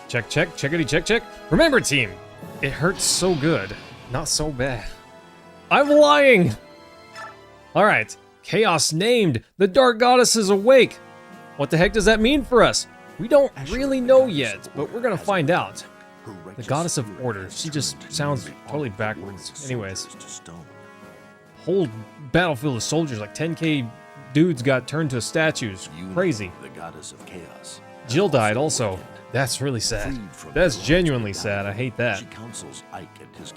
Check, check, checkity, check, check. Remember, team, it hurts so good, not so bad. I'm lying! Alright, Chaos named. The Dark Goddess is awake. What the heck does that mean for us? We don't really know yet, but we're gonna find out. The Goddess of Order, she just sounds totally backwards. Anyways. Whole battlefield of soldiers, like 10k dudes got turned to statues. Crazy. The Goddess of Chaos. Jill died also. That's really sad. That's genuinely sad. I hate that. She counsels Ike and his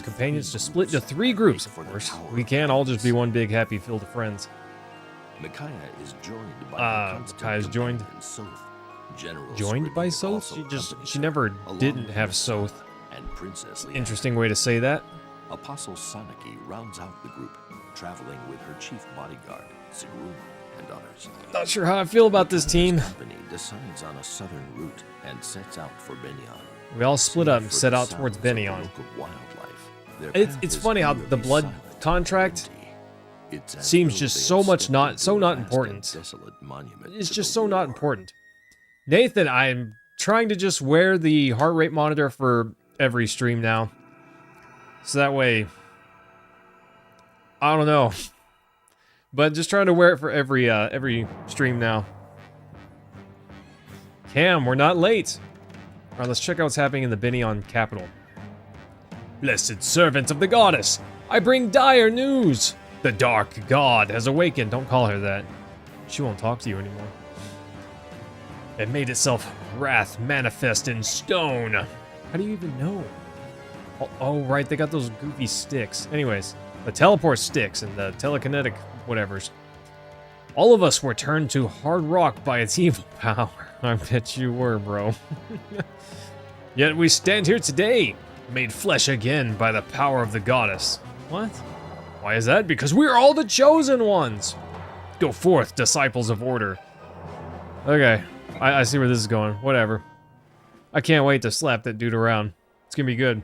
companions to split into 3 groups, of course. We can't all just be one big happy field of friends. Micaiah is joined by Micaiah's joined. Joined by Soth? She never didn't have Soth. And Princess Leanne. Interesting way to say that. Apostle Sanaki rounds out the group, traveling with her chief bodyguard, Sigrun, and others. Not sure how I feel about this team. The company decides on a southern route and sets out for Benyon. We all split up and set out towards Benyon. It's funny how the blood contract seems just so not important. It's just so not important. Nathan, I'm trying to just wear the heart rate monitor for every stream now. So that way, I don't know. But just trying to wear it for every stream now. Cam, we're not late. Alright, let's check out what's happening in the Benyon capital. Blessed servant of the goddess, I bring dire news. The dark god has awakened. Don't call her that. She won't talk to you anymore. It made itself wrath manifest in stone. How do you even know? Oh, right, they got those goofy sticks. Anyways, the teleport sticks and the telekinetic whatevers. All of us were turned to hard rock by its evil power. I bet you were, bro. Yet we stand here today, made flesh again by the power of the goddess. What? Why is that? Because we are all the chosen ones. Go forth, disciples of order. Okay, I see where this is going. Whatever. I can't wait to slap that dude around. It's gonna be good.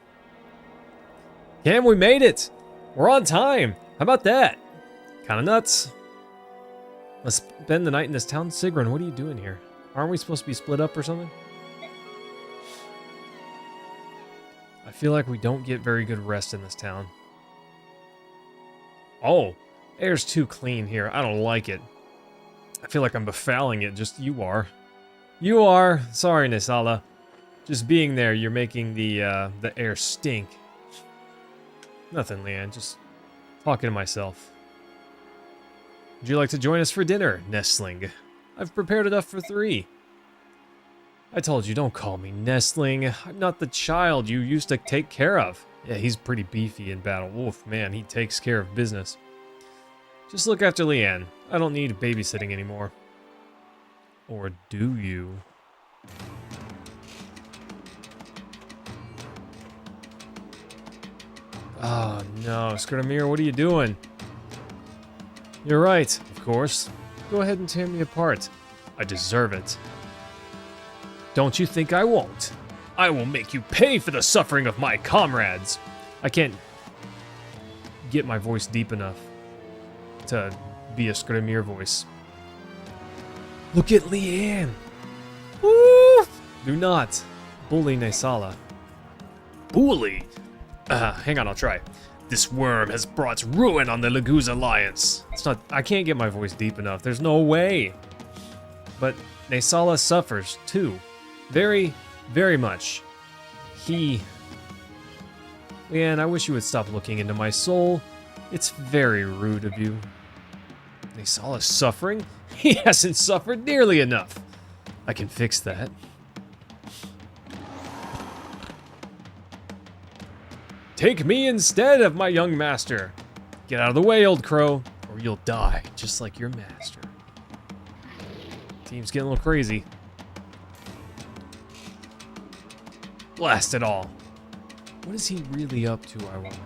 Cam, we made it! We're on time! How about that? Kinda nuts. Let's spend the night in this town. Sigrun, what are you doing here? Aren't we supposed to be split up or something? I feel like we don't get very good rest in this town. Oh, air's too clean here. I don't like it. I feel like I'm befouling it, just you are. You are! Sorry, Nisala. Just being there, you're making the air stink. Nothing, Leanne, just talking to myself. Would you like to join us for dinner, Nestling? I've prepared enough for 3. I told you, don't call me Nestling. I'm not the child you used to take care of. Yeah, he's pretty beefy in battle. Oof, man, he takes care of business. Just look after Leanne. I don't need babysitting anymore. Or do you? Oh no, Skradamir, what are you doing? You're right, of course. Go ahead and tear me apart. I deserve it. Don't you think I won't? I will make you pay for the suffering of my comrades. I can't get my voice deep enough to be a Skradamir voice. Look at Leanne. Woo! Do not bully Nisala. Bully? Hang on, I'll try. This worm has brought ruin on the Laguz Alliance. It's not. I can't get my voice deep enough. There's no way. But Nisala suffers too. Very, very much. Man, I wish you would stop looking into my soul. It's very rude of you. Nisala's suffering? He hasn't suffered nearly enough. I can fix that. Take me instead of my young master. Get out of the way, old crow, or you'll die, just like your master. Team's getting a little crazy. Blast it all. What is he really up to, I wonder?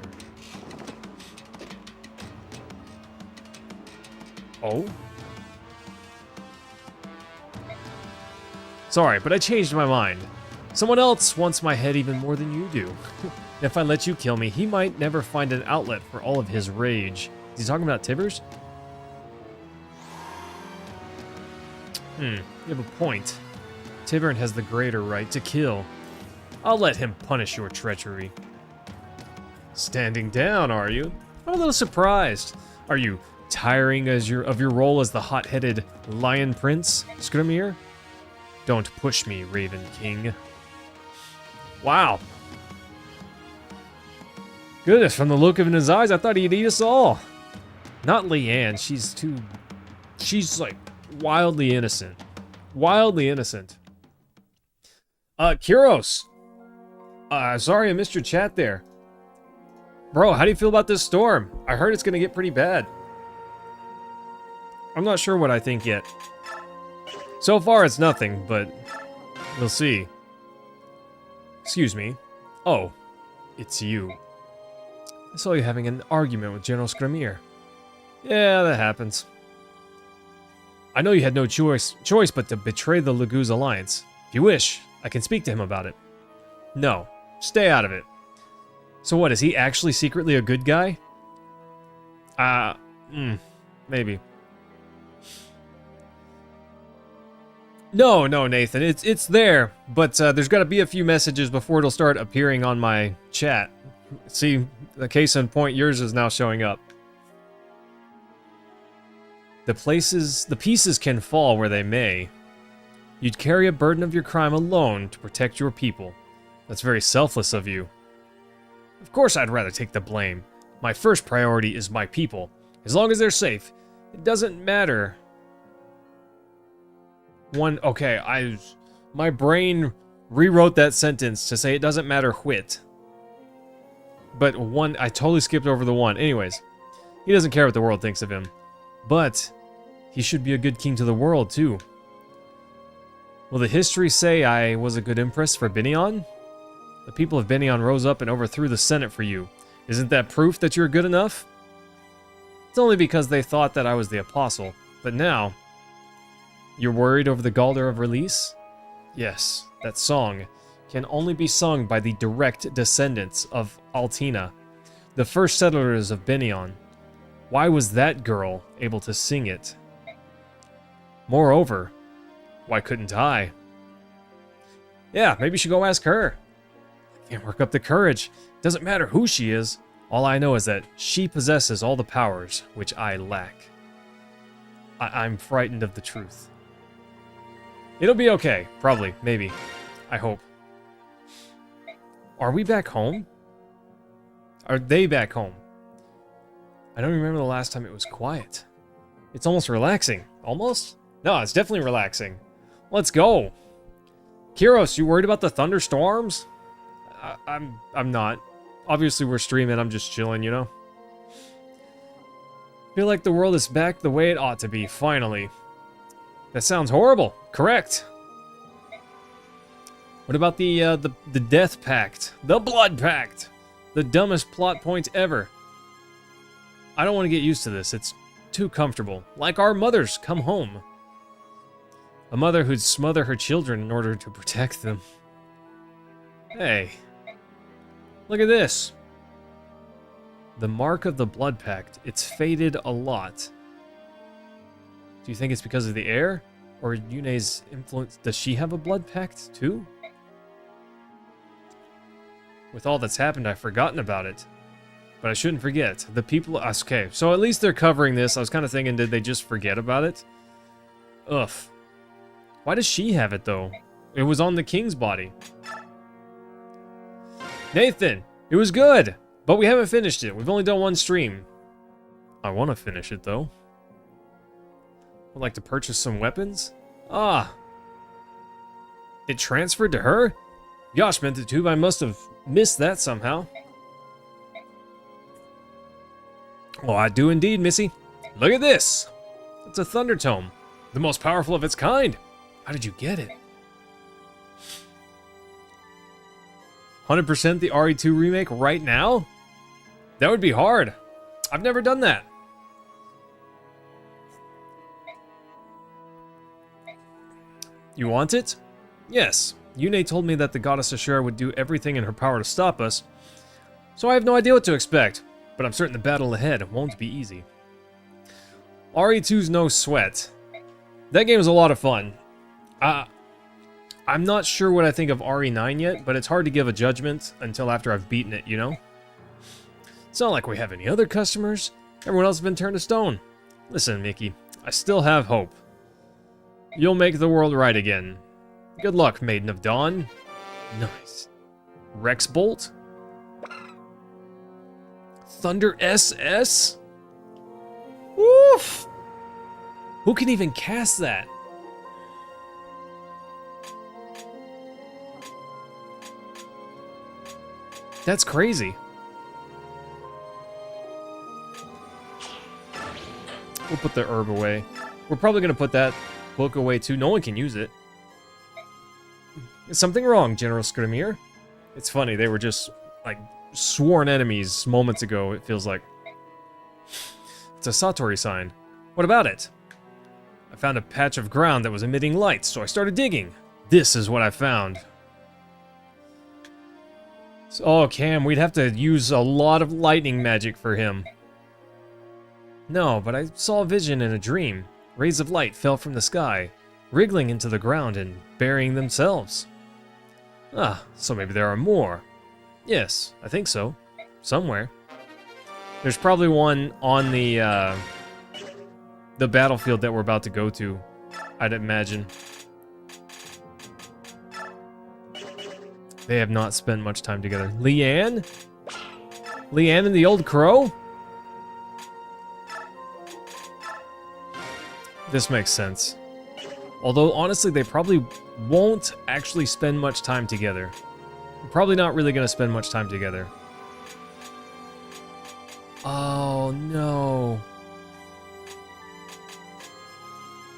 Oh? Sorry, but I changed my mind. Someone else wants my head even more than you do. If I let you kill me, he might never find an outlet for all of his rage. Is he talking about Tibbers? You have a point. Tibern has the greater right to kill. I'll let him punish your treachery. Standing down, are you? I'm a little surprised. Are you tiring of your role as the hot-headed Lion Prince, Skrimir? Don't push me, Raven King. Wow. Goodness, from the look in his eyes, I thought he'd eat us all. Not Leanne, she's like wildly innocent. Wildly innocent. Kuros. Sorry I missed your chat there. Bro, how do you feel about this storm? I heard it's gonna get pretty bad. I'm not sure what I think yet. So far it's nothing, but we'll see. Excuse me. Oh, it's you. I saw you having an argument with General Skrimir. Yeah, that happens. I know you had no choice but to betray the Laguz Alliance. If you wish, I can speak to him about it. No, stay out of it. So what, is he actually secretly a good guy? Maybe. No, Nathan, it's there, but there's got to be a few messages before it'll start appearing on my chat. See, the case in point, yours is now showing up. The pieces can fall where they may. You'd carry a burden of your crime alone to protect your people. That's very selfless of you. Of course I'd rather take the blame. My first priority is my people. As long as they're safe, it doesn't matter. My brain rewrote that sentence to say it doesn't matter whit. But I totally skipped over the one. Anyways, he doesn't care what the world thinks of him. But he should be a good king to the world, too. Will the history say I was a good empress for Binion? The people of Binion rose up and overthrew the Senate for you. Isn't that proof that you're good enough? It's only because they thought that I was the apostle. But now, you're worried over the Galder of Release? Yes, that song can only be sung by the direct descendants of Altina, the first settlers of Binion. Why was that girl able to sing it? Moreover, why couldn't I? Yeah, maybe you should go ask her. I can't work up the courage. Doesn't matter who she is. All I know is that she possesses all the powers which I lack. I'm frightened of the truth. It'll be okay. Probably. Maybe. I hope. Are we back home? Are they back home? I don't remember the last time it was quiet. It's almost relaxing. Almost? No, it's definitely relaxing. Let's go. Kuros, you worried about the thunderstorms? I'm not. Obviously, we're streaming. I'm just chilling, you know? Feel like the world is back the way it ought to be, finally. That sounds horrible. Correct. What about the Death Pact? The Blood Pact! The dumbest plot point ever. I don't want to get used to this. It's too comfortable. Like our mothers come home. A mother who'd smother her children in order to protect them. Hey. Look at this. The mark of the Blood Pact. It's faded a lot. Do you think it's because of the air? Or Yune's influence? Does she have a Blood Pact too? With all that's happened, I've forgotten about it. But I shouldn't forget. The people... Okay, so at least they're covering this. I was kind of thinking, did they just forget about it? Ugh. Why does she have it, though? It was on the king's body. Nathan, it was good, but we haven't finished it. We've only done one stream. I want to finish it, though. Would like to purchase some weapons? Ah. It transferred to her? Gosh, Mentatube, I must have missed that somehow. Oh, I do indeed, Missy. Look at this. It's a Thunder Tome. The most powerful of its kind. How did you get it? 100% the RE2 remake right now? That would be hard. I've never done that. You want it? Yes. Yune told me that the goddess Ashura would do everything in her power to stop us, so I have no idea what to expect, but I'm certain the battle ahead won't be easy. RE2's no sweat. That game was a lot of fun. I I'm not sure what I think of RE9 yet, but it's hard to give a judgment until after I've beaten it, you know? It's not like we have any other customers. Everyone else has been turned to stone. Listen, Mickey, I still have hope. You'll make the world right again. Good luck, Maiden of Dawn. Nice. Rex Bolt? Thunder SS? Woof! Who can even cast that? That's crazy. We'll put the herb away. We're probably going to put that book away too. No one can use it. Is something wrong, General Skrimir? It's funny, they were just, like, sworn enemies moments ago, it feels like. It's a Satori sign. What about it? I found a patch of ground that was emitting lights, so I started digging. This is what I found. So, oh, Cam, we'd have to use a lot of lightning magic for him. No, but I saw a vision in a dream. Rays of light fell from the sky, wriggling into the ground and burying themselves. Ah, so maybe there are more. Yes, I think so. Somewhere. There's probably one on the battlefield that we're about to go to, I'd imagine. They have not spent much time together. Leanne? Leanne and the old crow? This makes sense. Although, honestly, they probably won't actually spend much time together. Probably not really going to spend much time together. Oh, no.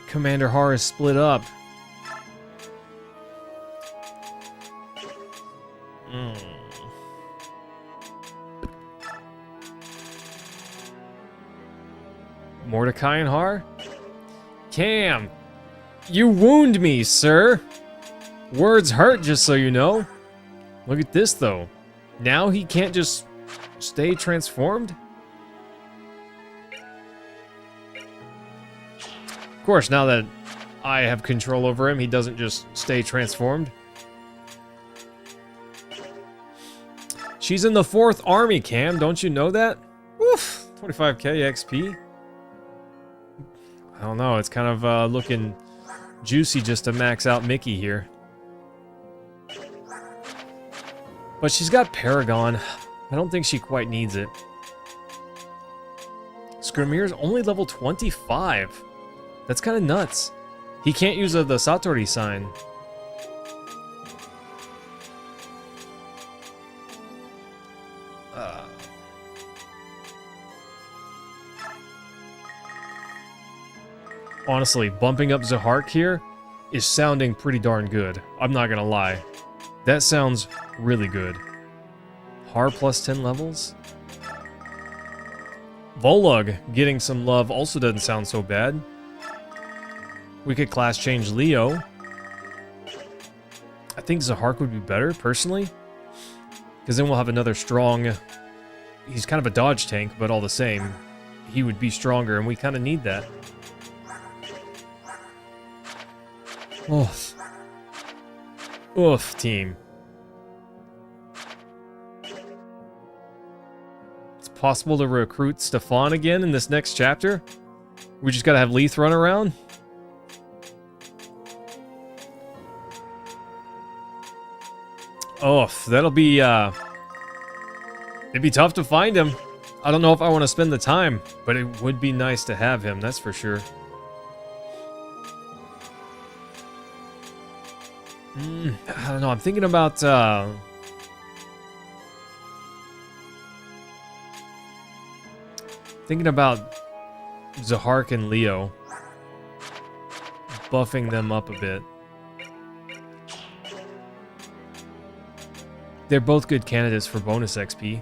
Commander Har is split up. Mordecai and Har? Cam! You wound me, sir! Words hurt, just so you know. Look at this, though. Now he can't just stay transformed? Of course, now that I have control over him, he doesn't just stay transformed. She's in the 4th Army, Cam. Don't you know that? Woof! 25k XP. I don't know. It's kind of looking juicy just to max out Mickey here. But she's got Paragon. I don't think she quite needs it. Skrimir's only level 25. That's kind of nuts. He can't use the Satori sign. Honestly, bumping up Zahark here is sounding pretty darn good. I'm not gonna lie. That sounds really good. Har plus 10 levels? Volug getting some love also doesn't sound so bad. We could class change Leo. I think Zahark would be better, personally. Because then we'll have another strong... He's kind of a dodge tank, but all the same, he would be stronger, and we kind of need that. Oof. Oof, team. It's possible to recruit Stefan again in this next chapter? We just gotta have Leith run around? Oof, that'll be, it'd be tough to find him. I don't know if I want to spend the time, but it would be nice to have him, that's for sure. I don't know, I'm thinking about, Zahark and Leo. Buffing them up a bit. They're both good candidates for bonus XP.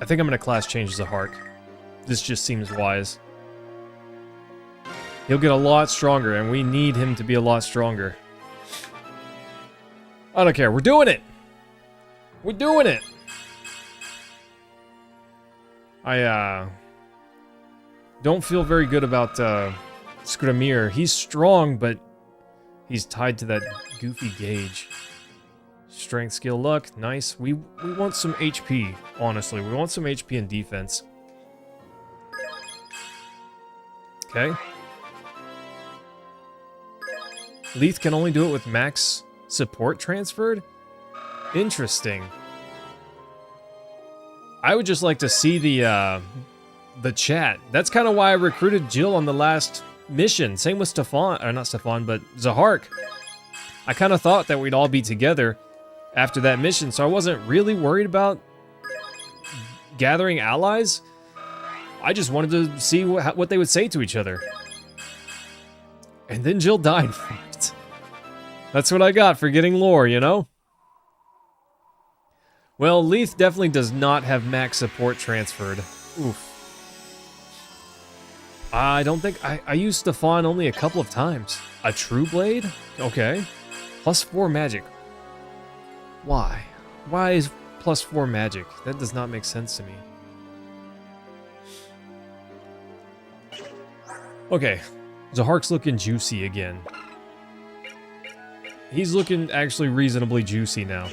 I think I'm going to class change Zahark. This just seems wise. He'll get a lot stronger, and we need him to be a lot stronger. I don't care. We're doing it! We're doing it! I, don't feel very good about, Skramir. He's strong, but he's tied to that goofy gauge. Strength, skill, luck. Nice. We want some HP, honestly. We want some HP and defense. Okay. Leith can only do it with max support transferred? Interesting. I would just like to see the chat. That's kind of why I recruited Jill on the last mission. Same with Stefan, or not Stefan, but Zahark. I kind of thought that we'd all be together after that mission, so I wasn't really worried about gathering allies. I just wanted to see what they would say to each other. And then Jill died for it. That's what I got for getting lore, you know? Well, Leith definitely does not have max support transferred. Oof. I don't think... I used Stefan only a couple of times. A True Blade? Okay. +4 magic. Why? Why is +4 magic? That does not make sense to me. Okay. Zahark's looking juicy again. He's looking actually reasonably juicy now.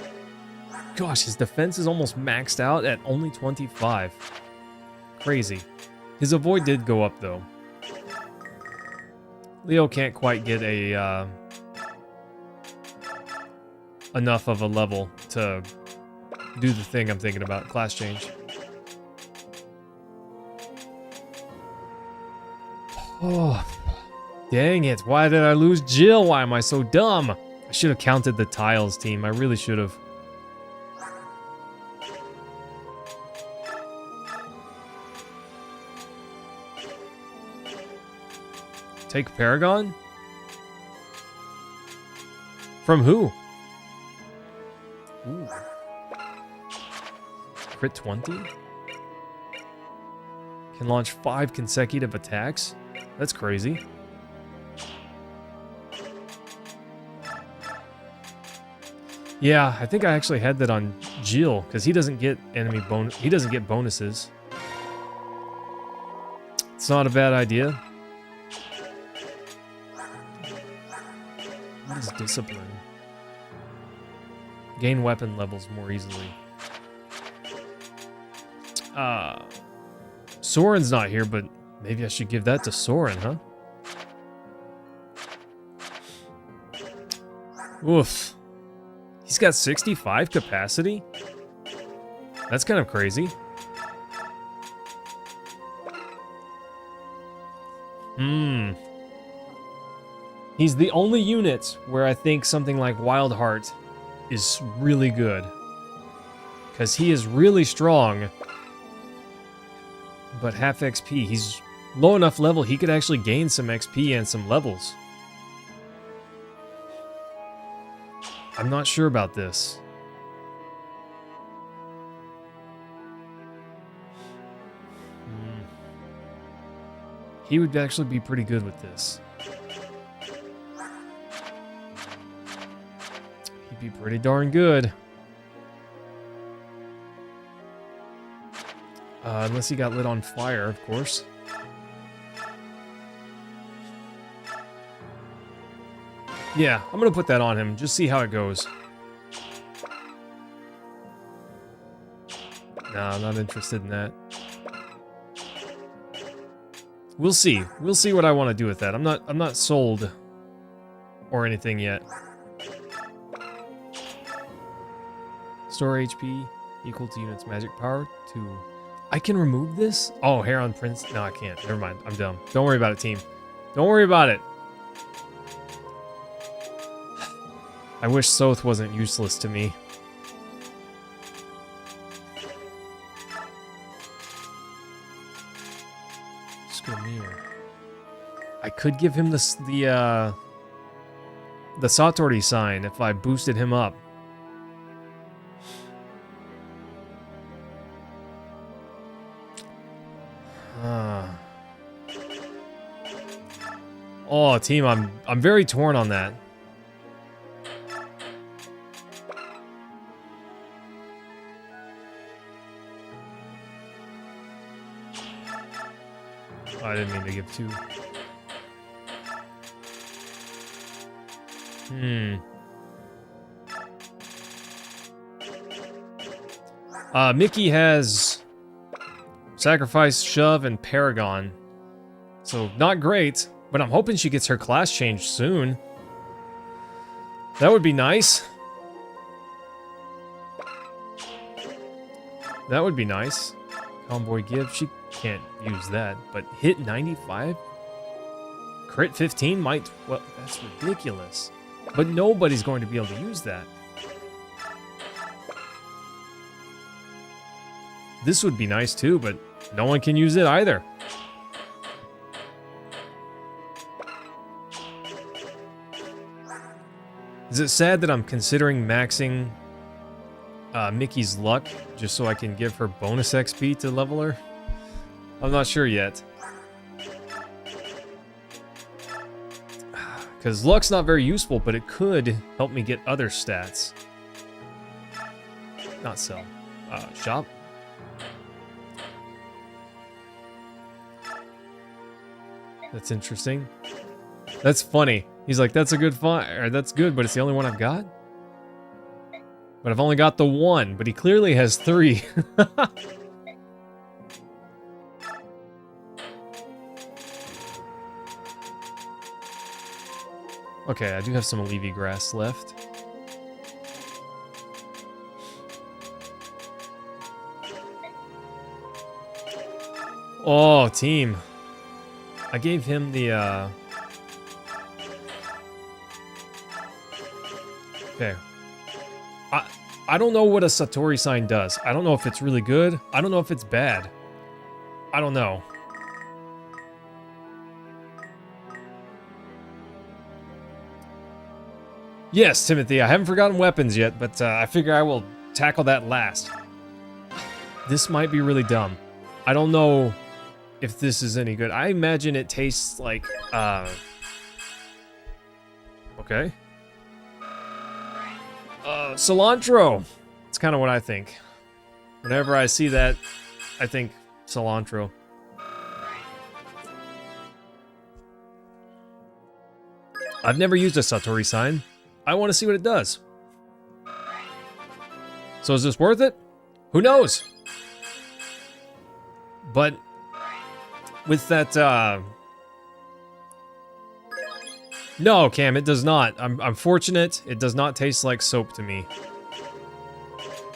Gosh, his defense is almost maxed out at only 25. Crazy. His avoid did go up, though. Leo can't quite get a, enough of a level to do the thing I'm thinking about, class change. Oh, dang it. Why did I lose Jill? Why am I so dumb? I should have counted the tiles, team. I really should have. Take Paragon? From who? Ooh. Crit 20? Can launch 5 consecutive attacks? That's crazy. Yeah, I think I actually had that on Jill, because he doesn't get enemy bonus. He doesn't get bonuses. It's not a bad idea. What is discipline? Gain weapon levels more easily. Soren's not here, but maybe I should give that to Soren, huh? Oof. He's got 65 capacity? That's kind of crazy. He's the only unit where I think something like Wild Heart is really good. Because he is really strong. But half XP. He's low enough level he could actually gain some XP and some levels. I'm not sure about this. He would actually be pretty good with this. He'd be pretty darn good. Unless he got lit on fire, of course. Yeah, I'm gonna put that on him. Just see how it goes. Nah, I'm not interested in that. We'll see. We'll see what I want to do with that. I'm not sold or anything yet. Store HP equal to unit's magic power to... I can remove this? Oh, Heron Prince. No, I can't. Never mind. I'm dumb. Don't worry about it, team. Don't worry about it. I wish Soth wasn't useless to me. Skramir. I could give him the Satori sign if I boosted him up. Oh, team, I'm very torn on that. Oh, I didn't mean to give 2. Mickey has Sacrifice, Shove, and Paragon. So, not great, but I'm hoping she gets her class changed soon. That would be nice. That would be nice. Convoy Give, she can't use that, but hit 95? Crit 15 might, well, that's ridiculous. But nobody's going to be able to use that. This would be nice too, but no one can use it either. Is it sad that I'm considering maxing Mickey's luck just so I can give her bonus XP to level her? I'm not sure yet. Because luck's not very useful, but it could help me get other stats. Not sell. Shop. That's interesting. That's funny. He's like, that's a good find, or that's good, but it's the only one I've got? But I've only got the one, but he clearly has 3. Okay, I do have some Allevi grass left. Oh, team. I gave him the, Okay. I don't know what a Satori sign does. I don't know if it's really good. I don't know if it's bad. I don't know. Yes, Timothy, I haven't forgotten weapons yet, but I figure I will tackle that last. This might be really dumb. I don't know if this is any good. I imagine it tastes like, okay. Cilantro. It's kind of what I think. Whenever I see that, I think cilantro. I've never used a Satori sign. I want to see what it does. So is this worth it? Who knows? But with that, no, Cam, it does not. I'm fortunate. It does not taste like soap to me.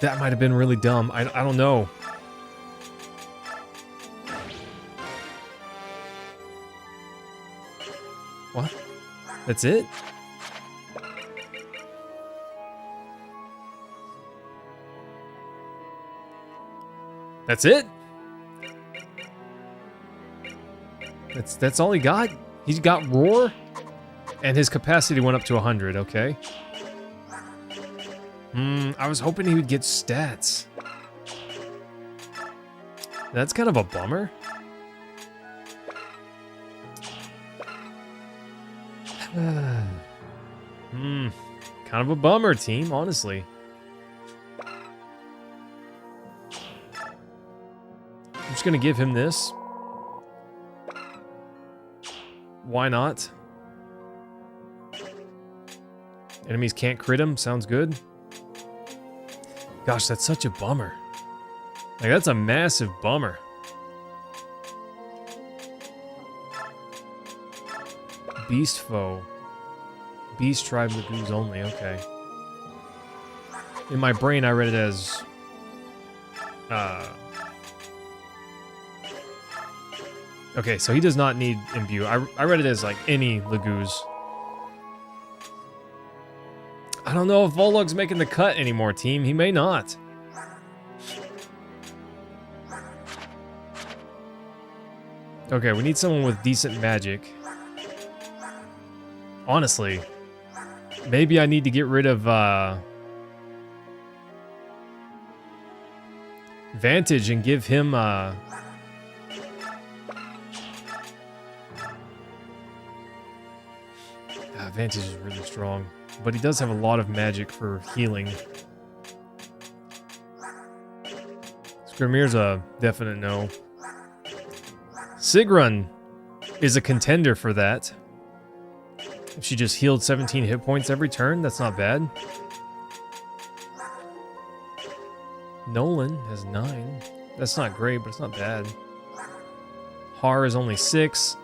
That might have been really dumb. I don't know. What? That's it? That's it? That's all he got? He's got roar? And his capacity went up to 100, okay. I was hoping he would get stats. That's kind of a bummer. Kind of a bummer, team, honestly. I'm just gonna give him this. Why not? Enemies can't crit him, sounds good. Gosh, that's such a bummer. Like, that's a massive bummer. Beast foe. Beast tribe lagoons only, okay. In my brain, I read it as... Okay, so he does not need imbue. I read it as, like, any lagoos. I don't know if Volug's making the cut anymore, team. He may not. Okay, we need someone with decent magic. Honestly, maybe I need to get rid of, Vantage and give him, Vantage is really strong, but he does have a lot of magic for healing. Skrymyr's a definite no. Sigrun is a contender for that. If she just healed 17 hit points every turn, that's not bad. Nolan has 9. That's not great, but it's not bad. Har is only 6.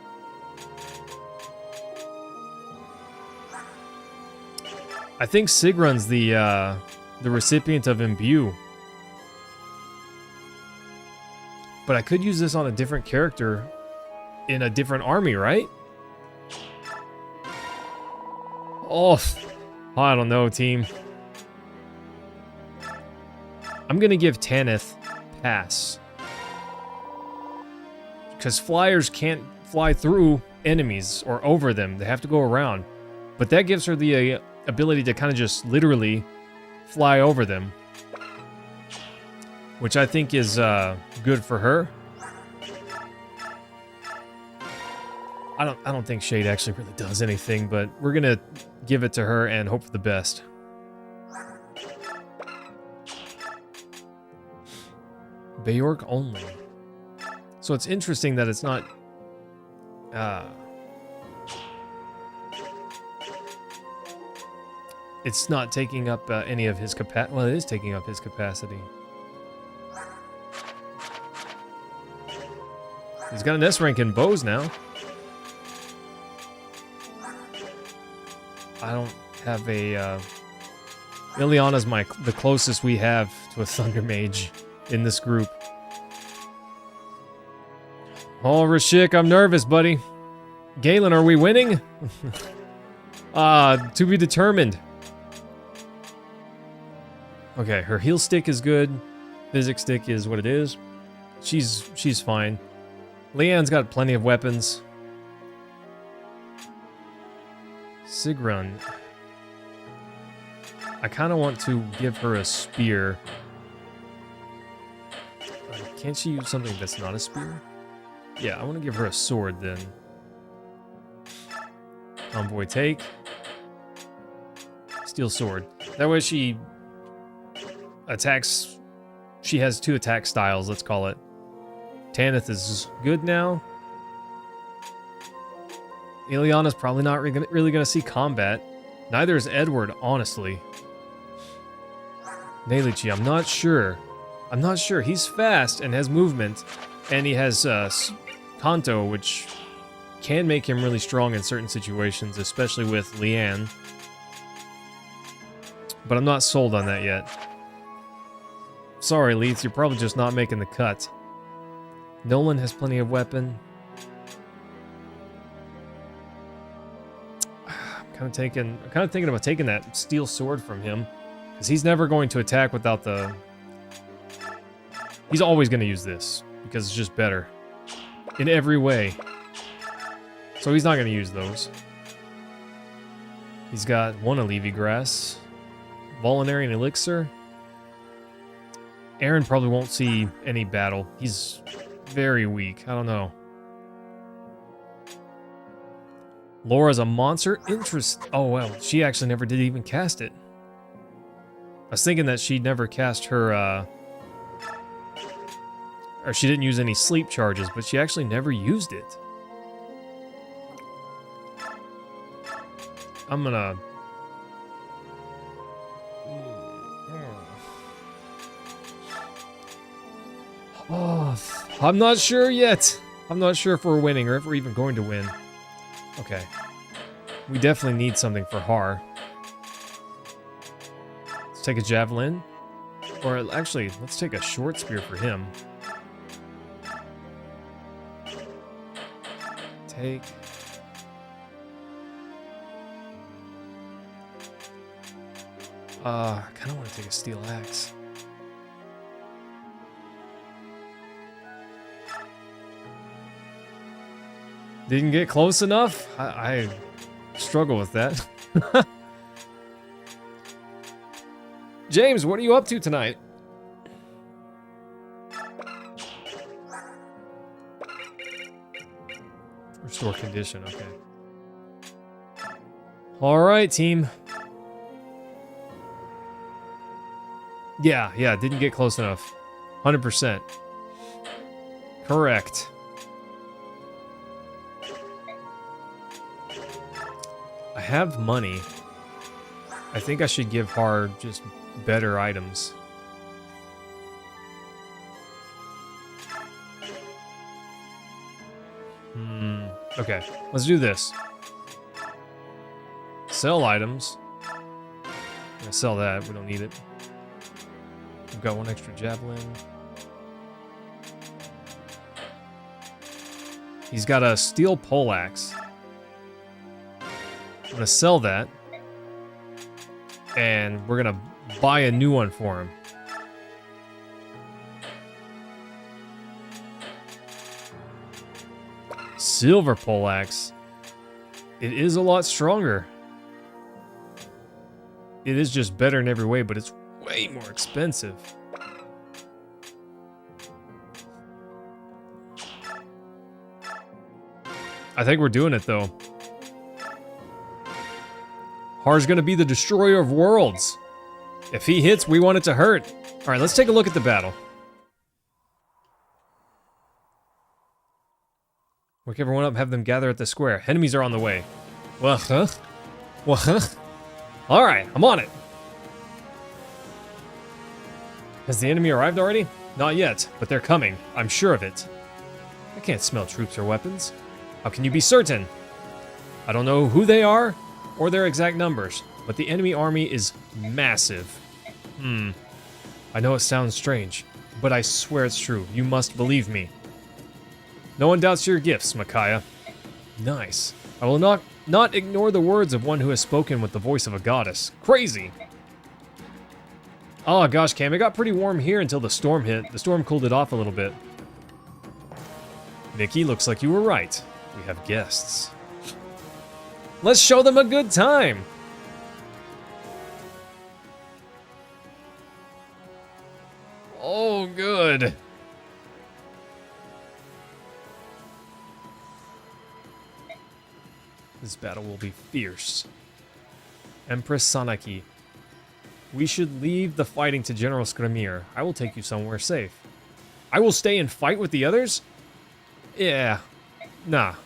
I think Sigrun's the recipient of Imbue. But I could use this on a different character in a different army, right? Oh, I don't know, team. I'm gonna give Tanith pass. Because flyers can't fly through enemies or over them. They have to go around. But that gives her the ability to kind of just literally fly over them. Which I think is good for her. I don't think Shade actually really does anything, but we're gonna give it to her and hope for the best. Beork only. So it's interesting that it's not it's not taking up any of his capacity. Well, it is taking up his capacity. He's got an S rank in bows now. I don't have a Ileana's the closest we have to a Thunder Mage in this group. Oh, Rashik, I'm nervous, buddy. Galen, are we winning? To be determined. Okay, her heal stick is good. Physics stick is what it is. She's fine. Leanne's got plenty of weapons. Sigrun. I kind of want to give her a spear. Can't she use something that's not a spear? Yeah, I want to give her a sword then. Envoy take. Steel sword. That way she attacks. She has 2 attack styles, let's call it. Tanith is good now. Ileana's probably not really going to see combat. Neither is Edward, honestly. Nelichi, I'm not sure. I'm not sure. He's fast and has movement. And he has Kanto, which can make him really strong in certain situations, especially with Leanne. But I'm not sold on that yet. Sorry, Leith, you're probably just not making the cut. Nolan has plenty of weapon. I'm kind of thinking about taking that steel sword from him, because he's never going to attack without the. He's always going to use this because it's just better in every way. So he's not going to use those. He's got 1 Allevi Grass, Volinarian Elixir. Aaron probably won't see any battle. He's very weak. I don't know. Laura's a monster. Oh, well, she actually never did even cast it. I was thinking that she'd never cast her, or she didn't use any sleep charges, but she actually never used it. I'm gonna... Oh, I'm not sure yet. I'm not sure if we're winning or if we're even going to win. Okay. We definitely need something for Har. Let's take a javelin. Or actually, let's take a short spear for him. Take... I kind of want to take a steel axe. Didn't get close enough? I struggle with that. James, what are you up to tonight? Restore condition, okay. Alright, team. Yeah, didn't get close enough. 100%. Correct. I have money. I think I should give Har just better items. Okay, let's do this. Sell items. I'm gonna sell that, we don't need it. We've got one extra javelin. He's got a steel poleaxe. I'm gonna sell that. And we're gonna buy a new one for him. Silver poleaxe. It is a lot stronger. It is just better in every way, but it's way more expensive. I think we're doing it though. Har's gonna be the destroyer of worlds. If he hits, we want it to hurt. All right, let's take a look at the battle. Wake everyone up, have them gather at the square. Enemies are on the way. Well, huh? Well, huh? All right, I'm on it. Has the enemy arrived already? Not yet, but they're coming. I'm sure of it. I can't smell troops or weapons. How can you be certain? I don't know who they are or their exact numbers, but the enemy army is massive. I know it sounds strange, but I swear it's true. You must believe me. No one doubts your gifts, Micaiah. Nice. I will not ignore the words of one who has spoken with the voice of a goddess. Crazy! Oh gosh, Cam, it got pretty warm here until the storm hit. The storm cooled it off a little bit. Nikki, looks like you were right. We have guests. Let's show them a good time! Oh, good. This battle will be fierce. Empress Sanaki. We should leave the fighting to General Skramir. I will take you somewhere safe. I will stay and fight with the others? Yeah. Nah.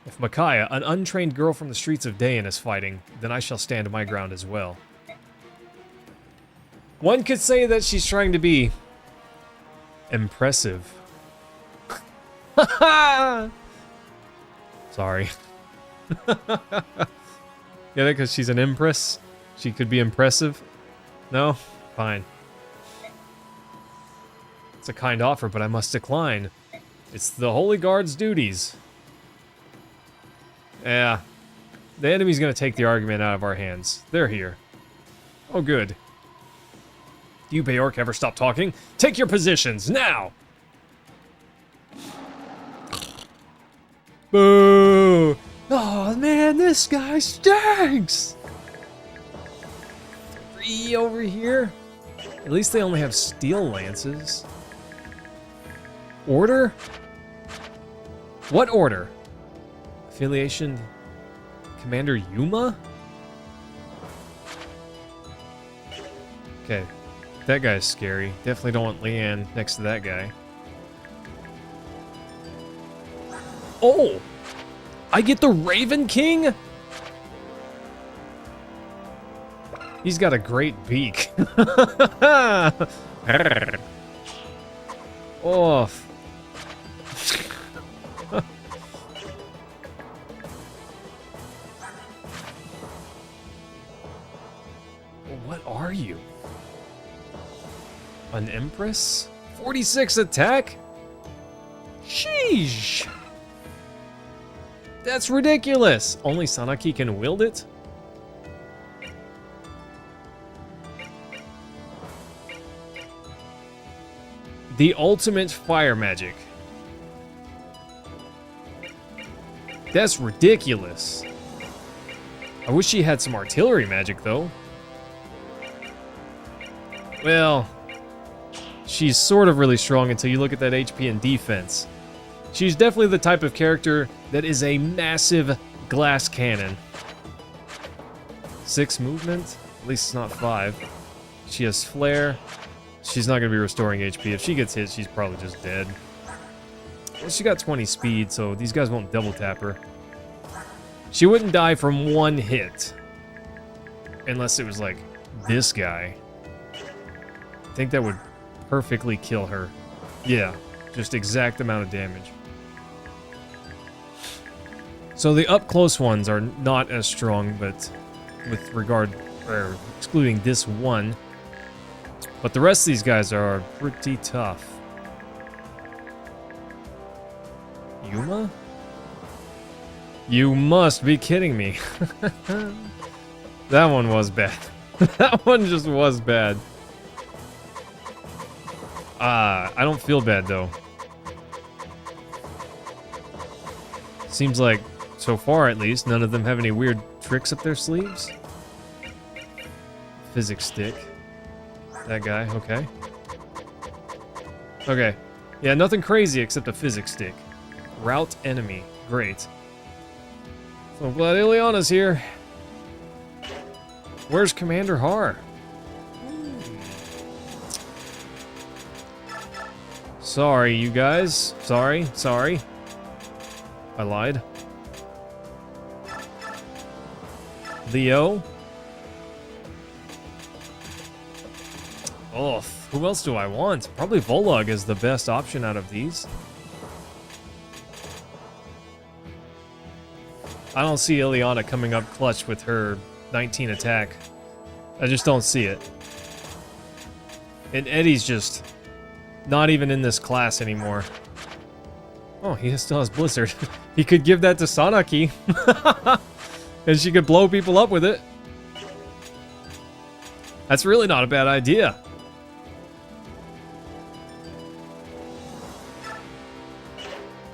If Micaiah, an untrained girl from the streets of Dayan, is fighting, then I shall stand my ground as well. One could say that she's trying to be impressive. Sorry. Yeah, because she's an empress. She could be impressive. No? Fine. It's a kind offer, but I must decline. It's the Holy Guard's duties. Yeah. The enemy's gonna take the argument out of our hands. They're here. Oh, good. Do you Beork ever stop talking? Take your positions, now! Boo! Oh man, this guy stinks! 3 over here? At least they only have steel lances. Order? What order? Affiliation Commander Yuma? Okay, that guy's scary. Definitely don't want Leanne next to that guy. Oh! I get the Raven King? He's got a great beak. Oh. What are you? An Empress? 46 attack? Sheesh! That's ridiculous! Only Sanaki can wield it? The ultimate fire magic. That's ridiculous. I wish she had some artillery magic, though. Well, she's sort of really strong until you look at that HP and defense. She's definitely the type of character that is a massive glass cannon. 6 movement? At least it's not 5. She has flare. She's not going to be restoring HP. If she gets hit, she's probably just dead. Well, she got 20 speed, so these guys won't double tap her. She wouldn't die from one hit. Unless it was like this guy. I think that would perfectly kill her. Yeah, just exact amount of damage. So the up close ones are not as strong, but with regard, or excluding this one. But the rest of these guys are pretty tough. Yuma? You must be kidding me. That one was bad. That one just was bad. I don't feel bad though. Seems like, so far at least, none of them have any weird tricks up their sleeves. Physics stick. That guy, okay. Okay. Yeah, nothing crazy except a physics stick. Route enemy. Great. So I'm glad Ileana's here. Where's Commander Har? Sorry, you guys. Sorry. I lied. Leo. Oh, who else do I want? Probably Volug is the best option out of these. I don't see Ileana coming up clutch with her 19 attack. I just don't see it. And Eddie's just not even in this class anymore. Oh, he still has Blizzard. He could give that to Sanaki. And she could blow people up with it. That's really not a bad idea.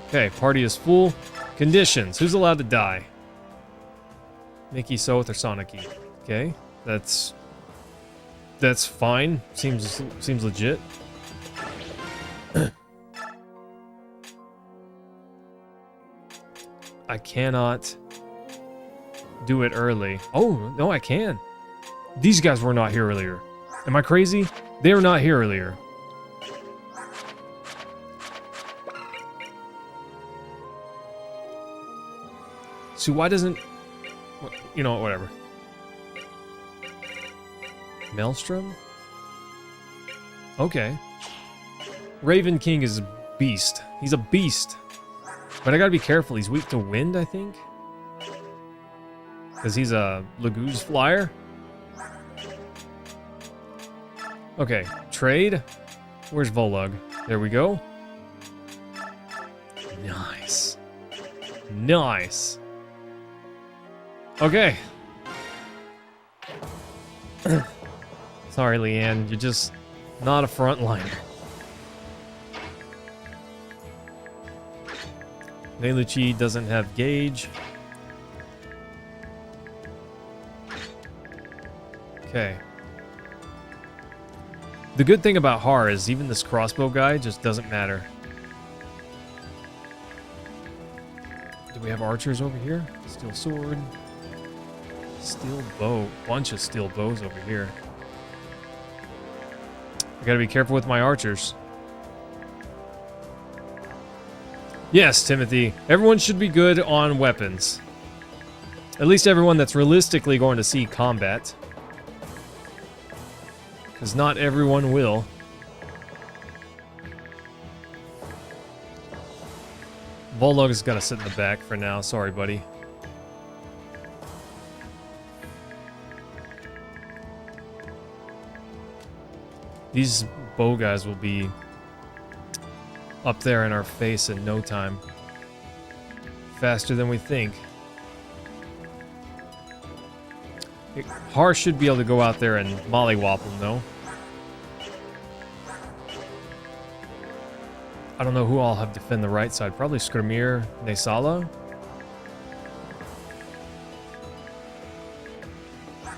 Okay, party is full. Conditions. Who's allowed to die? Mickey, Soth, or Sanaki. Okay, that's fine. Seems legit. I cannot do it early. Oh, no, I can. These guys were not here earlier. Am I crazy? They were not here earlier. So why doesn't... You know what, whatever. Maelstrom? Okay. Raven King is a beast. He's a beast. But I gotta be careful. He's weak to wind, I think. Because he's a Laguz flyer. Okay, trade. Where's Volug? There we go. Nice. Nice. Okay. Sorry, Leanne. You're just not a frontliner. Neiluchi doesn't have gauge. Okay. The good thing about Har is even this crossbow guy just doesn't matter. Do we have archers over here? Steel sword. Steel bow. Bunch of steel bows over here. I gotta be careful with my archers. Yes, Timothy. Everyone should be good on weapons. At least everyone that's realistically going to see combat. Because not everyone will. Volug's got to sit in the back for now. Sorry, buddy. These bow guys will be up there in our face in no time. Faster than we think. Har should be able to go out there and mollywop them, though. I don't know who I'll have defend the right side. Probably Skirmir Nesala.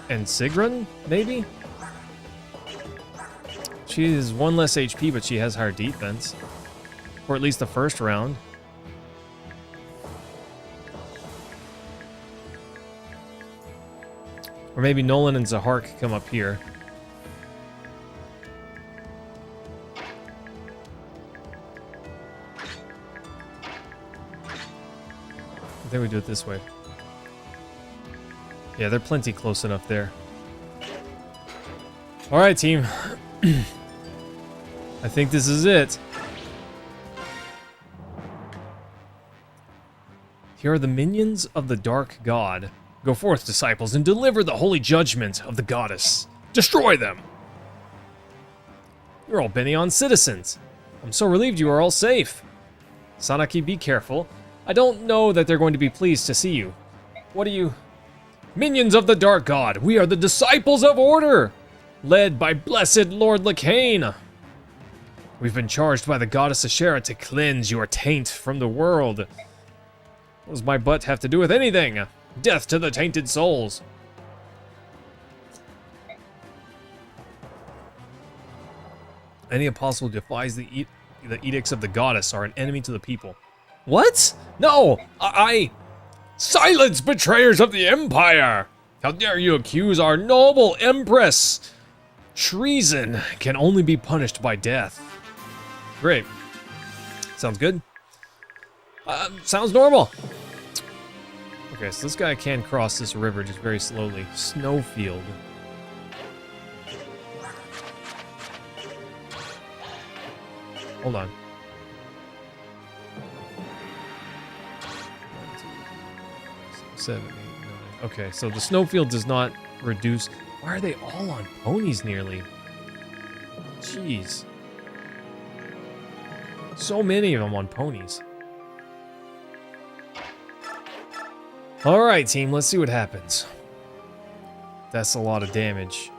And Sigrun, maybe? She is 1 less HP, but she has higher defense. Or at least the first round. Or maybe Nolan and Zahar could come up here. I think we do it this way. Yeah, they're plenty close enough there. Alright, team. I think this is it. Here are the minions of the Dark God. Go forth, disciples, and deliver the holy judgment of the goddess. Destroy them! You're all Benion citizens. I'm so relieved you are all safe. Sanaki, be careful. I don't know that they're going to be pleased to see you. What are you... Minions of the Dark God, we are the disciples of order, led by blessed Lord Lacane. We've been charged by the goddess Ashera to cleanse your taint from the world. What does my butt have to do with anything? Death to the tainted souls. Any apostle who defies the edicts of the goddess are an enemy to the people. What? No! Silence, betrayers of the Empire! How dare you accuse our noble Empress? Treason can only be punished by death. Great. Sounds good. Sounds normal. Okay, so this guy can cross this river just very slowly. Snowfield. Hold on. 1, 2, 3, 4, 5, 6, 7, 8, 9. Okay, so the snowfield does not reduce. Why are they all on ponies nearly? Jeez. So many of them on ponies. Alright, team, let's see what happens. That's a lot of damage.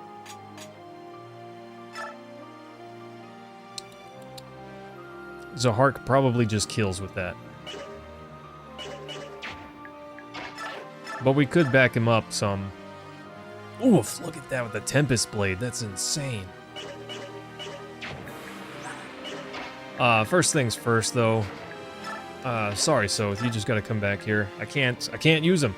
Zahark probably just kills with that. But we could back him up some. Oof, look at that with the Tempest Blade. That's insane. First things first, though. Sorry, Soth, you just gotta come back here. I can't use him.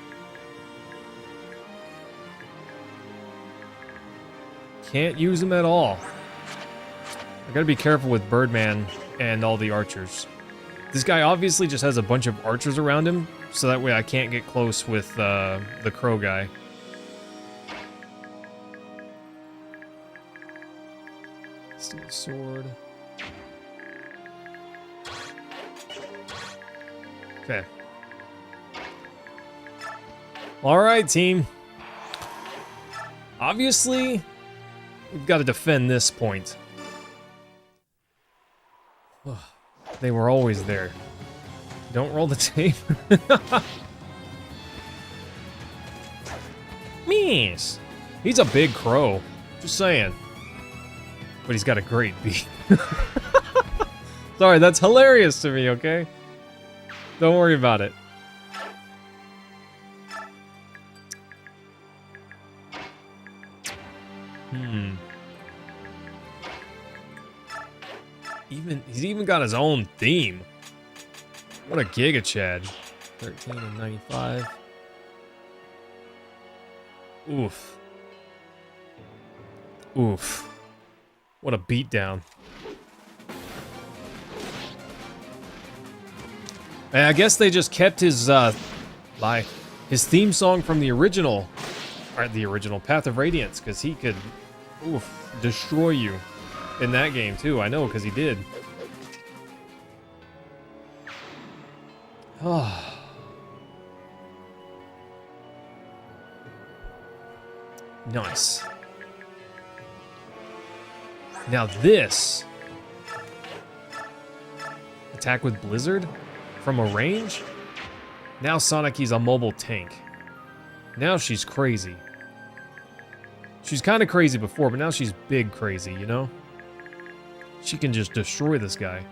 Can't use him at all. I gotta be careful with Birdman and all the archers. This guy obviously just has a bunch of archers around him, so that way I can't get close with the crow guy. Steel sword. Okay. Alright, team. Obviously, we've got to defend this point. They were always there. Don't roll the tape. Mees. He's a big crow. Just saying. But he's got a great beak. Sorry, that's hilarious to me, okay? Don't worry about it. He's even got his own theme. What a Giga Chad. 13 and 95. Oof. Oof. What a beatdown. And I guess they just kept his his theme song from the original, or the original Path of Radiance, because he could, destroy you in that game too. I know, because he did. Oh. Nice. Now this attack with Blizzard from a range. Now Soniki's a mobile tank. Now she's crazy. She's kind of crazy before, but now she's big crazy, you know? She can just destroy this guy.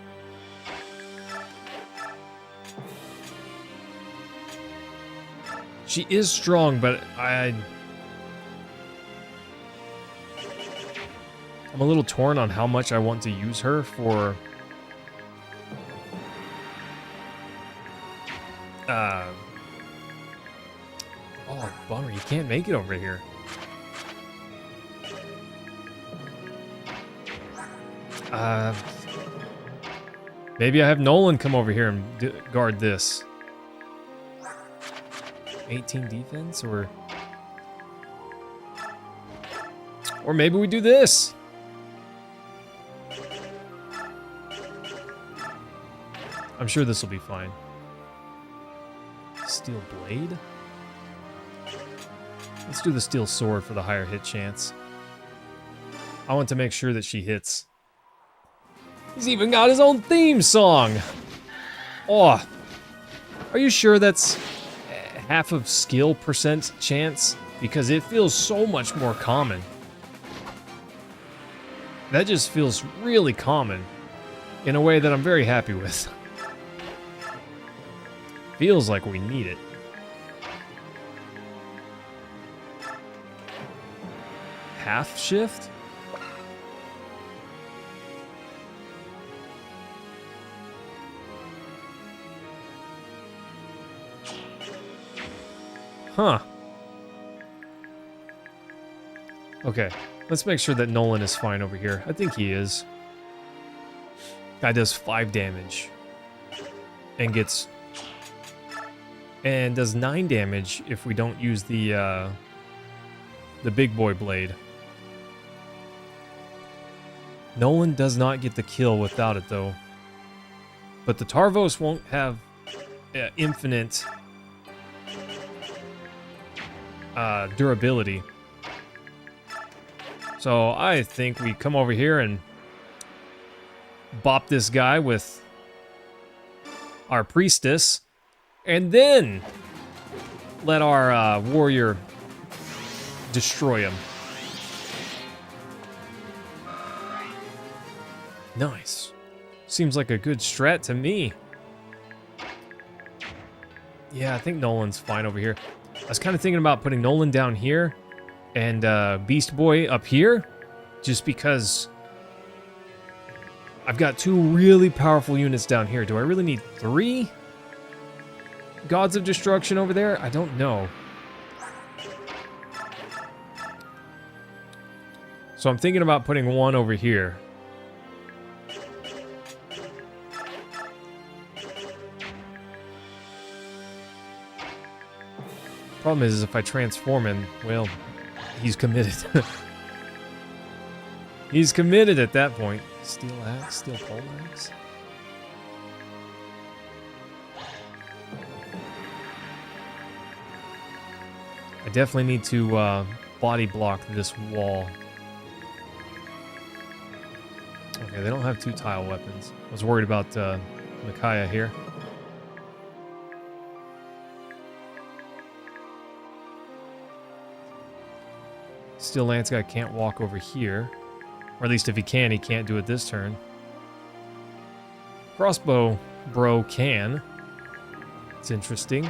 She is strong, but I'm a little torn on how much I want to use her for oh, bummer, you can't make it over here. Maybe I have Nolan come over here and guard this. 18 defense, or Or maybe we do this. I'm sure this will be fine. Steel blade? Let's do the steel sword for the higher hit chance. I want to make sure that she hits. He's even got his own theme song! Oh, are you sure that's half of skill percent chance? Because it feels so much more common. That just feels really common in a way that I'm very happy with. Feels like we need it. Half shift? Huh. Okay, let's make sure that Nolan is fine over here. I think he is. Guy does 5 damage. And gets... And does 9 damage if we don't use the big boy blade. Nolan does not get the kill without it, though. But the Tarvos won't have infinite durability. So I think we come over here and bop this guy with our priestess, and then let our warrior destroy him. Nice. Seems like a good strat to me. Yeah, I think Nolan's fine over here. I was kind of thinking about putting Nolan down here and Beast Boy up here, just because I've got 2 really powerful units down here. Do I really need 3 Gods of Destruction over there? I don't know. So I'm thinking about putting 1 over here. Problem is if I transform him, well, he's committed. He's committed at that point. Steel axe, steel pole axe. I definitely need to body block this wall. Okay, they don't have 2 tile weapons. I was worried about Micaiah here. Steel Lance guy can't walk over here. Or at least if he can, he can't do it this turn. Crossbow bro can. It's interesting.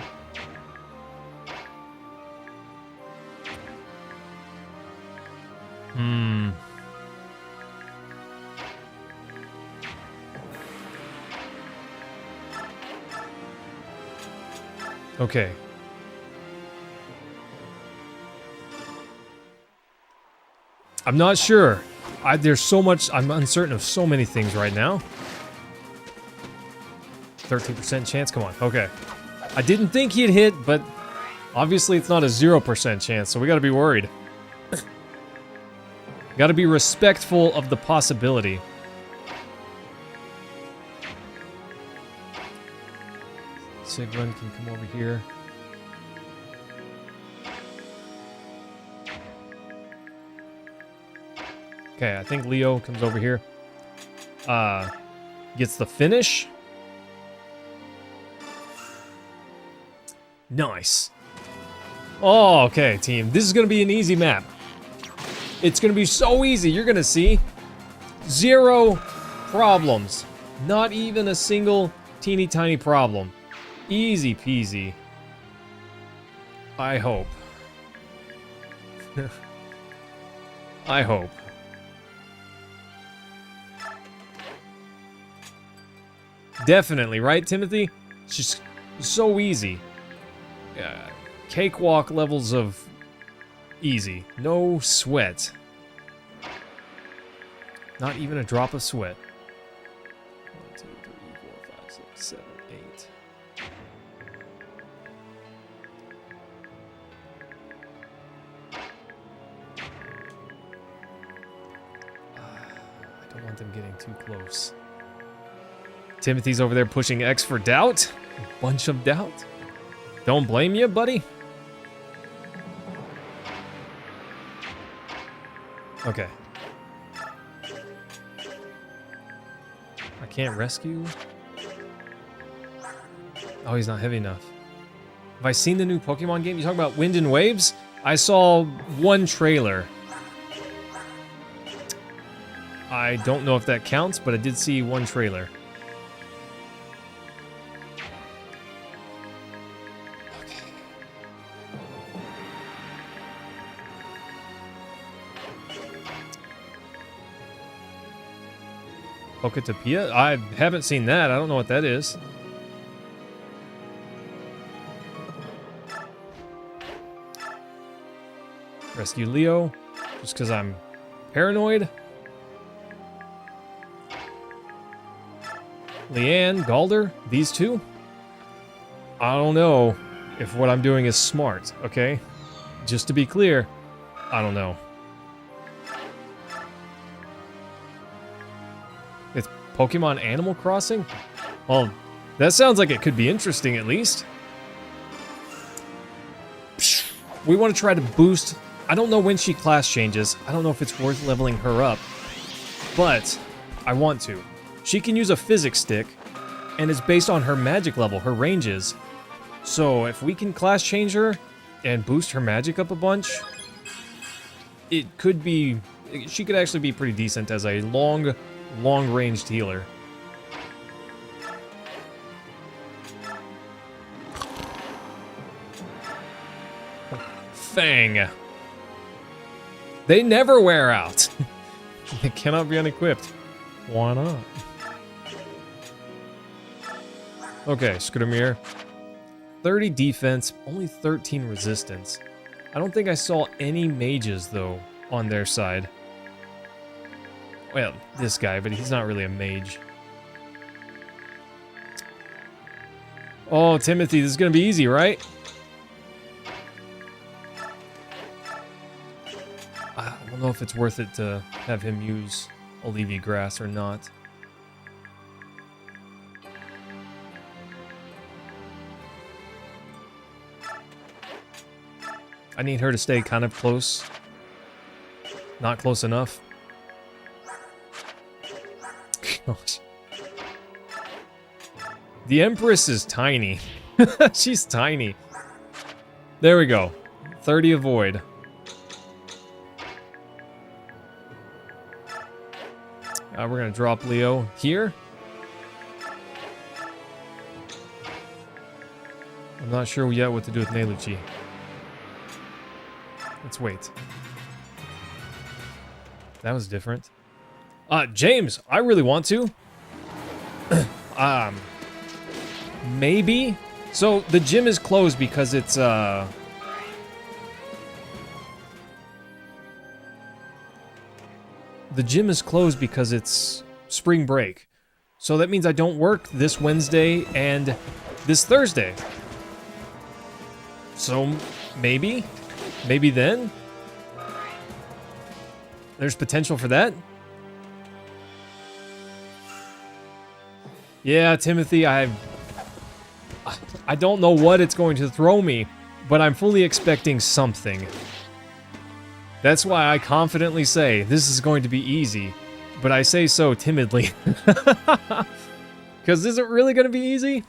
Okay. I'm not sure. There's so much... I'm uncertain of so many things right now. 13% chance? Come on. Okay. I didn't think he'd hit, but obviously it's not a 0% chance, so we gotta be worried. Gotta be respectful of the possibility. Sigrun can come over here. Okay, I think Leo comes over here. Gets the finish. Nice. Oh, okay, team. This is going to be an easy map. It's going to be so easy. You're going to see 0 problems. Not even a single teeny tiny problem. Easy peasy. I hope. I hope. Definitely, right, Timothy? It's just so easy. Cakewalk levels of easy. No sweat. Not even a drop of sweat. 1, 2, 3, 4, 5, 6, 7, 8. Don't want them getting too close. Timothy's over there pushing X for doubt. A bunch of doubt. Don't blame you, buddy. Okay. I can't rescue. Oh, he's not heavy enough. Have I seen the new Pokemon game? You talking about Wind and Waves? I saw one trailer. I don't know if that counts, but I did see one trailer. Poketopia? I haven't seen that. I don't know what that is. Rescue Leo, just because I'm paranoid. Leanne, Galder, these two? I don't know if what I'm doing is smart, okay? Just to be clear, I don't know. It's Pokemon Animal Crossing? Well, that sounds like it could be interesting at least. We want to try to boost... I don't know when she class changes. I don't know if it's worth leveling her up. But I want to. She can use a physics stick, and it's based on her magic level, her ranges. So if we can class change her and boost her magic up a bunch, it could be... She could actually be pretty decent as a long-ranged healer. Fang. They never wear out. They cannot be unequipped. Why not? Okay, Scudamere. 30 defense, only 13 resistance. I don't think I saw any mages, though, on their side. Well, this guy, but he's not really a mage. Oh, Timothy, this is gonna be easy, right? I don't know if it's worth it to have him use Olivia Grass or not. I need her to stay kind of close. Not close enough. Gosh. The Empress is tiny. She's tiny. There we go. 30 avoid. We're gonna drop Leo here. I'm not sure yet what to do with Neiluchi. Let's wait. That was different. James, I really want to. Maybe. So the gym is closed because it's the gym is closed because it's spring break. So that means I don't work this Wednesday and this Thursday. So maybe then there's potential for that. Yeah, Timothy, I don't know what it's going to throw me, but I'm fully expecting something. That's why I confidently say this is going to be easy, but I say so timidly. Because is it really going to be easy?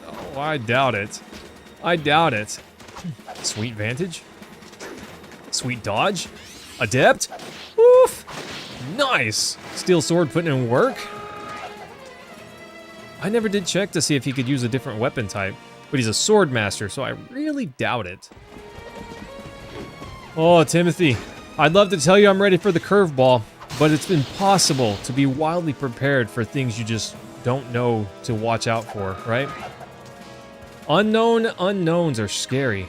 Oh, I doubt it. I doubt it. Sweet Vantage. Sweet Dodge. Adept. Woof. Nice. Steel Sword putting in work. I never did check to see if he could use a different weapon type, but he's a sword master, so I really doubt it. Oh, Timothy, I'd love to tell you I'm ready for the curveball, but it's impossible to be wildly prepared for things you just don't know to watch out for, right? Unknown unknowns are scary.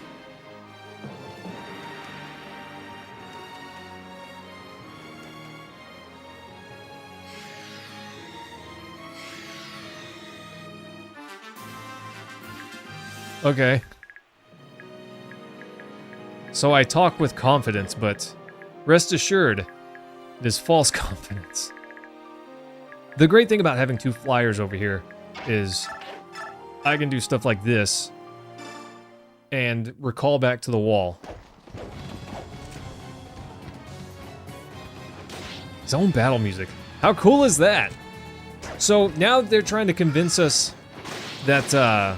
Okay. So I talk with confidence, but rest assured, it is false confidence. The great thing about having 2 flyers over here is I can do stuff like this and recall back to the wall. His own battle music. How cool is that? So now they're trying to convince us that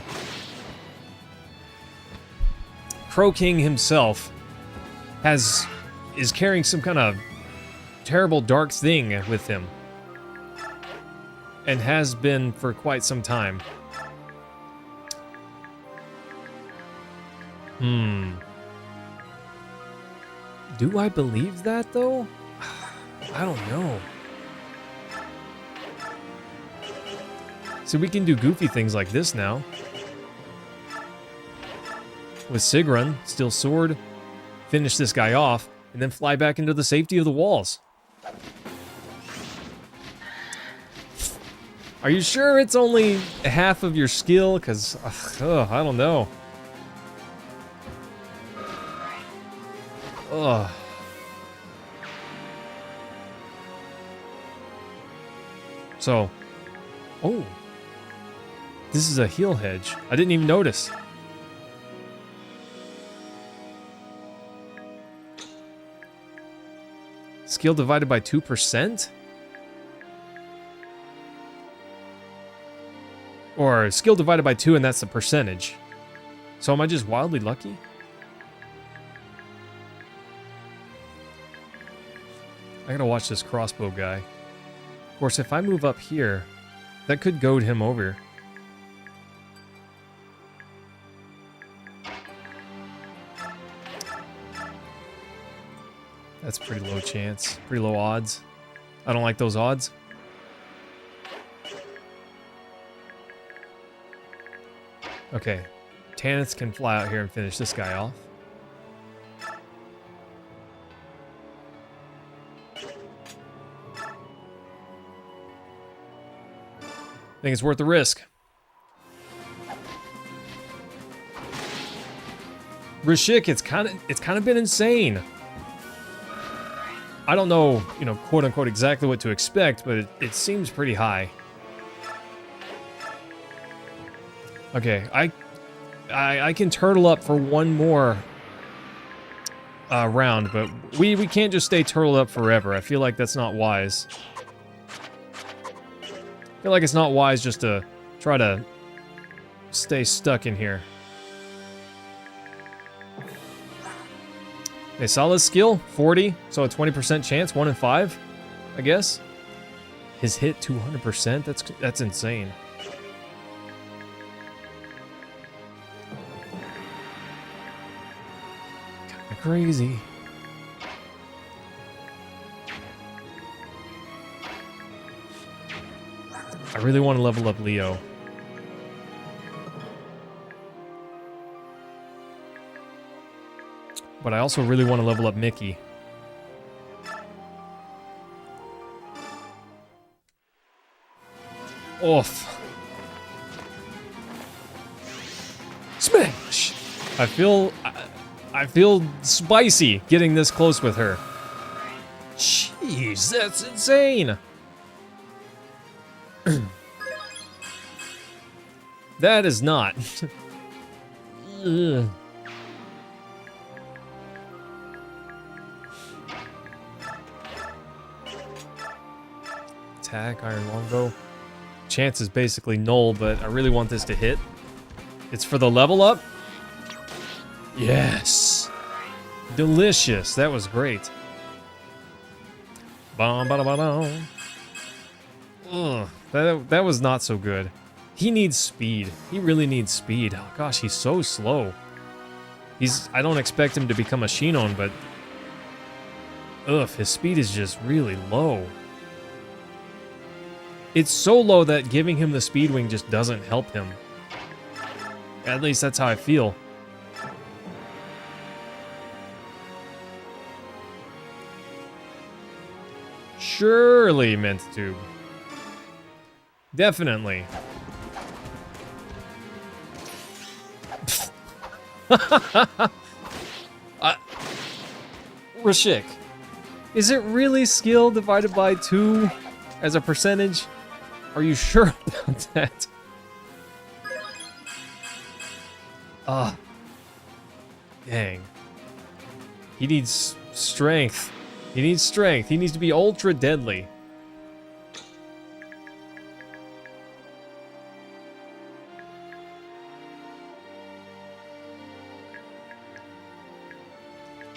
Crow King himself is carrying some kind of terrible dark thing with him. And has been for quite some time. Do I believe that, though? I don't know. So we can do goofy things like this now. With Sigrun, steal sword, finish this guy off, and then fly back into the safety of the walls. Are you sure it's only half of your skill? Because, I don't know. Ugh. So, oh. This is a heal hedge. I didn't even notice. Skill divided by 2%? Or skill divided by 2 and that's the percentage. So am I just wildly lucky? I gotta watch this crossbow guy. Of course, if I move up here, that could goad him over. That's pretty low chance. Pretty low odds. I don't like those odds. Okay. Tanith can fly out here and finish this guy off. I think it's worth the risk. Rashik, it's kind of been insane. I don't know, quote unquote exactly what to expect, but it seems pretty high. Okay, I can turtle up for one more round, but we can't just stay turtled up forever. I feel like that's not wise. I feel like it's not wise just to try to stay stuck in here. A solid skill, 40, so a 20% chance, 1 in 5, I guess. His hit 200%, that's insane. Kinda crazy. I really want to level up Leo. But I also really want to level up Mickey. Oof. Smash! I feel spicy getting this close with her. Jeez, that's insane! That is not. Ugh. Attack, iron longbow. Chance is basically null, but I really want this to hit. It's for the level up. Yes. Delicious. That was great. Bum, ba, da, ba, da. Ugh, that was not so good. He needs speed. He really needs speed. Oh gosh, he's so slow. I don't expect him to become a Shinon, but his speed is just really low. It's so low that giving him the speed wing just doesn't help him. At least that's how I feel. Surely meant to. Definitely. Rashik, is it really skill divided by 2 as a percentage? Are you sure about that? Ah. Dang. He needs strength. He needs strength. He needs to be ultra deadly.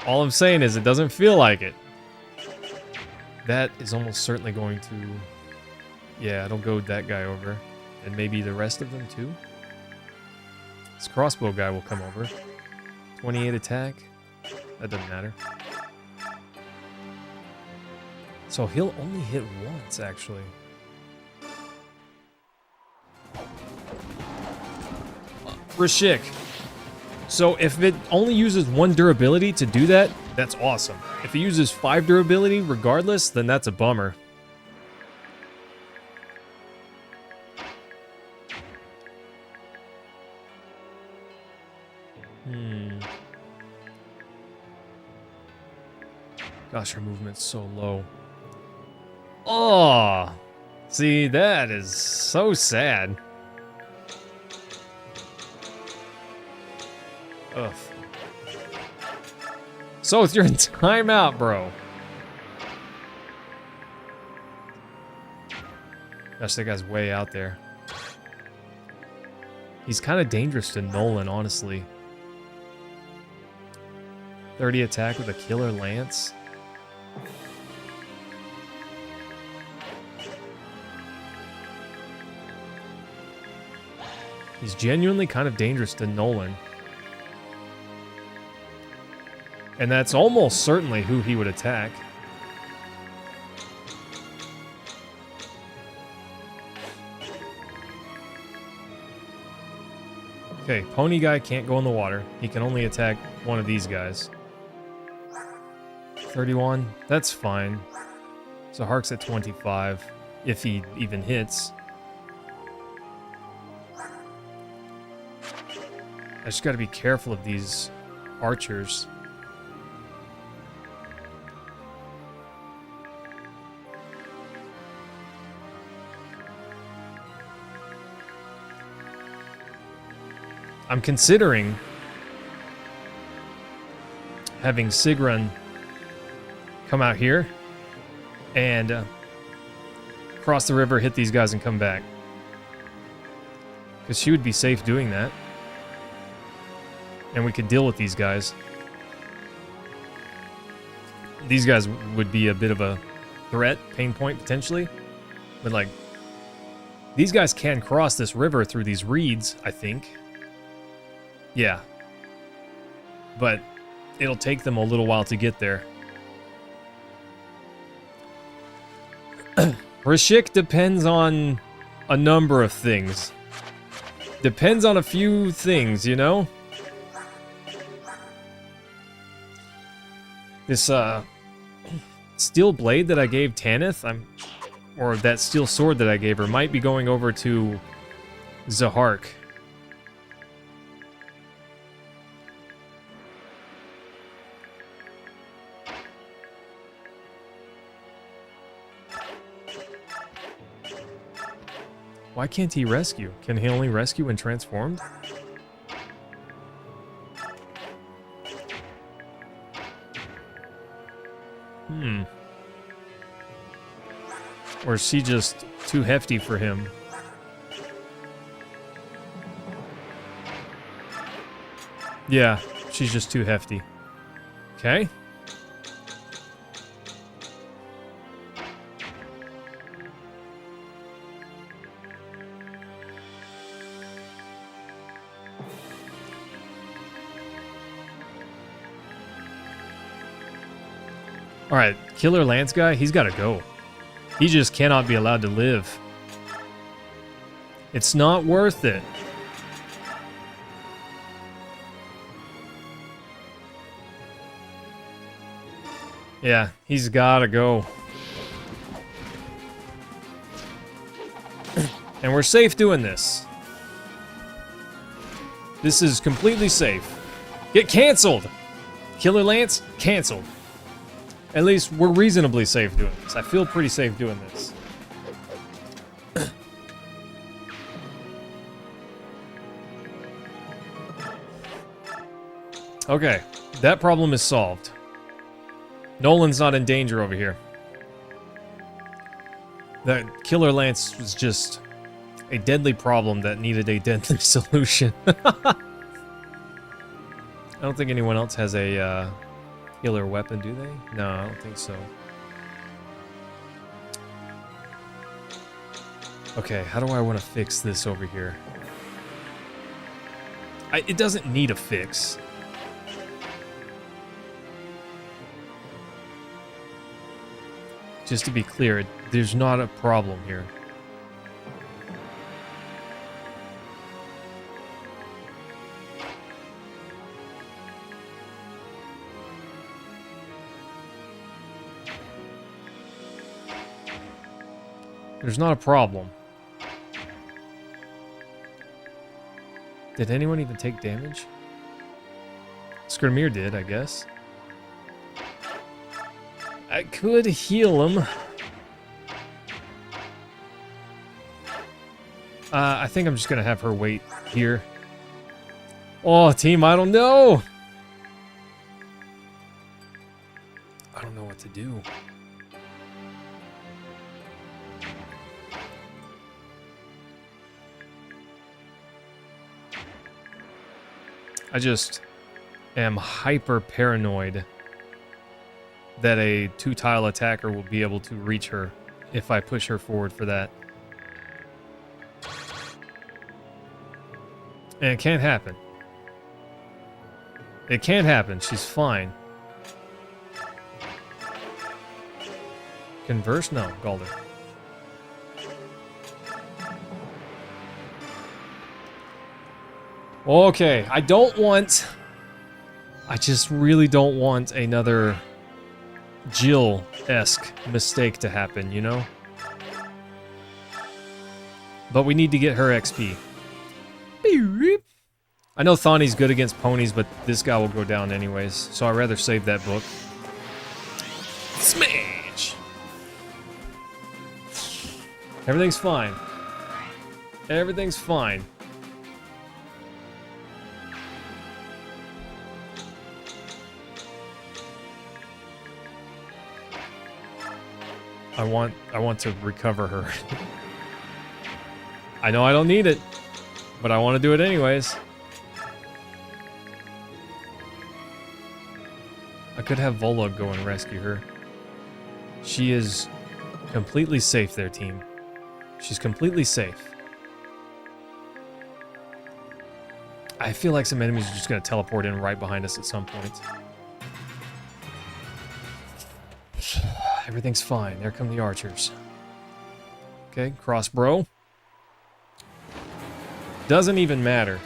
All I'm saying is it doesn't feel like it. That is almost certainly going to... Yeah, it'll goad that guy over. And maybe the rest of them too? This crossbow guy will come over. 28 attack. That doesn't matter. So he'll only hit once, actually. Rashik. So if it only uses 1 durability to do that, that's awesome. If it uses 5 durability regardless, then that's a bummer. Gosh, her movement's so low. Oh! See, that is so sad. Ugh. So you're in timeout, bro. Gosh, that guy's way out there. He's kind of dangerous to Nolan, honestly. 30 attack with a killer lance. He's genuinely kind of dangerous to Nolan. And that's almost certainly who he would attack. Okay, pony guy can't go in the water. He can only attack one of these guys. 31, that's fine. So Hark's at 25, if he even hits. I just gotta be careful of these archers. I'm considering having Sigrun come out here and cross the river, hit these guys, and come back. Because she would be safe doing that. And we could deal with these guys. These guys would be a bit of a threat, pain point, potentially. But, like, these guys can cross this river through these reeds, I think. Yeah. But it'll take them a little while to get there. Rashik depends on a number of things. Depends on a few things, you know? This, steel blade that I gave Tanith, or that steel sword that I gave her, might be going over to Zahark. Why can't he rescue? Can he only rescue when transformed? Or is she just too hefty for him? Yeah, she's just too hefty. Okay. Alright, Killer Lance guy, he's gotta go. He just cannot be allowed to live. It's not worth it. Yeah, he's gotta go. And we're safe doing this. This is completely safe. Get canceled! Killer Lance, canceled. At least we're reasonably safe doing this. I feel pretty safe doing this. Okay, that problem is solved. Nolan's not in danger over here. That Killer Lance was just a deadly problem that needed a deadly solution. I don't think anyone else has a killer weapon, do they? No, I don't think so. Okay, how do I want to fix this over here? It doesn't need a fix. Just to be clear, there's not a problem here. There's not a problem. Did anyone even take damage? Skirmir did, I guess. I could heal him. I think I'm just gonna have her wait here. Oh, team, I don't know. I don't know what to do. I just am hyper paranoid that a 2-tile attacker will be able to reach her if I push her forward for that. And it can't happen. It can't happen. She's fine. Converse? No, Galder. Okay, I just really don't want another Jill-esque mistake to happen, you know? But we need to get her XP. I know Thawne's good against ponies, but this guy will go down anyways, so I'd rather save that book. Smash! Everything's fine. Everything's fine. I want to recover her. I know I don't need it, but I want to do it anyways. I could have Volug go and rescue her. She is completely safe there, team. She's completely safe. I feel like some enemies are just going to teleport in right behind us at some point. Everything's fine. There come the archers. Okay, cross bro. Doesn't even matter.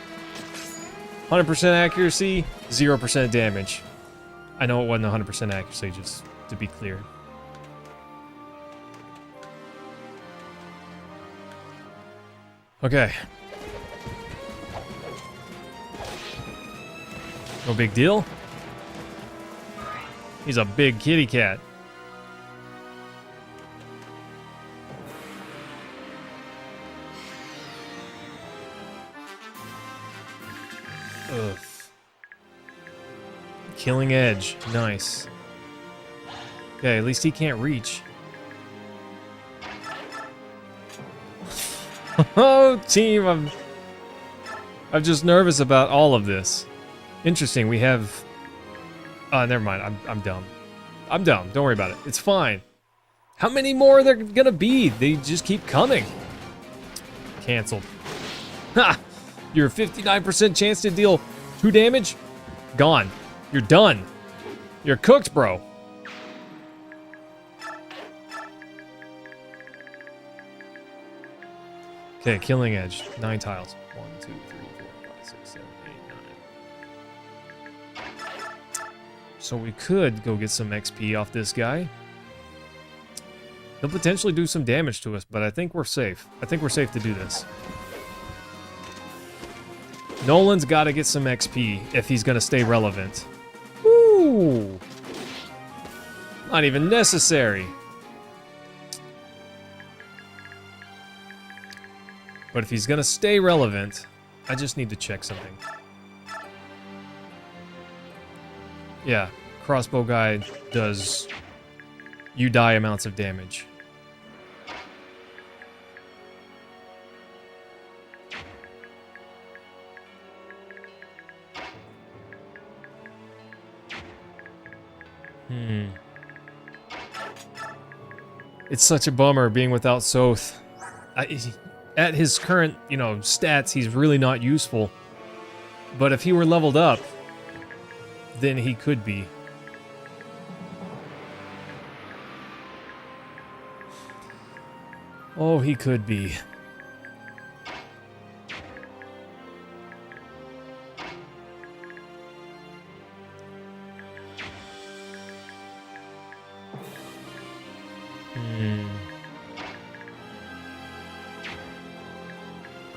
100% accuracy, 0% damage. I know it wasn't 100% accuracy, just to be clear. Okay. No big deal. He's a big kitty cat. Ugh. Killing edge. Nice. Okay, at least he can't reach. Oh, team, I'm just nervous about all of this. Interesting, we have... never mind, I'm dumb. I'm dumb, don't worry about it. It's fine. How many more are there gonna be? They just keep coming. Cancelled. Ha! Your 59% chance to deal 2 damage? Gone. You're done. You're cooked, bro. Okay, killing edge. 9 tiles. 1, 2, 3, 4, 5, 6, 7, 8, 9. So we could go get some XP off this guy. He'll potentially do some damage to us, but I think we're safe. I think we're safe to do this. Nolan's got to get some XP if he's going to stay relevant. Woo! Not even necessary. But if he's going to stay relevant, I just need to check something. Yeah, crossbow guy does you die amounts of damage. It's such a bummer being without Soth. At his current, stats, he's really not useful. But if he were leveled up, then he could be. Oh, he could be.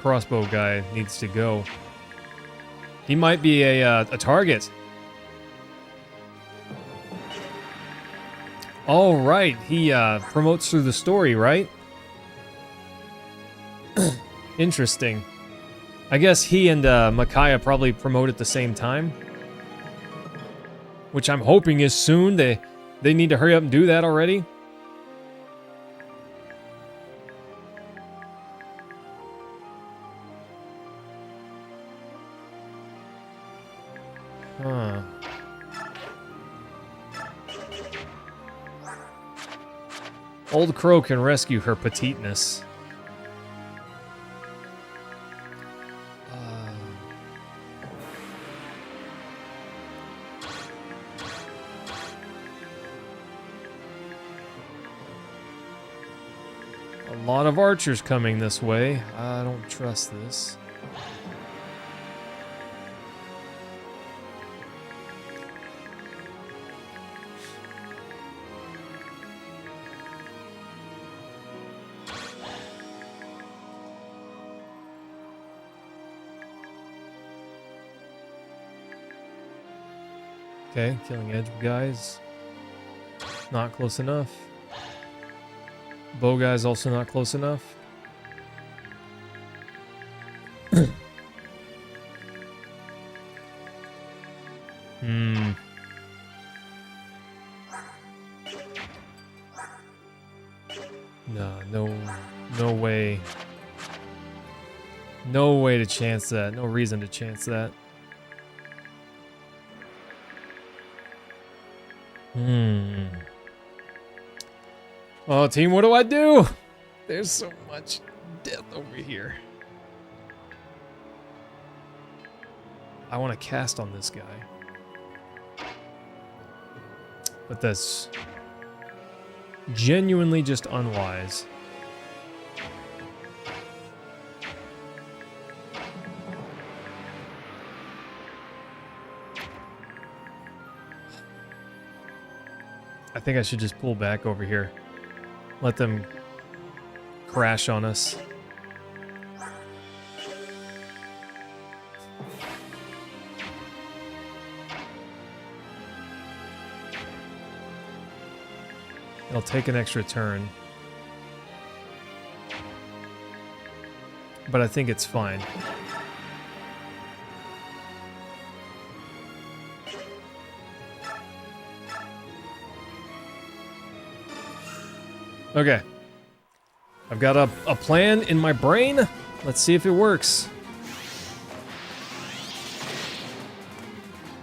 Crossbow guy needs to go. He might be a target. Oh, right. He promotes through the story, right? Interesting. I guess he and Micaiah probably promote at the same time. Which I'm hoping is soon. They need to hurry up and do that already. Huh. Old Crow can rescue her petiteness. A lot of archers coming this way. I don't trust this. Okay, killing edge guys. Not close enough. Bow guy's also not close enough. No way. No way to chance that. No reason to chance that. Oh, team, what do I do? There's so much death over here. I want to cast on this guy. But that's genuinely just unwise. I think I should just pull back over here. Let them crash on us. It'll take an extra turn. But I think it's fine. Okay. I've got a plan in my brain. Let's see if it works.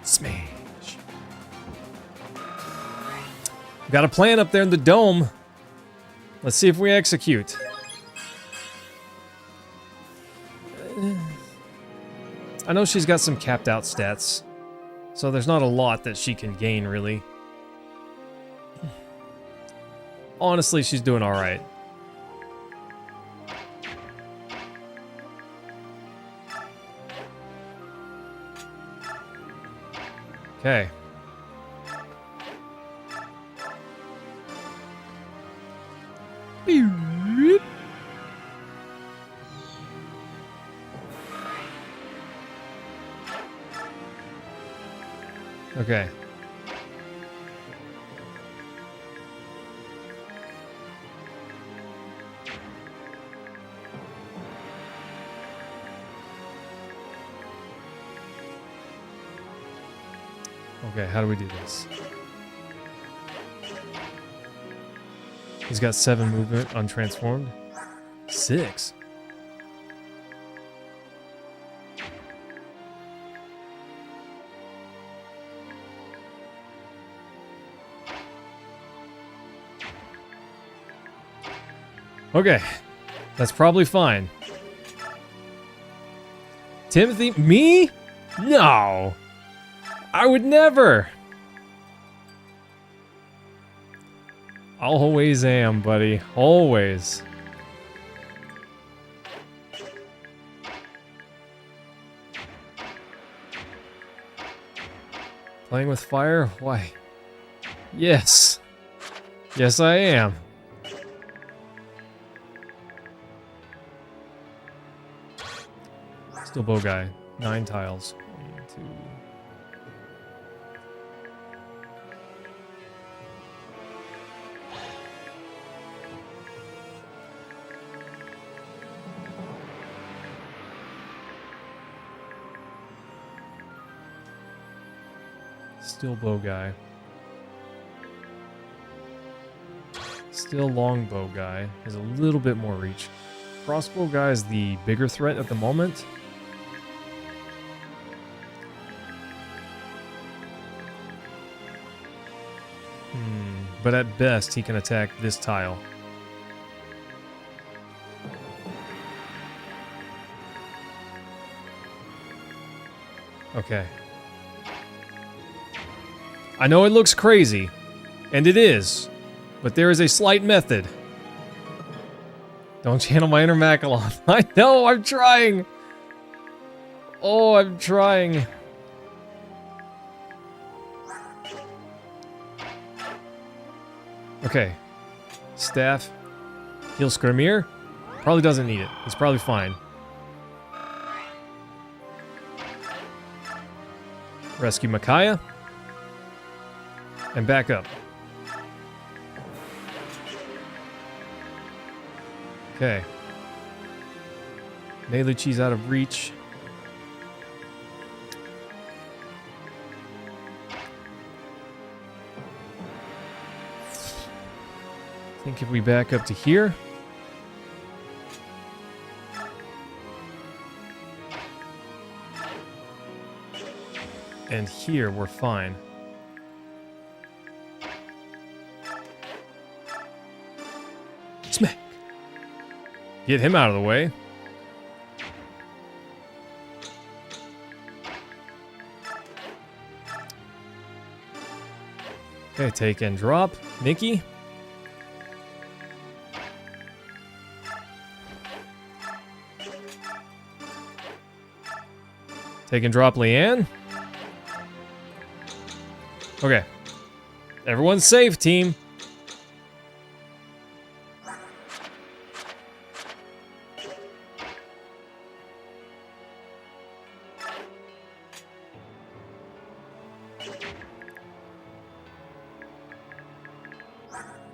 Smash. Got a plan up there in the dome. Let's see if we execute. I know she's got some capped out stats, so there's not a lot that she can gain, really. Honestly, she's doing all right. Okay. Okay. Okay, how do we do this? He's got 7 movement, untransformed. 6. Okay, that's probably fine. Timothy, me? No, I would never. Always am, buddy. Always. Playing with fire? Why? Yes. Yes, I am. Still bow guy. 9 tiles. 1, 2. Still bow guy. Still longbow guy. Has a little bit more reach. Crossbow guy is the bigger threat at the moment. But at best, he can attack this tile. Okay. I know it looks crazy, and it is, but there is a slight method. Don't channel my inner Macalon. I know, I'm trying. Oh, I'm trying. Okay. Staff. Heal Skrimir. Probably doesn't need it. He's probably fine. Rescue Micaiah. And back up. Okay. Meluchi's out of reach. I think if we back up to here. And here, we're fine. Smack! Get him out of the way. Okay, take and drop. Nikki. Take and drop Leanne. Okay. Everyone's safe, team.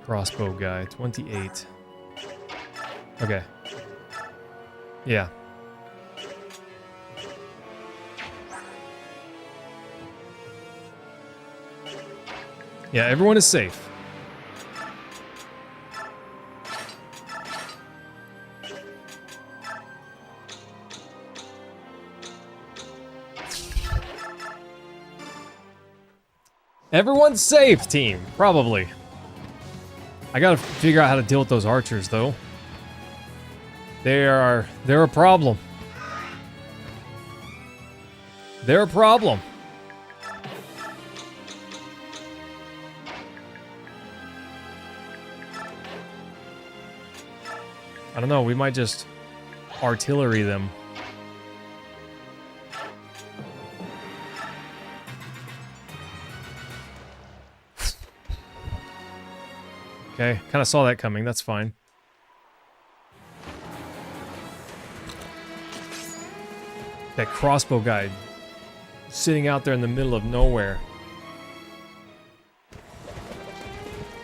Crossbow guy, 28. Okay. Yeah. Yeah, everyone is safe. Everyone's safe, team. Probably. I gotta figure out how to deal with those archers, though. They're a problem. They're a problem. I don't know, we might just artillery them. Okay, kind of saw that coming, that's fine. That crossbow guy sitting out there in the middle of nowhere.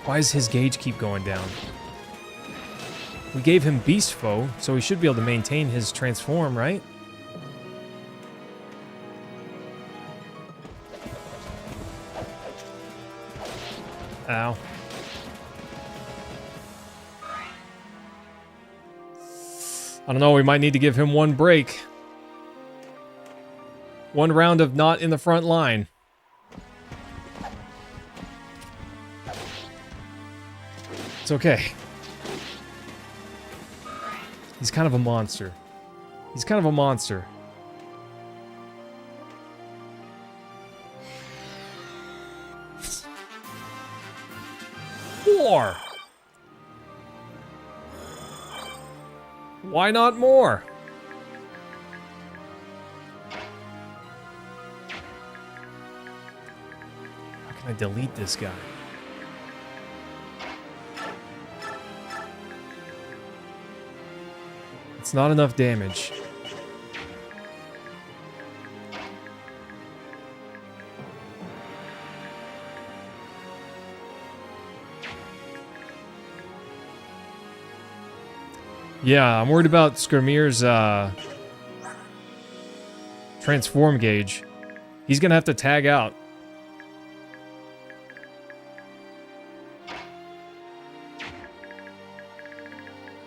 Why does his gauge keep going down? We gave him Beast Foe, so he should be able to maintain his transform, right? Ow. I don't know, we might need to give him one break. One round of not in the front line. It's okay. He's kind of a monster. He's kind of a monster. More! Why not more? How can I delete this guy? It's not enough damage. Yeah, I'm worried about Skirmir's transform gauge. He's gonna have to tag out.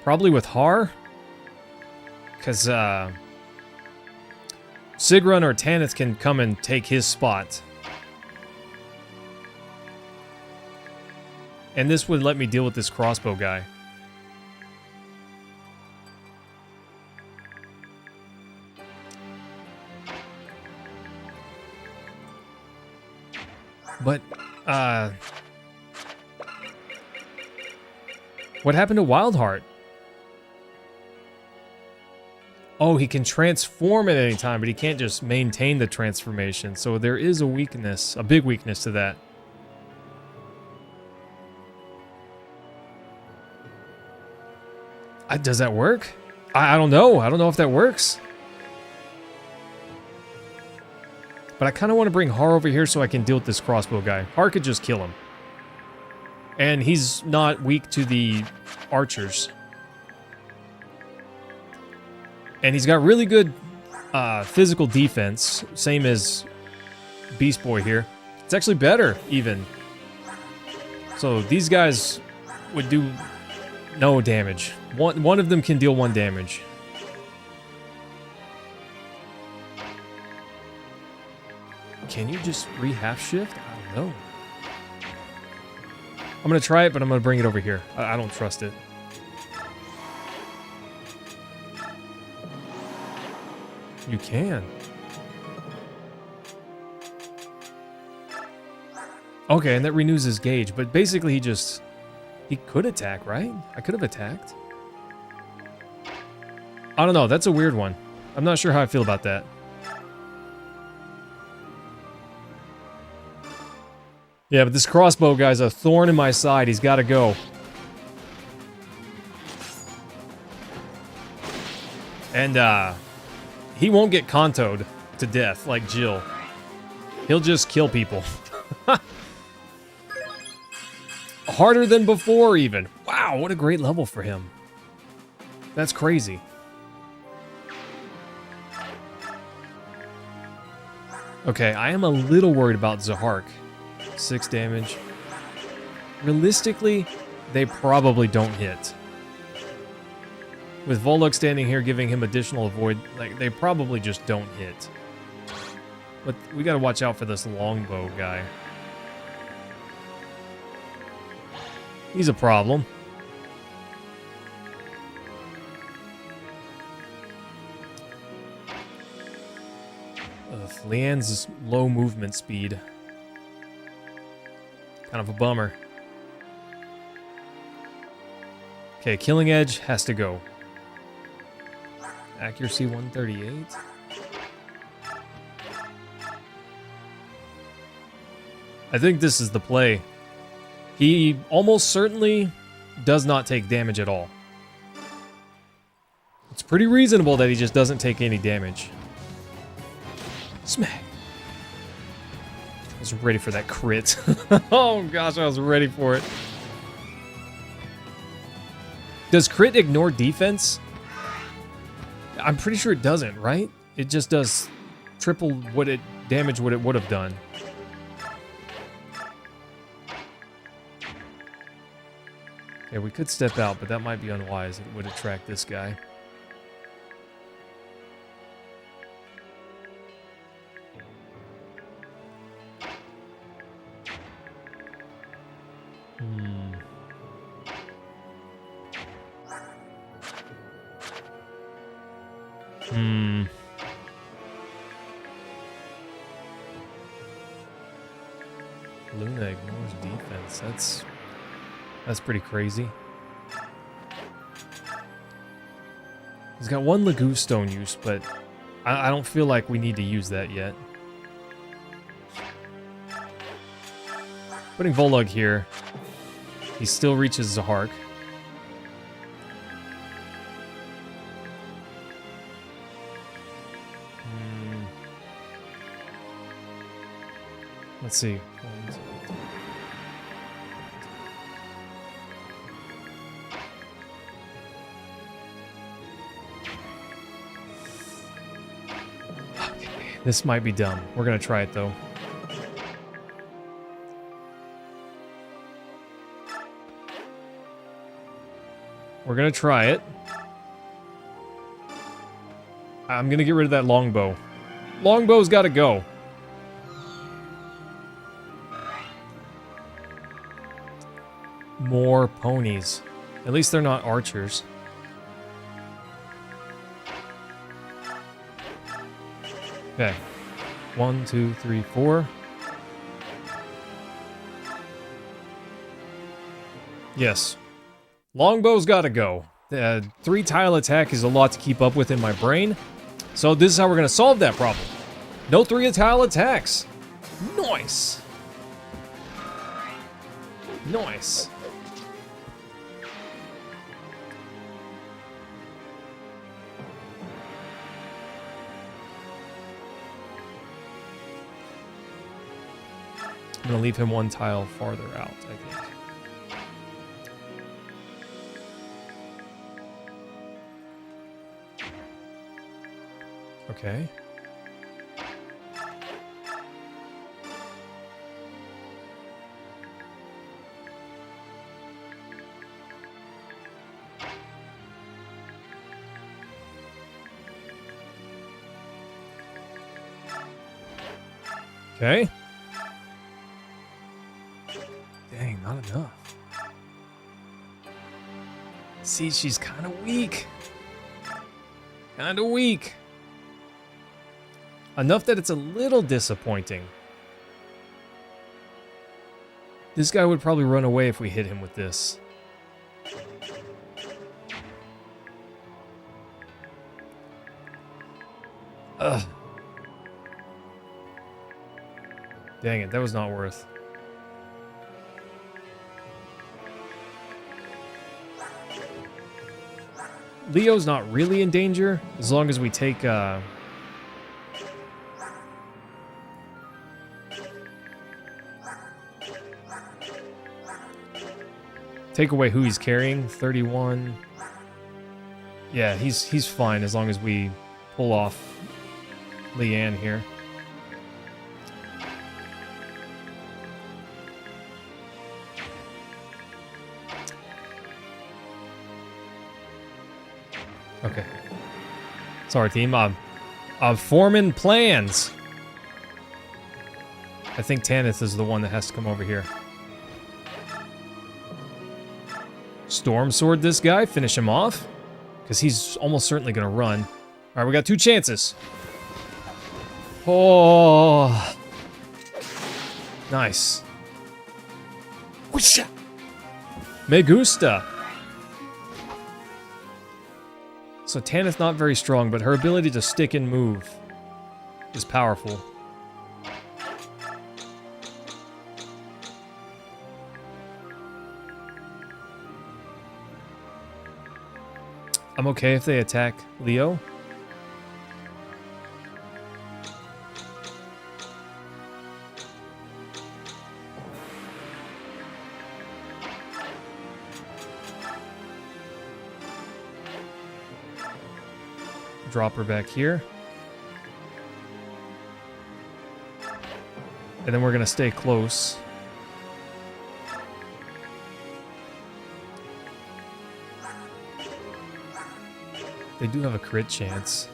Probably with Har? Because Sigrun or Tanith can come and take his spot. And this would let me deal with this crossbow guy. But, what happened to Wildheart? Oh, he can transform at any time, but he can't just maintain the transformation. So there is a weakness, a big weakness to that. Does that work? I don't know. I don't know if that works. But I kind of want to bring Har over here so I can deal with this crossbow guy. Har could just kill him. And he's not weak to the archers. And he's got really good physical defense. Same as Beast Boy here. It's actually better, even. So these guys would do no damage. One of them can deal 1 damage. Can you just re-half shift? I don't know. I'm going to try it, but I'm going to bring it over here. I don't trust it. You can. Okay, and that renews his gauge, but basically he could attack, right? I could have attacked. I don't know, that's a weird one. I'm not sure how I feel about that. Yeah, but this crossbow guy's a thorn in my side. He's got to go. And, he won't get Kanto'd to death like Jill. He'll just kill people. Harder than before, even. Wow, what a great level for him. That's crazy. Okay, I am a little worried about Zahark. 6 damage. Realistically, they probably don't hit. With Volok standing here giving him additional avoid, like, they probably just don't hit. But we gotta watch out for this longbow guy. He's a problem. Leanne's low movement speed. Kind of a bummer. Okay, Killing Edge has to go. Accuracy 138. I think this is the play. He almost certainly does not take damage at all. It's pretty reasonable that he just doesn't take any damage. Smack. I was ready for that crit. Oh gosh, I was ready for it. Does crit ignore defense? I'm pretty sure it doesn't, right? It just does triple damage what it would have done. Yeah, we could step out, but that might be unwise. It would attract this guy. Luna ignores defense. That's pretty crazy. He's got one Lagoo Stone use, but I don't feel like we need to use that yet. Putting Volug here. He still reaches Zahark. Let's see. One, two, three. Okay, this might be dumb. We're gonna try it though. We're gonna try it. I'm gonna get rid of that longbow. Longbow's gotta go. More ponies. At least they're not archers. Okay. 1, 2, 3, 4. Yes. Longbow's gotta go. 3-tile attack is a lot to keep up with in my brain. So this is how we're gonna solve that problem. No 3-tile attacks. Nice. Nice. I'm gonna leave him 1 tile farther out, I think. Okay. Okay. Dang, not enough. See, she's kind of weak. Kind of weak. Enough that it's a little disappointing. This guy would probably run away if we hit him with this. Ugh. Dang it, that was not worth. Leo's not really in danger, as long as we take, take away who he's carrying. 31. Yeah, he's fine as long as we pull off Leanne here. Okay. Sorry, team. I'm forming plans. I think Tanith is the one that has to come over here. Storm Sword this guy, finish him off. Because he's almost certainly going to run. Alright, we got 2 chances. Oh. Nice. Me gusta. So Tanith's not very strong, but her ability to stick and move is powerful. I'm okay if they attack Leo. Drop her back here. And then we're gonna stay close. They do have a crit chance.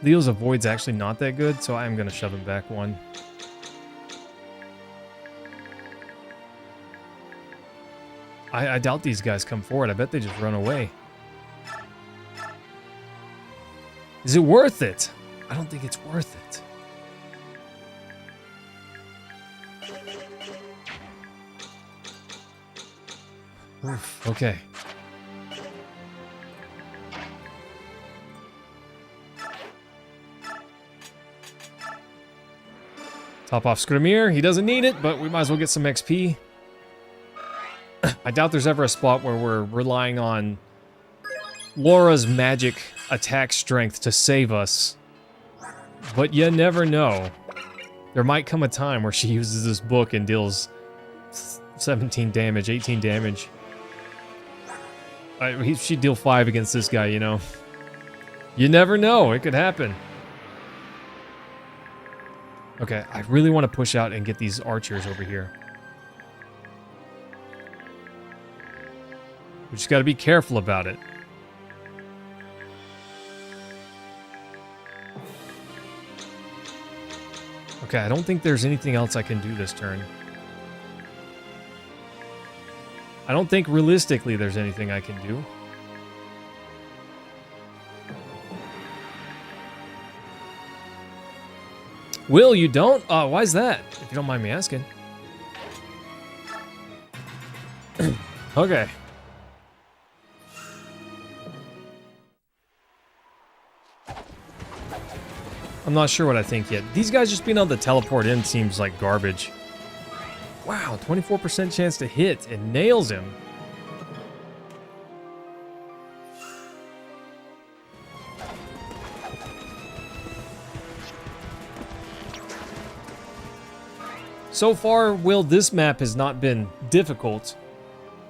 Leo's avoid's actually not that good, so I am going to shove him back one. I doubt these guys come forward. I bet they just run away. Is it worth it? I don't think it's worth it. Oof, okay. Top off Skramir. He doesn't need it, but we might as well get some XP. I doubt there's ever a spot where we're relying on Laura's magic attack strength to save us. But you never know. There might come a time where she uses this book and deals 17 damage, 18 damage. She'd deal 5 against this guy, you know. You never know. It could happen. Okay, I really want to push out and get these archers over here. We just got to be careful about it. Okay, I don't think there's anything else I can do this turn. I don't think realistically there's anything I can do. Will, you don't? Why is that? If you don't mind me asking. Okay. I'm not sure what I think yet. These guys just being able to teleport in seems like garbage. Wow, 24% chance to hit. It nails him. So far, Will, this map has not been difficult,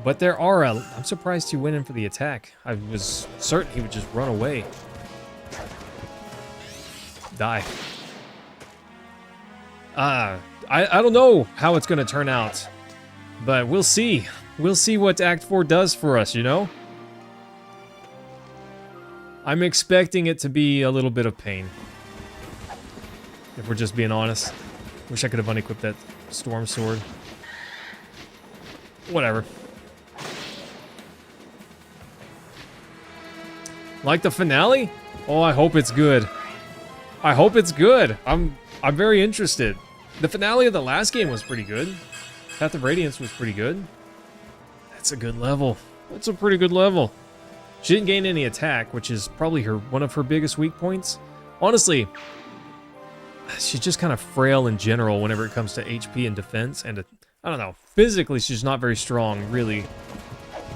but there are I'm surprised he went in for the attack. I was certain he would just run away. Die. I don't know how it's going to turn out, but we'll see. We'll see what Act 4 does for us, you know? I'm expecting it to be a little bit of pain, if we're just being honest. Wish I could have unequipped that storm sword. Whatever. Like the finale? Oh, I hope it's good. I hope it's good. I'm very interested. The finale of the last game was pretty good. Path of Radiance was pretty good. That's a good level. That's a pretty good level. She didn't gain any attack, which is probably one of her biggest weak points. Honestly, she's just kind of frail in general whenever it comes to HP and defense. And I don't know, physically she's not very strong, really.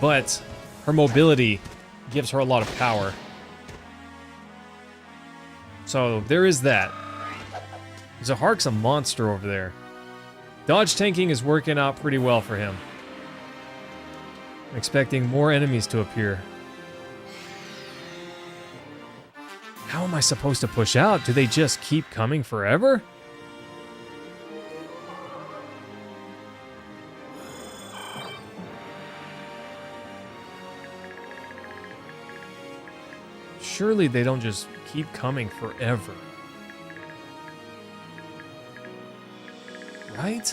But her mobility gives her a lot of power. So there is that. Zahark's a monster over there. Dodge tanking is working out pretty well for him. I'm expecting more enemies to appear. How am I supposed to push out? Do they just keep coming forever? Surely they don't just keep coming forever. Right?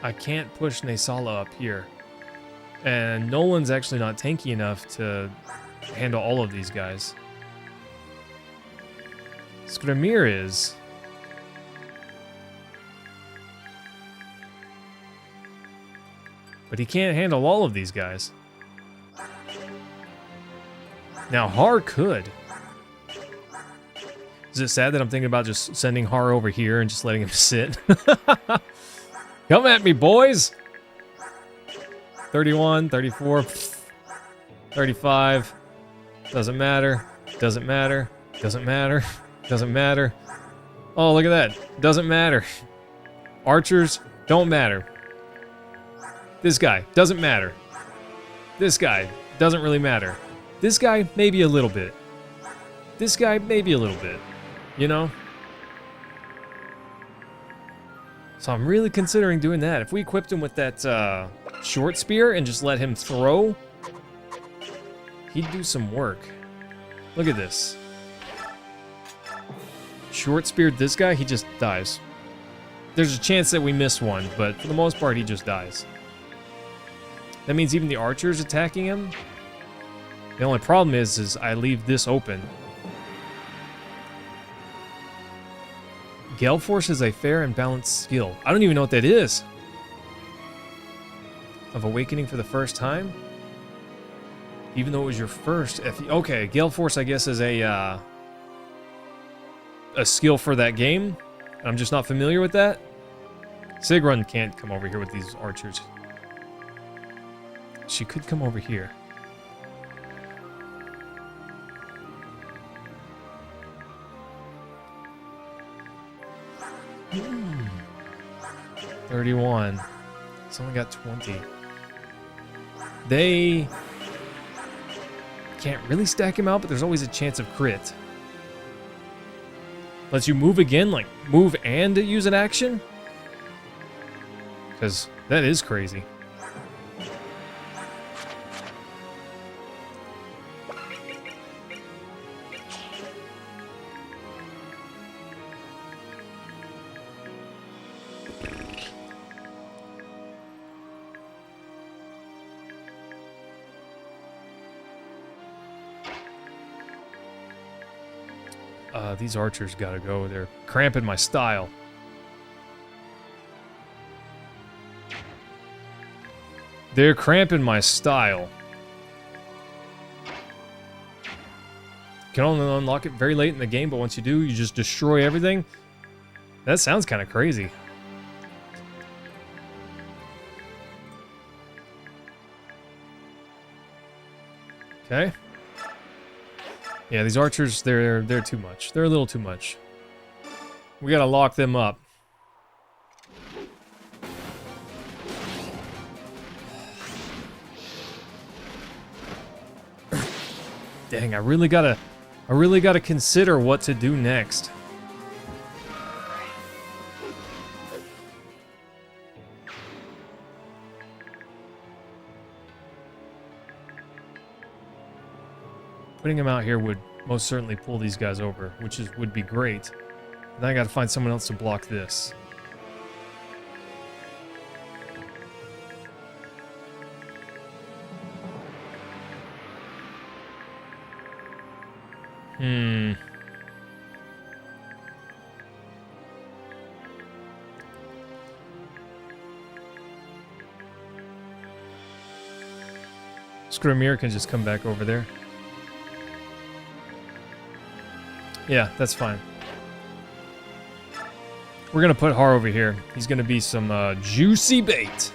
I can't push Naysala up here. And Nolan's actually not tanky enough to handle all of these guys. Skramir is. But he can't handle all of these guys. Now, Har could. Is it sad that I'm thinking about just sending Har over here and just letting him sit? Come at me, boys! 31, 34, 35. Doesn't matter. Doesn't matter. Doesn't matter. Doesn't matter. Oh, look at that. Doesn't matter. Archers don't matter. This guy doesn't matter. This guy doesn't really matter. This guy, maybe a little bit. This guy, maybe a little bit. You know? So I'm really considering doing that. If we equipped him with that short spear and just let him throw, he'd do some work. Look at this. Short speared this guy, he just dies. There's a chance that we miss one, but for the most part, he just dies. That means even the archers attacking him. The only problem is I leave this open. Gale Force is a fair and balanced skill. I don't even know what that is. Of awakening for the first time? Even though it was your first okay, Gale Force I guess is a skill for that game. I'm just not familiar with that. Sigrun can't come over here with these archers. She could come over here. Hmm. 31. It's only got 20. They can't really stack him out, but there's always a chance of crit. Lets you move again, like move and use an action? Because that is crazy. These archers gotta go. They're cramping my style. They're cramping my style. Can only unlock it very late in the game, but once you do, you just destroy everything. That sounds kind of crazy. Okay. Yeah, these archers, they're too much. They're a little too much. We gotta lock them up. Dang, I really gotta consider what to do next. Putting him out here would most certainly pull these guys over, which would be great. Then I gotta find someone else to block this. Skrimir can just come back over there. Yeah, that's fine. We're gonna put Har over here. He's gonna be some juicy bait.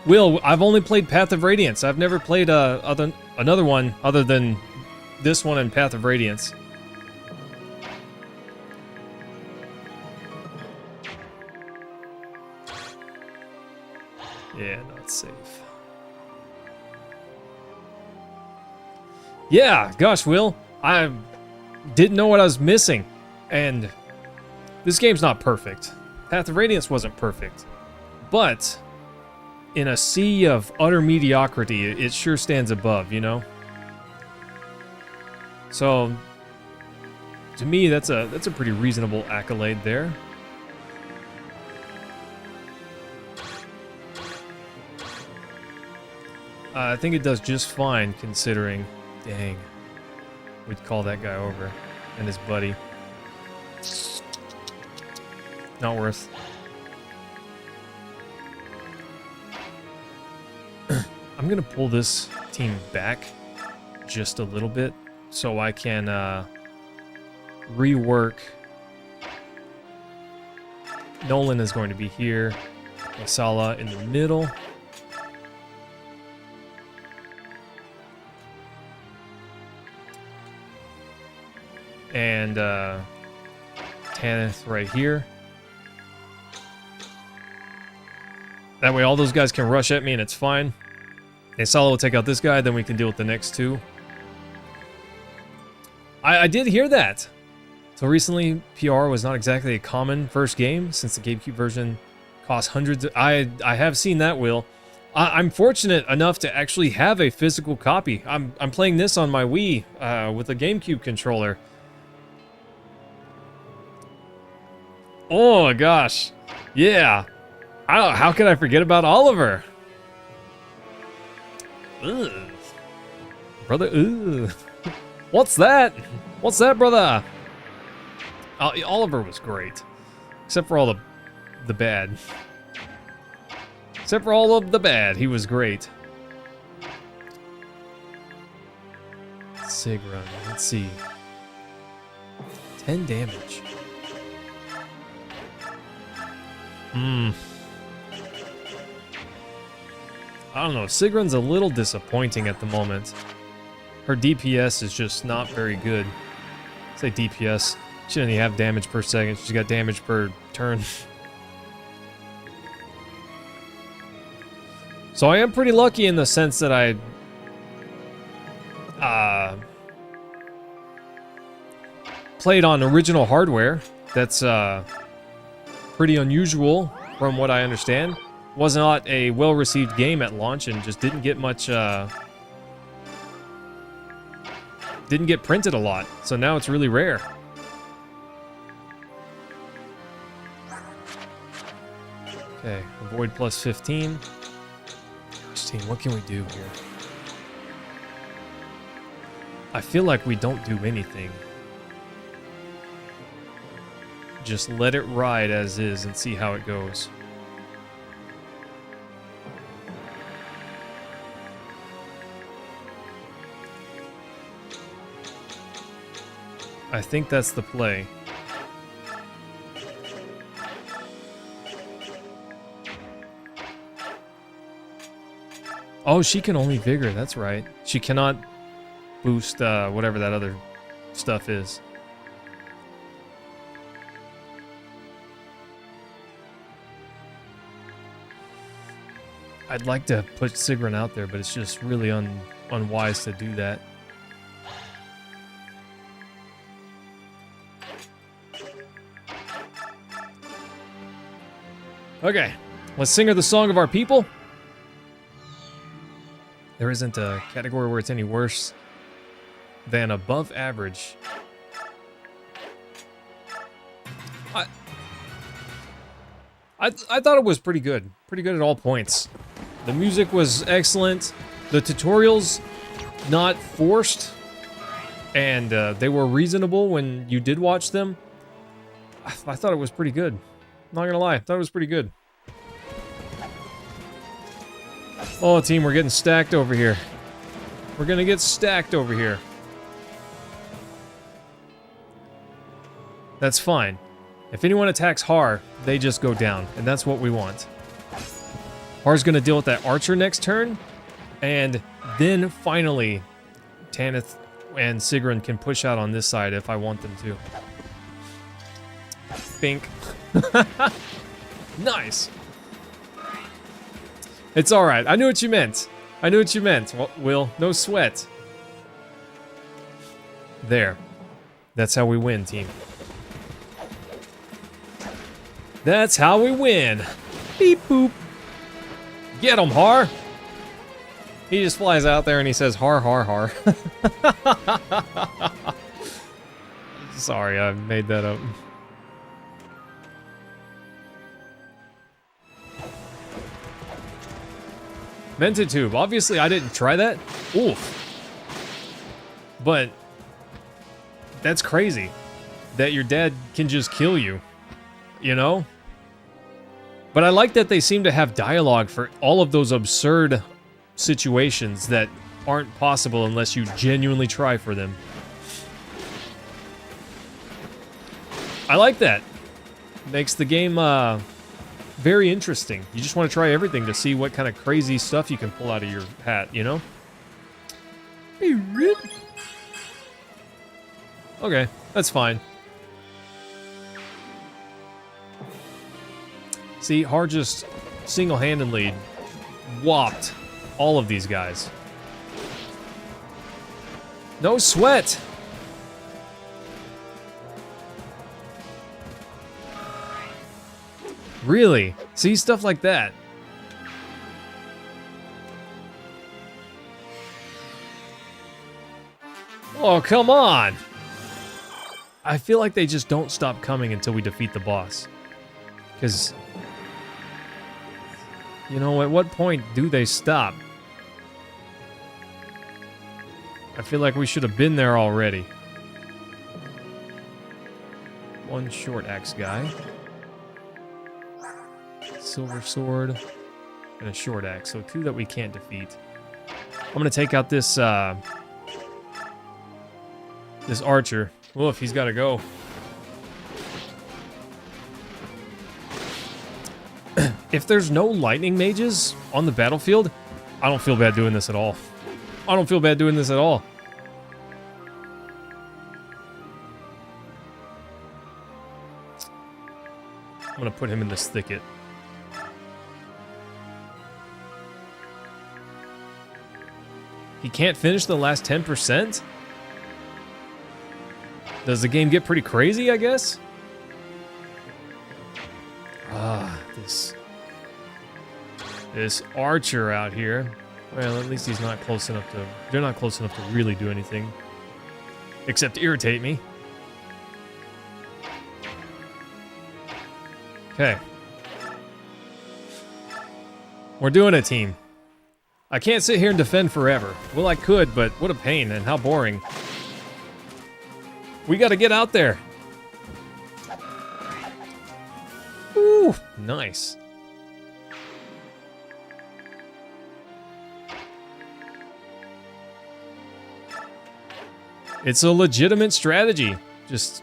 Will, I've only played Path of Radiance. I've never played another one other than this one and Path of Radiance. Yeah, not safe. Yeah, gosh, Will, I didn't know what I was missing. And this game's not perfect. Path of Radiance wasn't perfect. But in a sea of utter mediocrity, it sure stands above, you know? So, to me, that's a pretty reasonable accolade there. I think it does just fine, considering... Dang. We'd call that guy over. And his buddy. Not worth. I'm gonna pull this team back just a little bit so I can rework. Nolan is going to be here. Masala in the middle. And Tanith right here. That way all those guys can rush at me and it's fine. And Solo will take out this guy, then we can deal with the next two. I did hear that. So recently, PR was not exactly a common first game since the GameCube version cost hundreds. I have seen that, Will. I'm fortunate enough to actually have a physical copy. I'm playing this on my Wii with a GameCube controller. Oh my gosh, yeah. How could I forget about Oliver? Ugh. Brother, ugh. What's that? What's that, brother? Oliver was great, except for all the bad. Except for all of the bad, he was great. Sig run, let's see. 10 damage. I don't know, Sigrun's a little disappointing at the moment. Her DPS is just not very good. Say DPS. She doesn't even have damage per second. She's got damage per turn. So I am pretty lucky in the sense that I... played on original hardware. That's pretty unusual from what I understand. Was not a well-received game at launch and just didn't get much... didn't get printed a lot. So now it's really rare. Okay, avoid plus 15. Team, what can we do here? I feel like we don't do anything. Just let it ride as is and see how it goes. I think that's the play. Oh, she can only Vigor, that's right. She cannot boost whatever that other stuff is. I'd like to put Sigrun out there, but it's just really unwise to do that. Okay, let's sing her the song of our people. There isn't a category where it's any worse than above average. I thought it was pretty good. Pretty good at all points. The music was excellent. The tutorials, not forced. And they were reasonable when you did watch them. I thought it was pretty good. Not gonna lie, I thought it was pretty good. Oh, team, we're getting stacked over here. We're gonna get stacked over here. That's fine. If anyone attacks Har, they just go down, and that's what we want. Har's gonna deal with that archer next turn, and then finally, Tanith and Sigrun can push out on this side if I want them to. Bink. Nice. It's alright. I knew what you meant. I knew what you meant, Will. No sweat. There. That's how we win, team. That's how we win. Beep boop. Get him, Har. He just flies out there and he says, har, har, har. Sorry, I made that up. Vented tube. Obviously, I didn't try that. Oof. But that's crazy that your dad can just kill you, you know? But I like that they seem to have dialogue for all of those absurd situations that aren't possible unless you genuinely try for them. I like that. Makes the game very interesting. You just want to try everything to see what kind of crazy stuff you can pull out of your hat, you know? Okay, that's fine. See, Har just single-handedly whopped all of these guys. No sweat. Really? See, stuff like that. Oh, come on. I feel like they just don't stop coming until we defeat the boss. Because, you know, at what point do they stop? I feel like we should have been there already. One short axe guy. Silver sword. And a short axe. So 2 that we can't defeat. I'm going to take out this, this archer. Woof, he's got to go. If there's no lightning mages on the battlefield, I don't feel bad doing this at all. I don't feel bad doing this at all. I'm gonna put him in this thicket. He can't finish the last 10%? Does the game get pretty crazy, I guess? Ah, this archer out here. Well, at least he's not close enough to... They're not close enough to really do anything. Except irritate me. Okay. We're doing it, team. I can't sit here and defend forever. Well, I could, but what a pain and how boring. We gotta get out there. Ooh, nice. It's a legitimate strategy. Just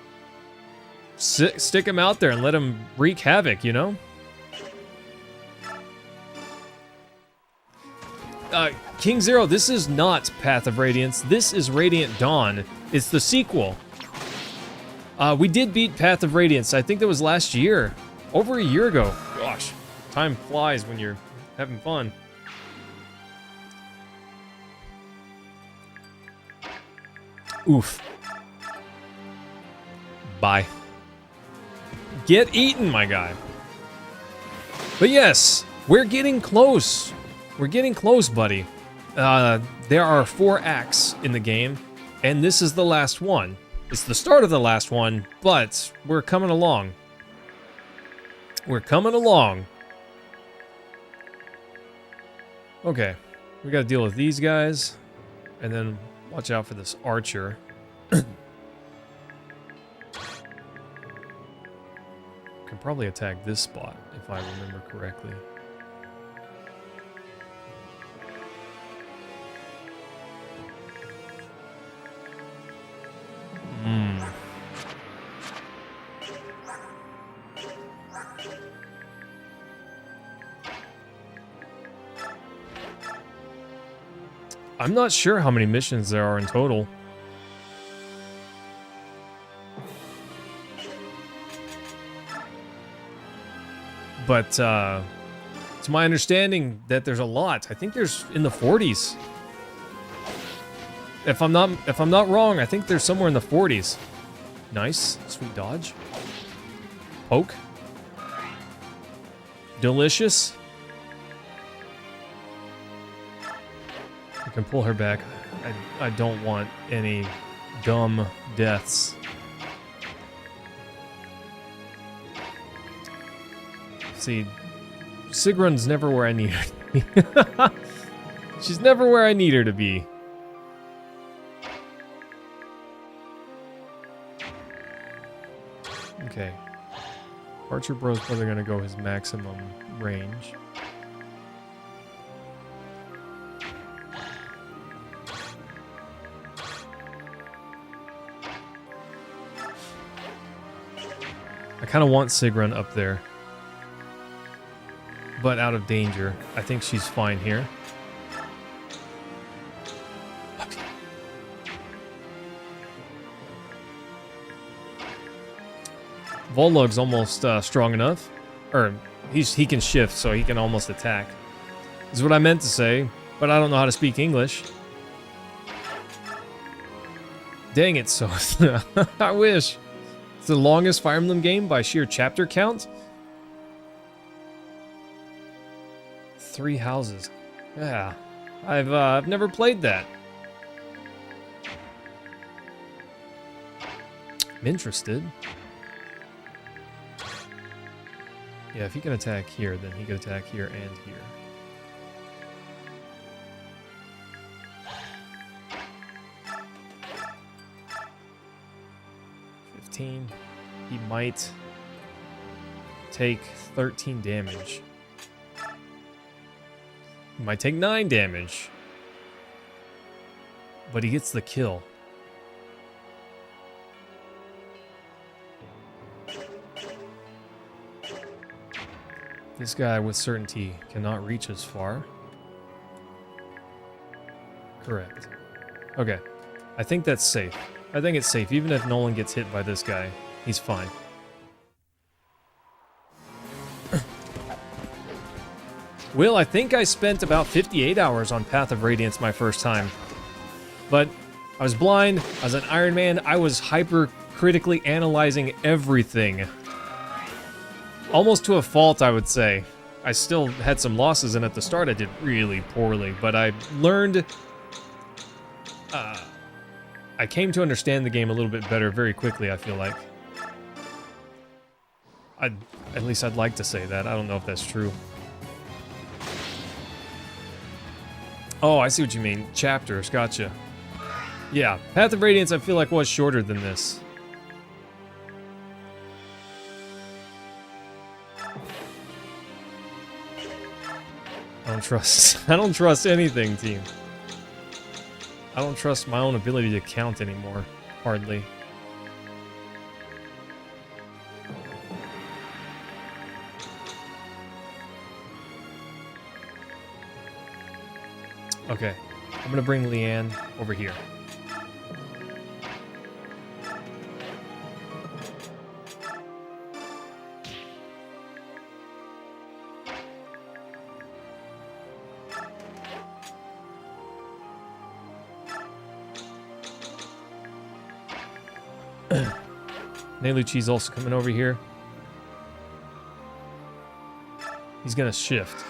stick him out there and let him wreak havoc, you know? King Zero, this is not Path of Radiance. This is Radiant Dawn. It's the sequel. We did beat Path of Radiance. I think that was last year. Over a year ago. Gosh, time flies when you're having fun. Oof. Bye. Get eaten, my guy. But yes, we're getting close. We're getting close, buddy. There are 4 acts in the game, and this is the last one. It's the start of the last one, but we're coming along. We're coming along. Okay, we gotta deal with these guys, and then watch out for this archer. Can probably attack this spot, if I remember correctly. I'm not sure how many missions there are in total. But it's my understanding that there's a lot. I think there's in the 40s. If I'm not wrong, I think there's somewhere in the 40s. Nice, sweet dodge. Poke. Delicious. I can pull her back. I don't want any dumb deaths. See, Sigrun's never where I need her to be. She's never where I need her to be. Okay. Archer Bro's probably gonna go his maximum range. I kind of want Sigrun up there, but out of danger. I think she's fine here. Volug's almost strong enough, or he can shift, so he can almost attack. Is what I meant to say, but I don't know how to speak English. Dang it, so I wish. It's the longest Fire Emblem game by sheer chapter count. 3 houses. Yeah, I've never played that. I'm interested. Yeah, if he can attack here, then he can attack here and here. He might take 13 damage. He might take 9 damage. But he gets the kill. This guy with certainty cannot reach as far. Correct. Okay. I think that's safe. I think it's safe. Even if Nolan gets hit by this guy, he's fine. Will, I think I spent about 58 hours on Path of Radiance my first time. But I was blind, I was an Iron Man, I was hyper-critically analyzing everything. Almost to a fault, I would say. I still had some losses, and at the start I did really poorly, but I learned... I came to understand the game a little bit better very quickly, I feel like. At least I'd like to say that. I don't know if that's true. Oh, I see what you mean. Chapters, gotcha. Yeah, Path of Radiance I feel like was shorter than this. I don't trust anything, team. I don't trust my own ability to count anymore, hardly. Okay, I'm gonna bring Leanne over here. Neluchi's also coming over here. He's gonna shift.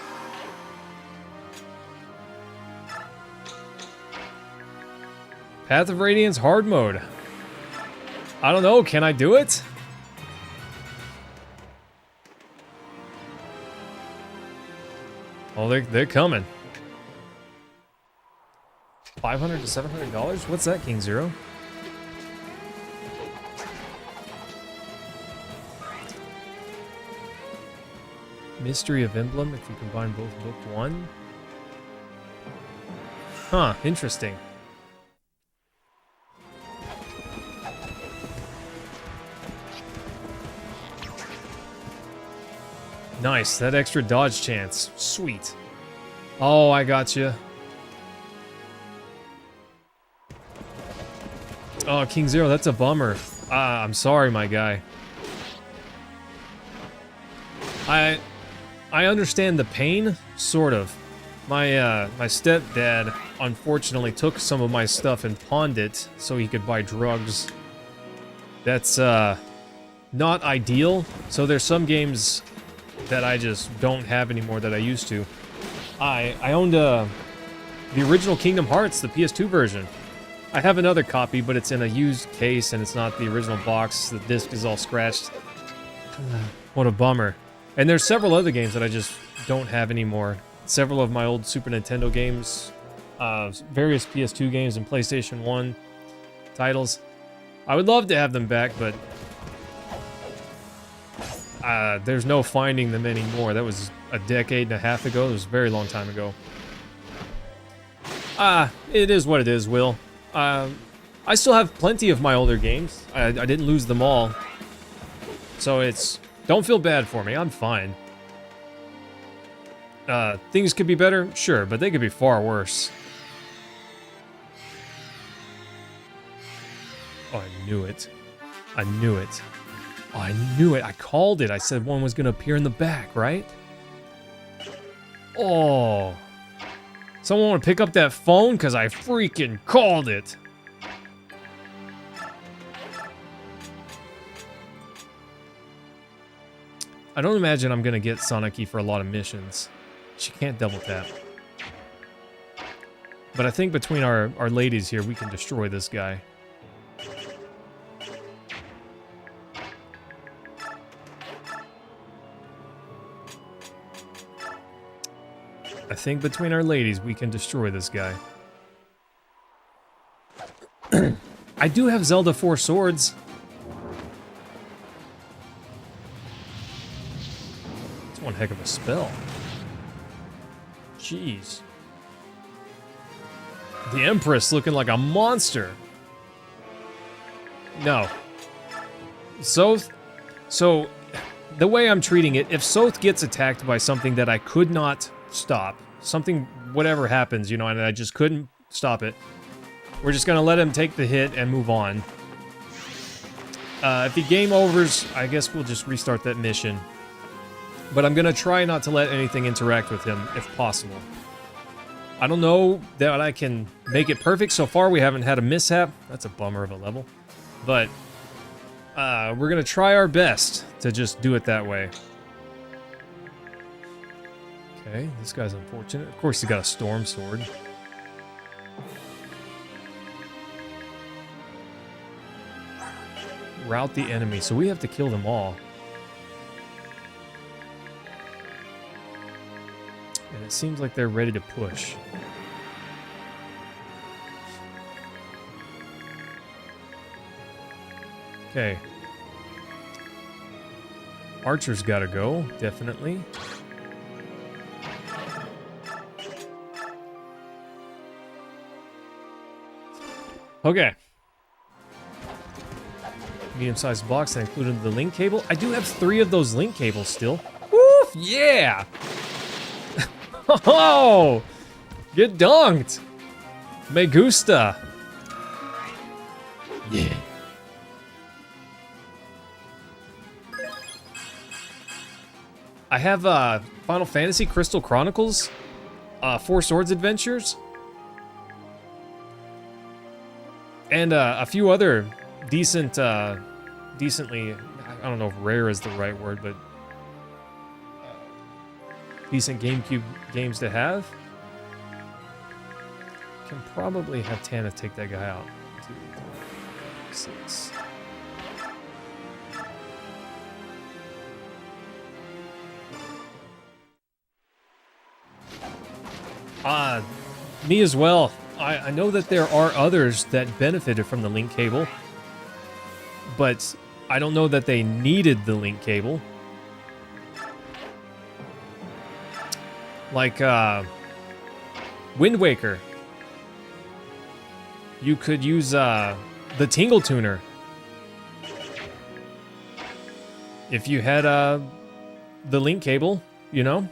Path of Radiance hard mode. I don't know, can I do it? Oh, they're coming. $500 to $700? What's that, King Zero? Mystery of Emblem, if you combine both book 1. Huh, interesting. Nice, that extra dodge chance. Sweet. Oh, I gotcha. Oh, King Zero, that's a bummer. I'm sorry, my guy. I understand the pain, sort of. My stepdad unfortunately took some of my stuff and pawned it so he could buy drugs. That's not ideal. So there's some games that I just don't have anymore that I used to. I owned the original Kingdom Hearts, the PS2 version. I have another copy, but it's in a used case and it's not the original box. The disc is all scratched. What a bummer. And there's several other games that I just don't have anymore. Several of my old Super Nintendo games, various PS2 games and PlayStation 1 titles. I would love to have them back, but there's no finding them anymore. That was a decade and a half ago. It was a very long time ago. It is what it is, Will. I still have plenty of my older games. I didn't lose them all. So it's... Don't feel bad for me, I'm fine. Things could be better? Sure, but they could be far worse. Oh, I knew it. I knew it. Oh, I knew it. I called it. I said one was going to appear in the back, right? Oh. Someone want to pick up that phone? Because I freaking called it. I don't imagine I'm going to get Soniki for a lot of missions. She can't double tap. But I think between our ladies here, we can destroy this guy. I think between our ladies, we can destroy this guy. I do have Zelda 4 swords. It's one heck of a spell. Jeez. The Empress looking like a monster. No. So the way I'm treating it, if Soth gets attacked by something that I could not stop, something, whatever happens, you know, and I just couldn't stop it, we're just gonna let him take the hit and move on. If he game overs, I guess we'll just restart that mission. But I'm gonna try not to let anything interact with him, if possible. I don't know that I can make it perfect. So far, we haven't had a mishap. That's a bummer of a level. But we're gonna try our best to just do it that way. Okay, this guy's unfortunate. Of course, he got a storm sword. Rout the enemy, so we have to kill them all. And it seems like they're ready to push. Okay. Archer's gotta go, definitely. Okay. Medium-sized box that included the link cable. I do have 3 of those link cables still. Woof! Yeah! Oh! Get dunked! Me gusta! Yeah. I have Final Fantasy Crystal Chronicles 4 Swords Adventures. And a few other decently, I don't know if rare is the right word, but decent GameCube games to have. Can probably have Tana take that guy out. 2, 3, 6. Me as well. I know that there are others that benefited from the link cable, but I don't know that they needed the link cable. Like, Wind Waker. You could use, the Tingle Tuner. If you had, the link cable, you know?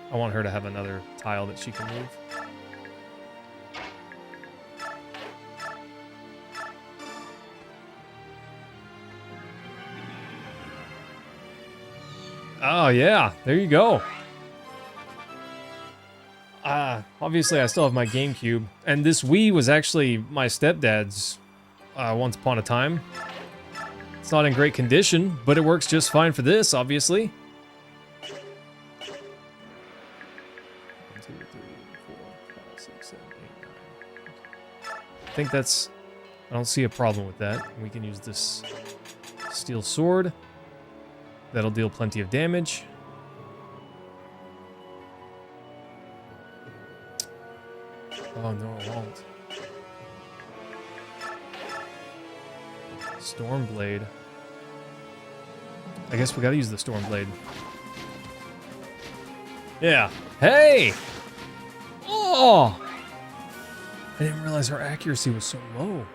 I want her to have another tile that she can move. Oh, yeah. There you go. Obviously, I still have my GameCube. And this Wii was actually my stepdad's once upon a time. It's not in great condition, but it works just fine for this, obviously. 1, 2, 3, 4, 5, 6, 7, 8, 9. I think that's... I don't see a problem with that. We can use this steel sword. That'll deal plenty of damage. Oh no, it won't. Stormblade. I guess we gotta use the Stormblade. Yeah. Hey! Oh! I didn't realize our accuracy was so low.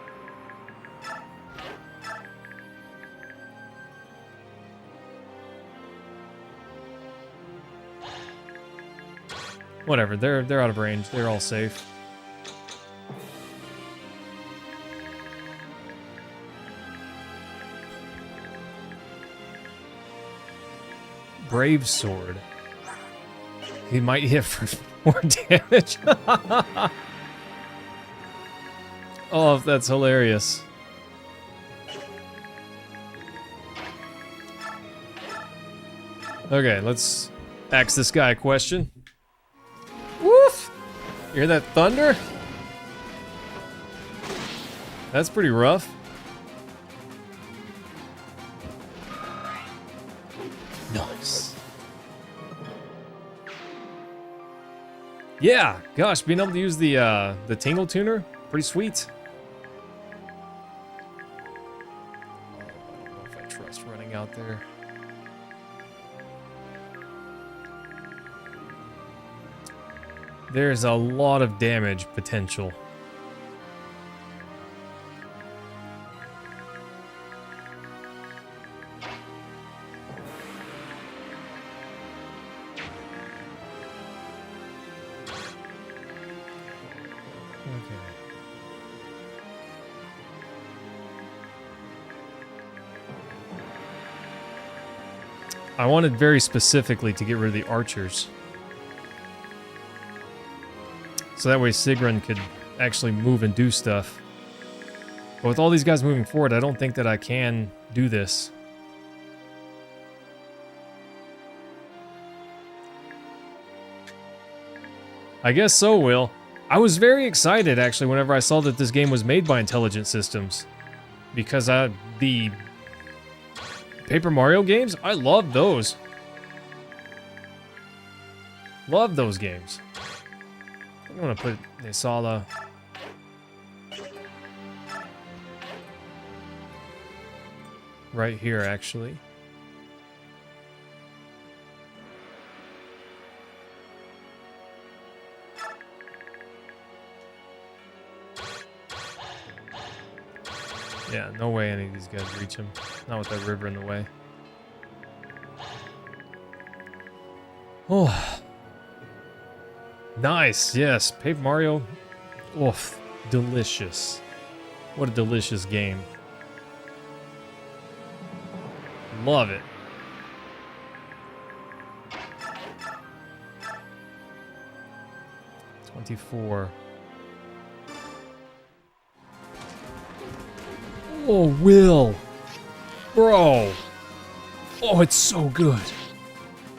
Whatever, they're out of range. They're all safe. Brave Sword. He might hit for 4 damage. Oh, that's hilarious. Okay, let's ask this guy a question. Woof! You hear that thunder? That's pretty rough. Nice. Yeah, gosh, being able to use the tingle tuner, pretty sweet. I don't know if I trust running out there. There's a lot of damage potential. I wanted very specifically to get rid of the archers. So that way Sigrun could actually move and do stuff. But with all these guys moving forward, I don't think that I can do this. I guess so, Will. I was very excited, actually, whenever I saw that this game was made by Intelligent Systems. Because the Paper Mario games, I love those. Love those games. I'm gonna put Nisala. Right here, actually. Yeah, no way any of these guys reach him. Not with that river in the way. Oh. Nice, yes. Paper Mario. Oof. Delicious. What a delicious game. Love it. $24. Oh, Will. Bro. Oh, it's so good.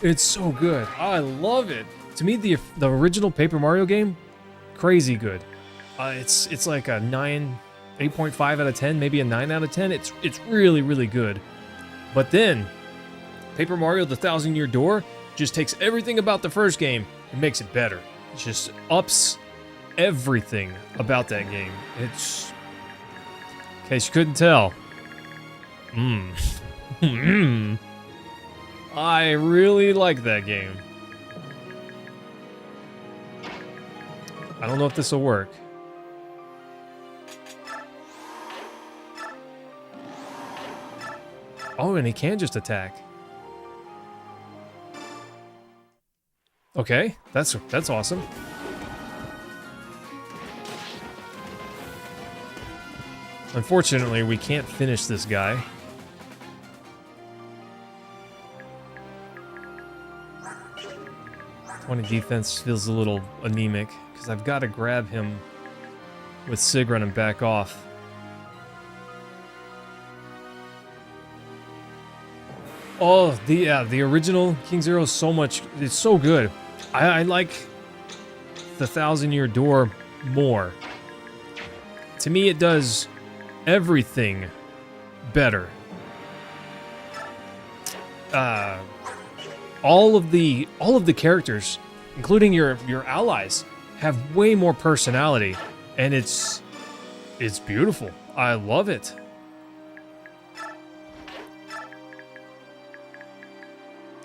It's so good. I love it. To me, the original Paper Mario game, crazy good. It's like a 8.5 out of 10, maybe a 9 out of 10. It's really, really good. But then, Paper Mario: The Thousand Year Door just takes everything about the first game and makes it better. It just ups everything about that game. It's, in case you couldn't tell, I really like that game. I don't know if this will work. Oh, and he can just attack. Okay, that's awesome. Unfortunately, we can't finish this guy. '20 defense feels a little anemic because I've got to grab him with Sigrun and back off. Oh, the original King Zero is so much. It's so good. I like the Thousand Year Door more. To me, it does everything better. All of the characters, including your allies, have way more personality, and it's beautiful. I love it.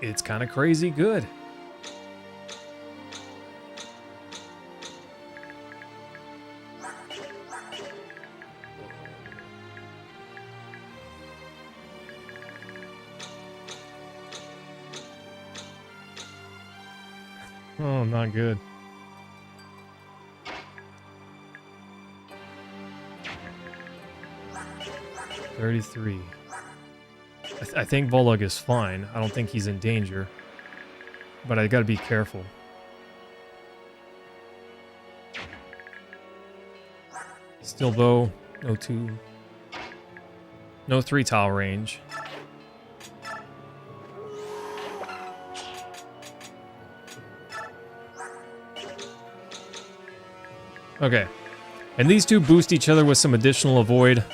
It's kind of crazy good. Oh, not good. $33. I think Volug is fine. I don't think he's in danger. But I gotta be careful. Still though, no 3 tile range. Okay. And these two boost each other with some additional avoid.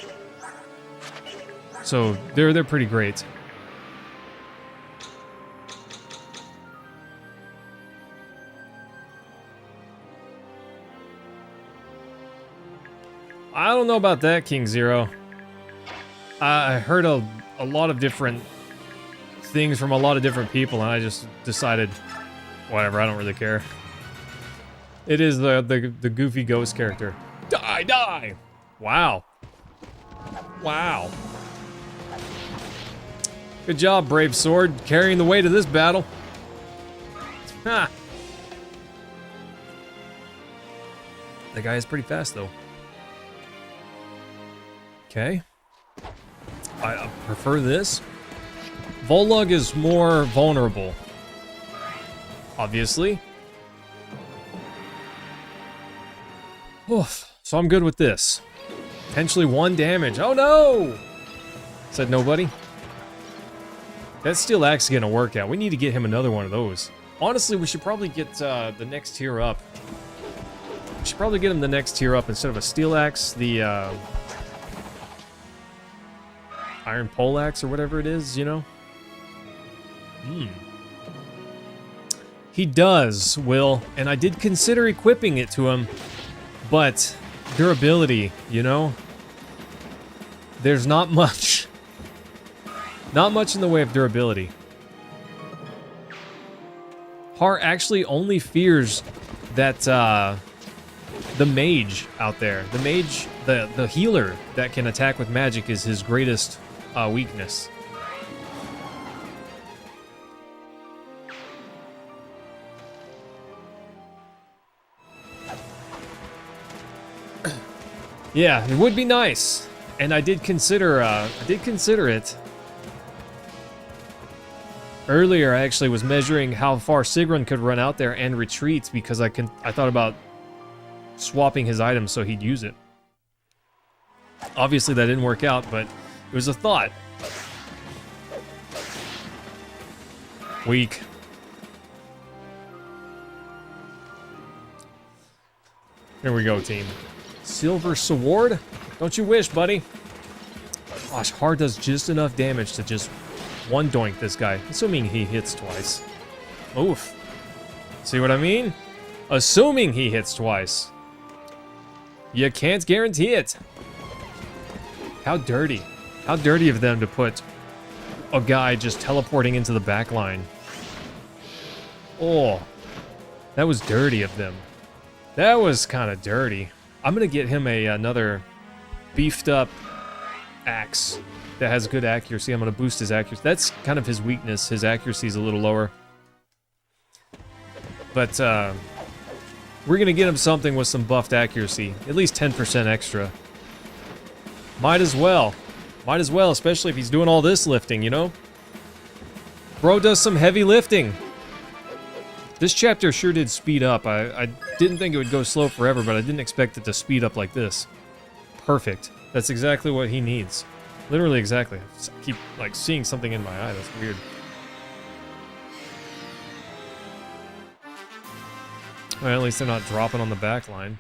So they're pretty great. I don't know about that, King Zero. I heard a lot of different things from a lot of different people, and I just decided, whatever, I don't really care. It is the goofy ghost character. Die, die! Wow. Wow. Good job, Brave Sword, carrying the weight of this battle. Ha! The guy is pretty fast, though. Okay. I prefer this. Volug is more vulnerable. Obviously. Oof. So I'm good with this. Potentially 1 damage. Oh no! Said nobody. That steel axe is gonna work out. We need to get him another one of those. Honestly, we should probably get the next tier up. We should probably get him the next tier up instead of a steel axe, the iron pole axe or whatever it is, you know? He does, Will, and I did consider equipping it to him, but durability, you know? There's not much. Not much in the way of durability. Har actually only fears that the mage out there, the mage, the healer that can attack with magic is his greatest weakness. Yeah, it would be nice, and I did consider it. Earlier, I actually was measuring how far Sigrun could run out there and retreat because I thought about swapping his items so he'd use it. Obviously, that didn't work out, but it was a thought. Weak. Here we go, team. Silver Sword? Don't you wish, buddy? Gosh, Har does just enough damage to just one doink this guy, assuming he hits twice. Oof. See what I mean? Assuming he hits twice. You can't guarantee it. How dirty. How dirty of them to put a guy just teleporting into the back line. Oh, that was dirty of them. That was kind of dirty. I'm gonna get him another beefed up axe that has good accuracy. I'm gonna boost his accuracy. That's kind of his weakness. His accuracy is a little lower. But we're gonna get him something with some buffed accuracy. At least 10% extra. Might as well. Might as well, especially if he's doing all this lifting, you know? Bro does some heavy lifting. This chapter sure did speed up. I didn't think it would go slow forever, but I didn't expect it to speed up like this. Perfect. That's exactly what he needs. Literally exactly. I keep, like, seeing something in my eye. That's weird. Well, at least they're not dropping on the back line.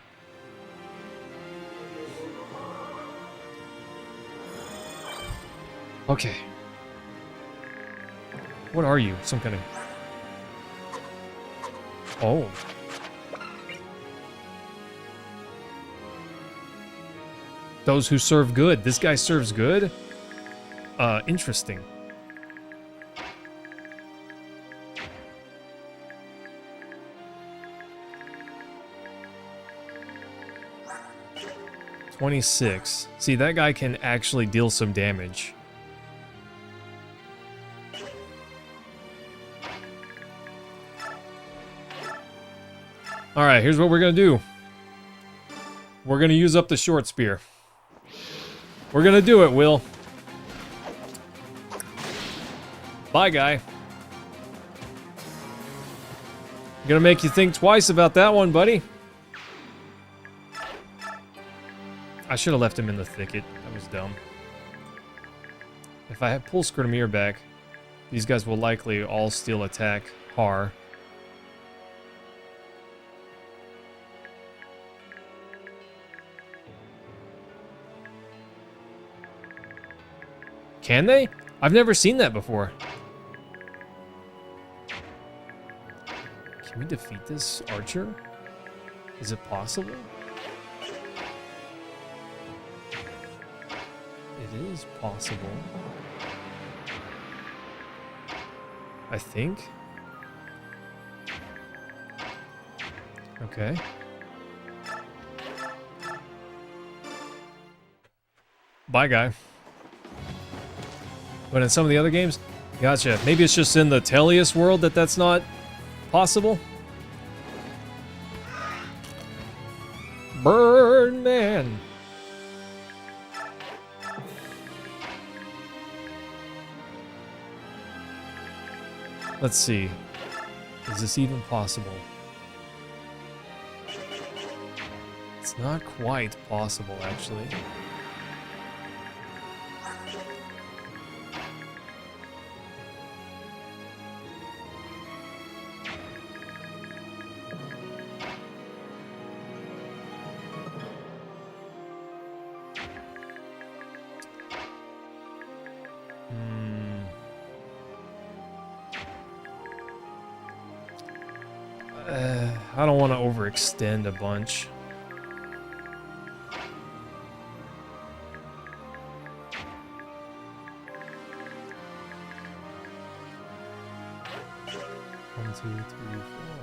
Okay. What are you? Some kind of... Oh. Those who serve good. This guy serves good? Interesting. $26. See, that guy can actually deal some damage. Alright, here's what we're gonna do. We're gonna use up the short spear. We're gonna do it, Will. Bye, guy. Gonna make you think twice about that one, buddy. I should have left him in the thicket. That was dumb. If I pull Skirtamir back, these guys will likely all still attack Har. Can they? I've never seen that before. Can we defeat this archer? Is it possible? It is possible. I think. Okay. Bye, guy. But in some of the other games, gotcha. Maybe it's just in the Tellius world that that's not possible. Burn, man. Let's see. Is this even possible? It's not quite possible, actually. I don't want to overextend a bunch. One, two, three, four.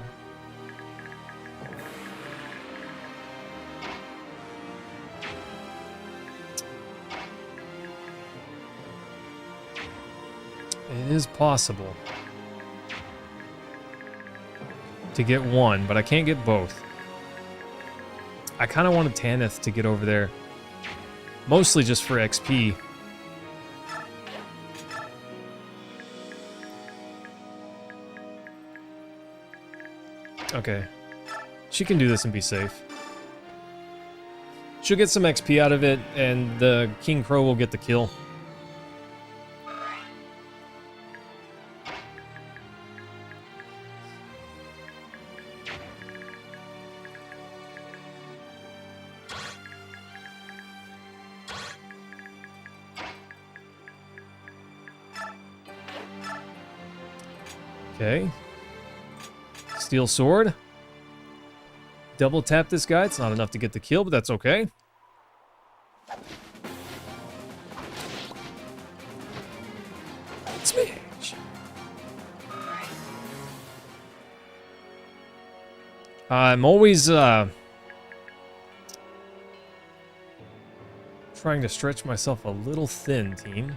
It is possible to get one, but I can't get both. I kind of wanted Tanith to get over there, mostly just for XP. Okay, she can do this and be safe. She'll get some XP out of it, and the King Crow will get the kill. Okay. Steel sword. Double tap this guy. It's not enough to get the kill, but that's okay. Smash. I'm always trying to stretch myself a little thin, team.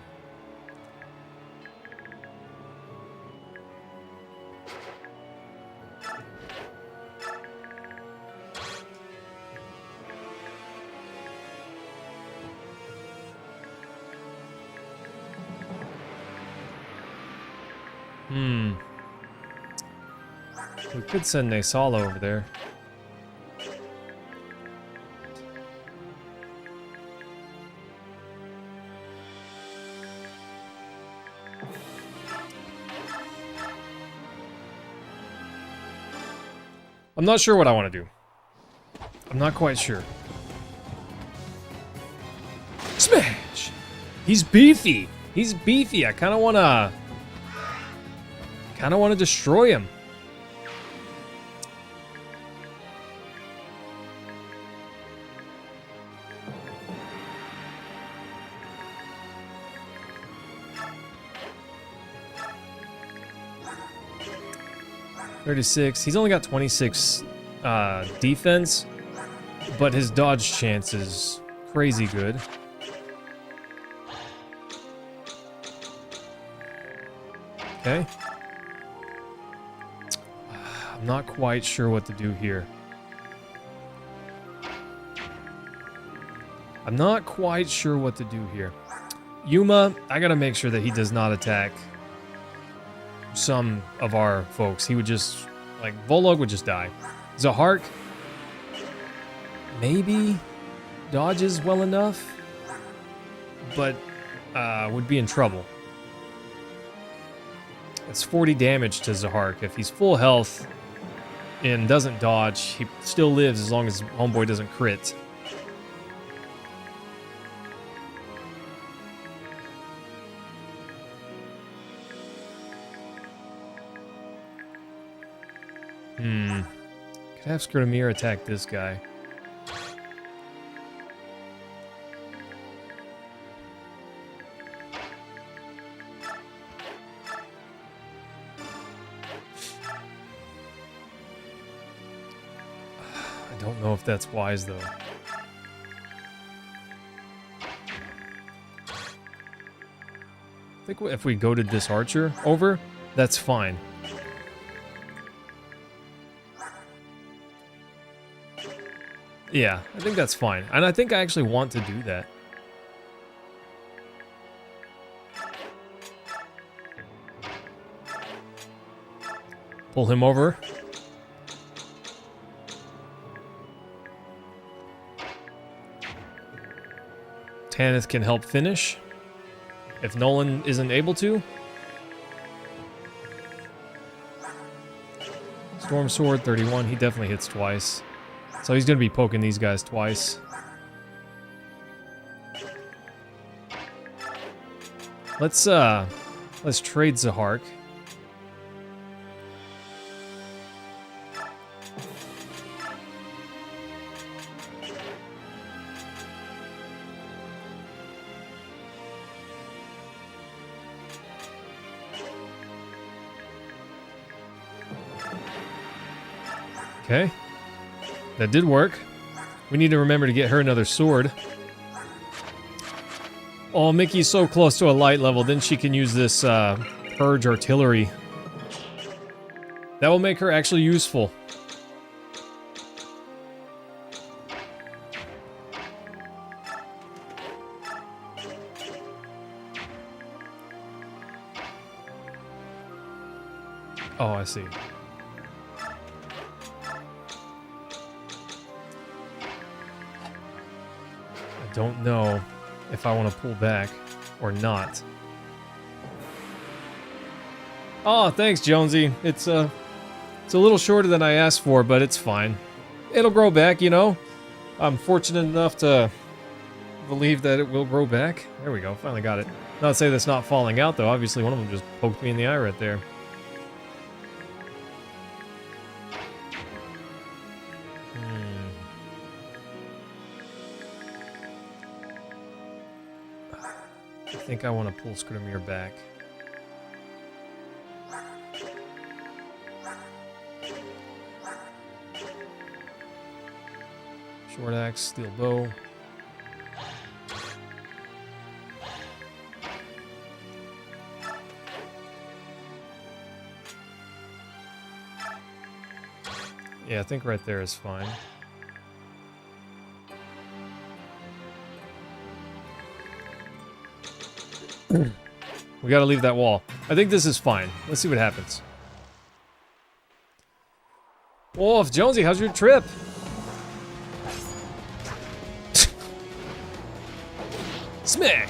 We could send Naysala over there. I'm not sure what I want to do. I'm not quite sure. Smash! He's beefy! He's beefy! I kind of want to destroy him. .36. He's only got 26 defense, but his dodge chance is crazy good. Okay. I'm not quite sure what to do here. I'm not quite sure what to do here. Yuma, I gotta make sure that he does not attack some of our folks. He would just, like, Volug would just die. Zahark, maybe dodges well enough, but would be in trouble. It's 40 damage to Zahark. If he's full health and doesn't dodge, he still lives as long as Homeboy doesn't crit. Could have Skirtamir attack this guy. I don't know if that's wise, though. I think if we goaded this archer over, that's fine. Yeah, I think that's fine. And I think I actually want to do that. Pull him over. Tanith can help finish if Nolan isn't able to. Storm Sword, 31. He definitely hits twice. So he's going to be poking these guys twice. Let's trade Zahark. Okay. That did work. We need to remember to get her another sword. Oh, Mickey's so close to a light level, then she can use this Purge Artillery. That will make her actually useful. Oh, I see. Don't know if I want to pull back or not. Oh, thanks, Jonesy. It's a little shorter than I asked for, but it's fine. It'll grow back, you know. I'm fortunate enough to believe that it will grow back. There we go. Finally got it. Not to say that's not falling out, though. Obviously, one of them just poked me in the eye right there. I think I want to pull Skirtamir back. Short axe, steel bow. Yeah, I think right there is fine. We gotta leave that wall. I think this is fine. Let's see what happens. Wolf, Jonesy, how's your trip? Smack!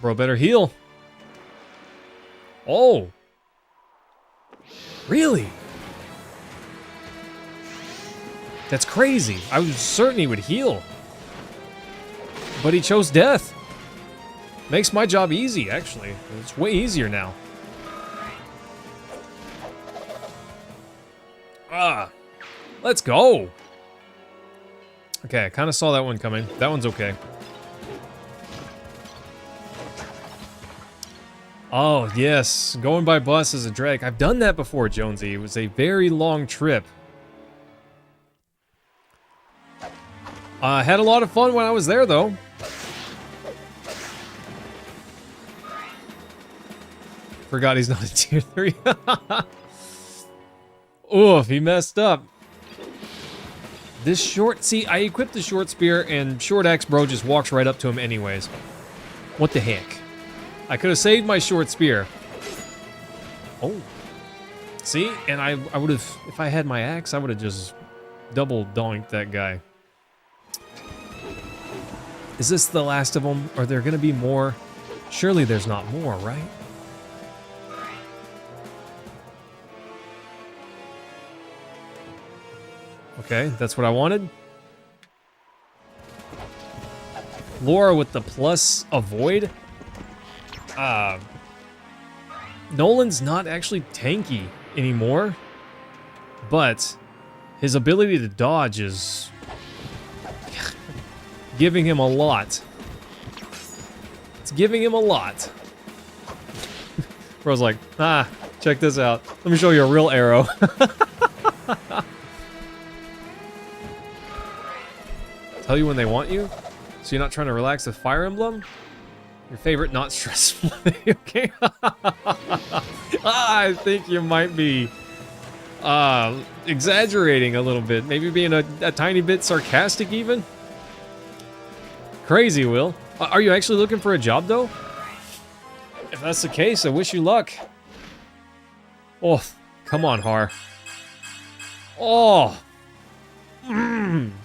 Bro, better heal. Oh! Really? That's crazy. I was certain he would heal. But he chose death. Makes my job easy, actually. It's way easier now. Let's go. Okay, I kind of saw that one coming. That one's okay. Oh, yes. Going by bus as a drag. I've done that before, Jonesy. It was a very long trip. I had a lot of fun when I was there, though. Forgot he's not a tier 3. Oof, he messed up. This short... See, I equipped the short spear, and short axe bro just walks right up to him anyways. What the heck? I could have saved my short spear. Oh. See? And I would have, if I had my axe, I would have just double donked that guy. Is this the last of them? Are there going to be more? Surely there's not more, right? Okay, that's what I wanted. Laura with the plus avoid. Nolan's not actually tanky anymore, but his ability to dodge is giving him a lot. It's giving him a lot. Bro's like, check this out. Let me show you a real arrow. Tell you when they want you? So you're not trying to relax with Fire Emblem? Your favorite not stressful video game? I think you might be exaggerating a little bit. Maybe being a tiny bit sarcastic even? Crazy, Will. Are you actually looking for a job, though? If that's the case, I wish you luck. Oh, come on, Har. Oh!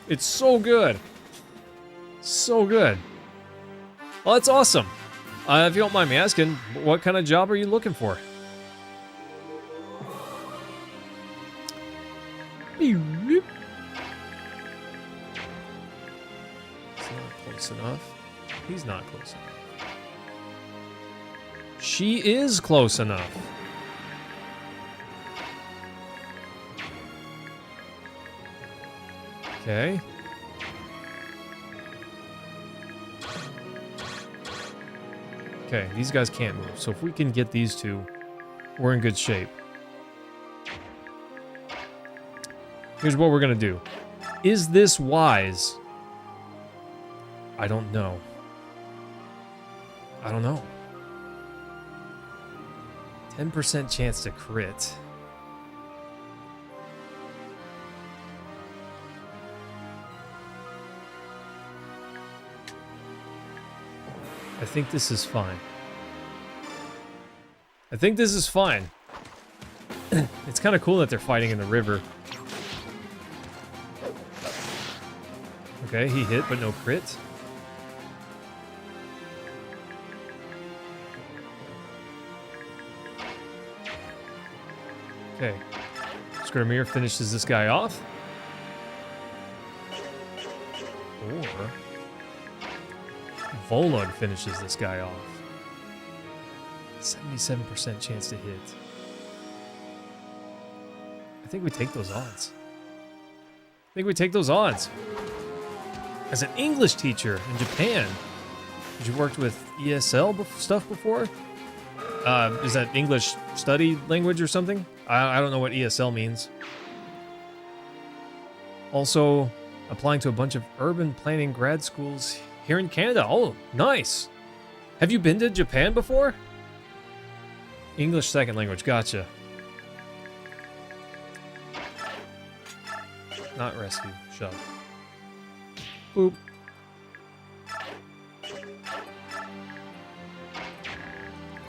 It's so good. So good. Well, that's awesome. If you don't mind me asking, what kind of job are you looking for? He's not close enough. He's not close enough. She is close enough. Okay. Okay, these guys can't move, so if we can get these two, we're in good shape. Here's what we're gonna do. Is this wise? I don't know. I don't know. 10% chance to crit. I think this is fine. I think this is fine. It's kind of cool that they're fighting in the river. Okay, he hit, but no crit. Okay. Skirmir finishes this guy off. Or Volug finishes this guy off. 77% chance to hit. I think we take those odds. I think we take those odds. As an English teacher in Japan, did you worked with ESL stuff before? Is that English study language or something? I don't know what ESL means. Also, applying to a bunch of urban planning grad schools here in Canada. Oh, nice. Have you been to Japan before? English second language, gotcha. Not rescue, shove. Boop.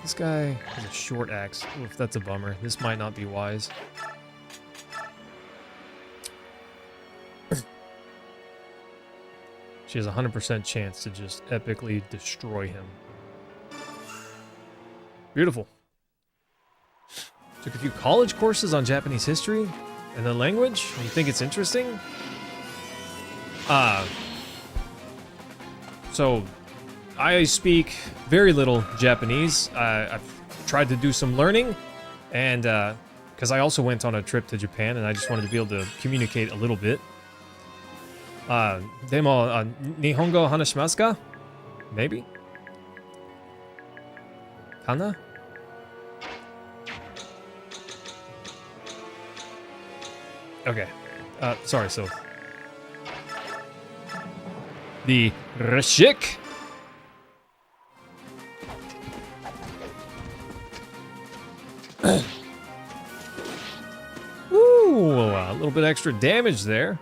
This guy has a short axe. Oof, that's a bummer. This might not be wise. She has a 100% chance to just epically destroy him. Beautiful. Took a few college courses on Japanese history and the language. You think it's interesting? So I speak very little Japanese. I've tried to do some learning, and because I also went on a trip to Japan, and I just wanted to be able to communicate a little bit. Demo Nihongo hanashimasu ka? Maybe? Kana? Okay. Sorry, so the Rashik. Ooh, a little bit extra damage there.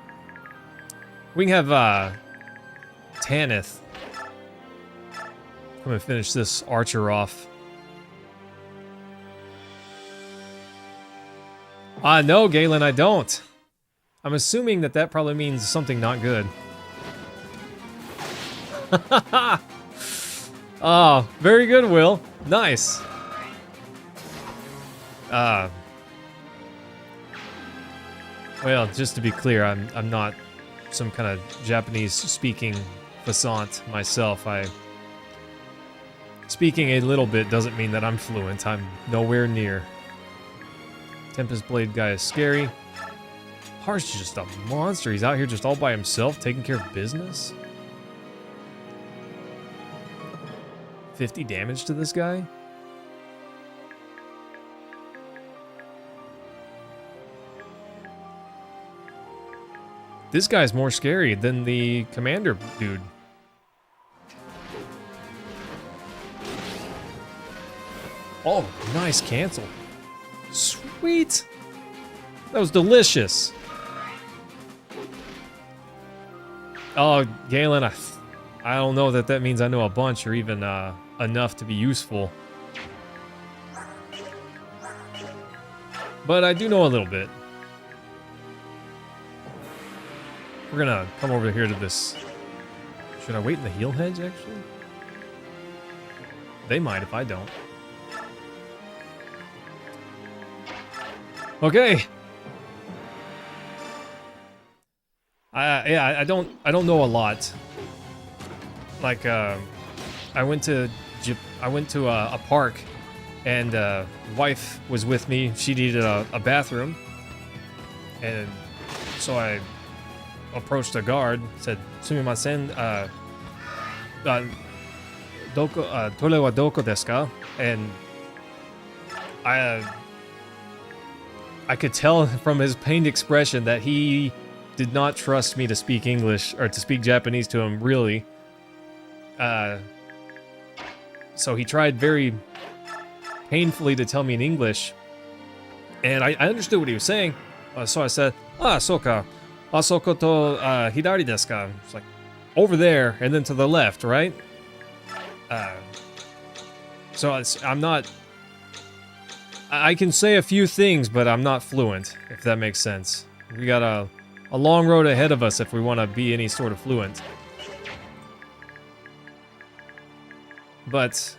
We can have Tanith come I'm gonna finish this archer off. No, Galen, I don't. I'm assuming that that probably means something not good. Oh, very good, Will. Nice. Well, just to be clear, I'm not some kind of Japanese speaking faisant myself. Speaking a little bit doesn't mean that I'm fluent. I'm nowhere near. Tempest Blade guy is scary. Har's just a monster. He's out here just all by himself, taking care of business. 50 damage to this guy? This guy's more scary than the commander dude. Oh, nice cancel. Sweet. That was delicious. Oh, Galen, I don't know that that means I know a bunch or even enough to be useful. But I do know a little bit. We're gonna come over here to this. Should I wait in the heal hedge, actually? They might if I don't. Okay. Yeah, I don't know a lot. Like, I went to a park, and wife was with me. She needed a bathroom, and so I approached a guard, said, "Sumimasen, tole wa doko desu ka?" And I could tell from his pained expression that he did not trust me to speak English or to speak Japanese to him, really. So he tried very painfully to tell me in English, and I understood what he was saying. So I said, soka. Asoko to hidari desu ka? It's like, over there, and then to the left, right? So I'm not... I can say a few things, but I'm not fluent, if that makes sense. We got a long road ahead of us if we want to be any sort of fluent. But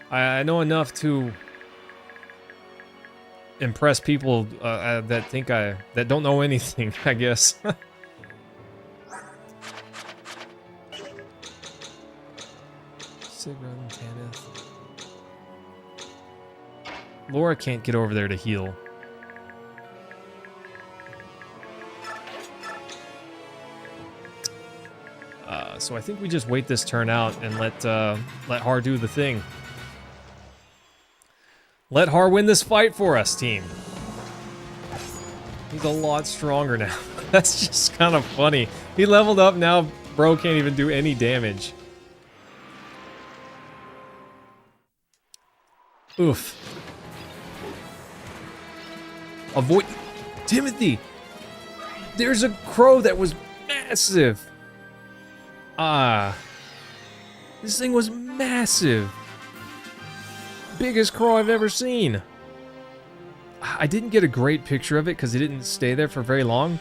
I know enough to impress people that don't know anything, I guess. Sigrun, Tanith. Laura can't get over there to heal. So I think we just wait this turn out and let Har do the thing. Let Har win this fight for us, team. He's a lot stronger now. That's just kind of funny. He leveled up, now bro can't even do any damage. Oof. Avoid... Timothy! There's a crow that was massive! This thing was massive! Biggest crow I've ever seen! I didn't get a great picture of it because it didn't stay there for very long.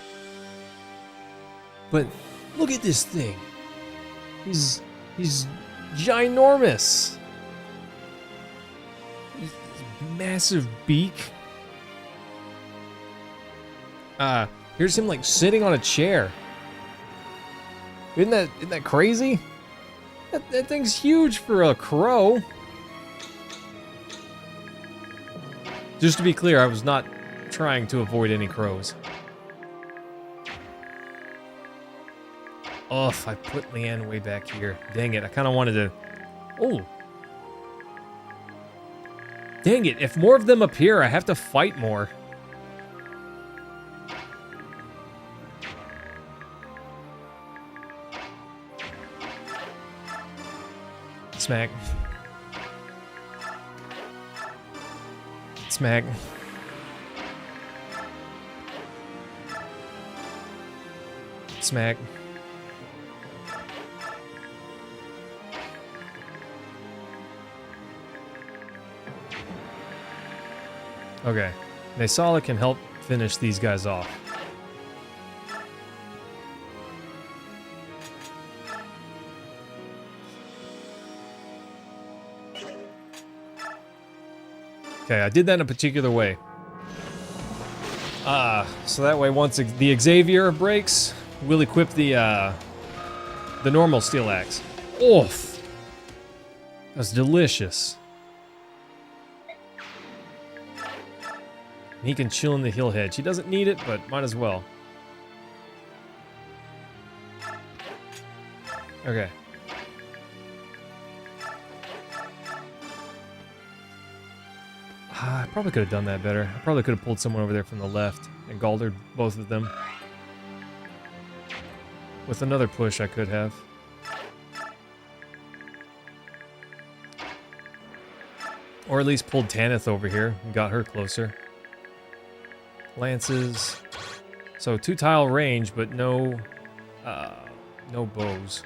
But look at this thing! He's ginormous! His massive beak. Here's him like sitting on a chair. Isn't that crazy? That thing's huge for a crow. Just to be clear, I was not trying to avoid any crows. Oh, if I put Leanne way back here. Dang it, I kind of wanted to... Oh. Dang it, if more of them appear, I have to fight more. Smack. Smack. Smack. Okay. Nasala can help finish these guys off. Okay, I did that in a particular way. So that way once the Xavier breaks, we'll equip the normal steel axe. Oof! That's delicious. He can chill in the hill hedge. He doesn't need it, but might as well. Okay. I probably could have done that better. I probably could have pulled someone over there from the left and Galdered both of them. With another push, I could have. Or at least pulled Tanith over here and got her closer. Lances. So 2-tile range, but no bows.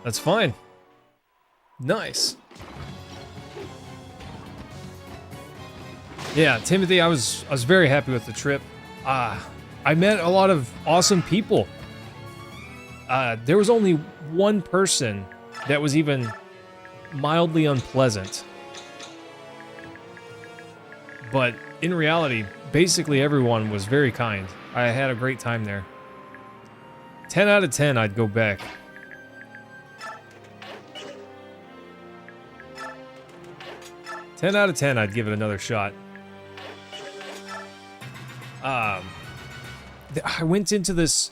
That's fine. Nice. Yeah, Timothy, I was very happy with the trip. I met a lot of awesome people. There was only one person that was even mildly unpleasant. But in reality, basically everyone was very kind. I had a great time there. 10 out of 10, I'd go back. Ten out of 10, I'd give it another shot. I went into this...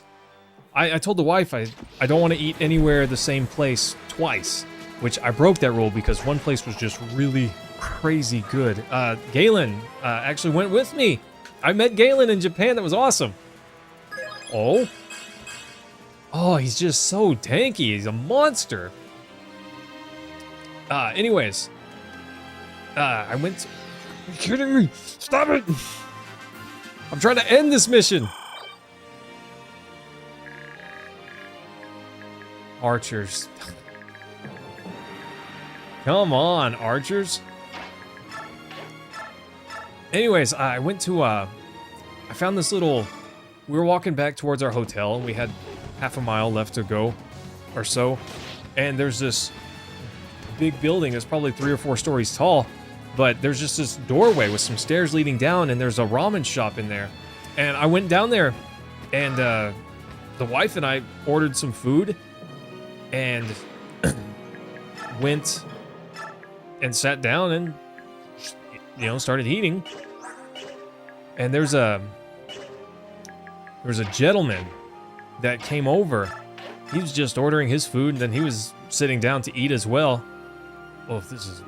I told the wife I don't want to eat anywhere the same place twice, which I broke that rule because one place was just really crazy good. Galen actually went with me. I met Galen in Japan. That was awesome. Oh, he's just so tanky. He's a monster. Anyways, I went. Are you kidding me? Stop it! I'm trying to end this mission. Archers. Come on, archers. Anyways, I went to, I found this little, we were walking back towards our hotel, and we had half a mile left to go, or so, and there's this big building that's probably 3 or 4 stories tall, but there's just this doorway with some stairs leading down, and there's a ramen shop in there. And I went down there, and the wife and I ordered some food, and went and sat down and, you know, started eating. And there's a gentleman that came over. He was just ordering his food, and then he was sitting down to eat as well. Oh, this is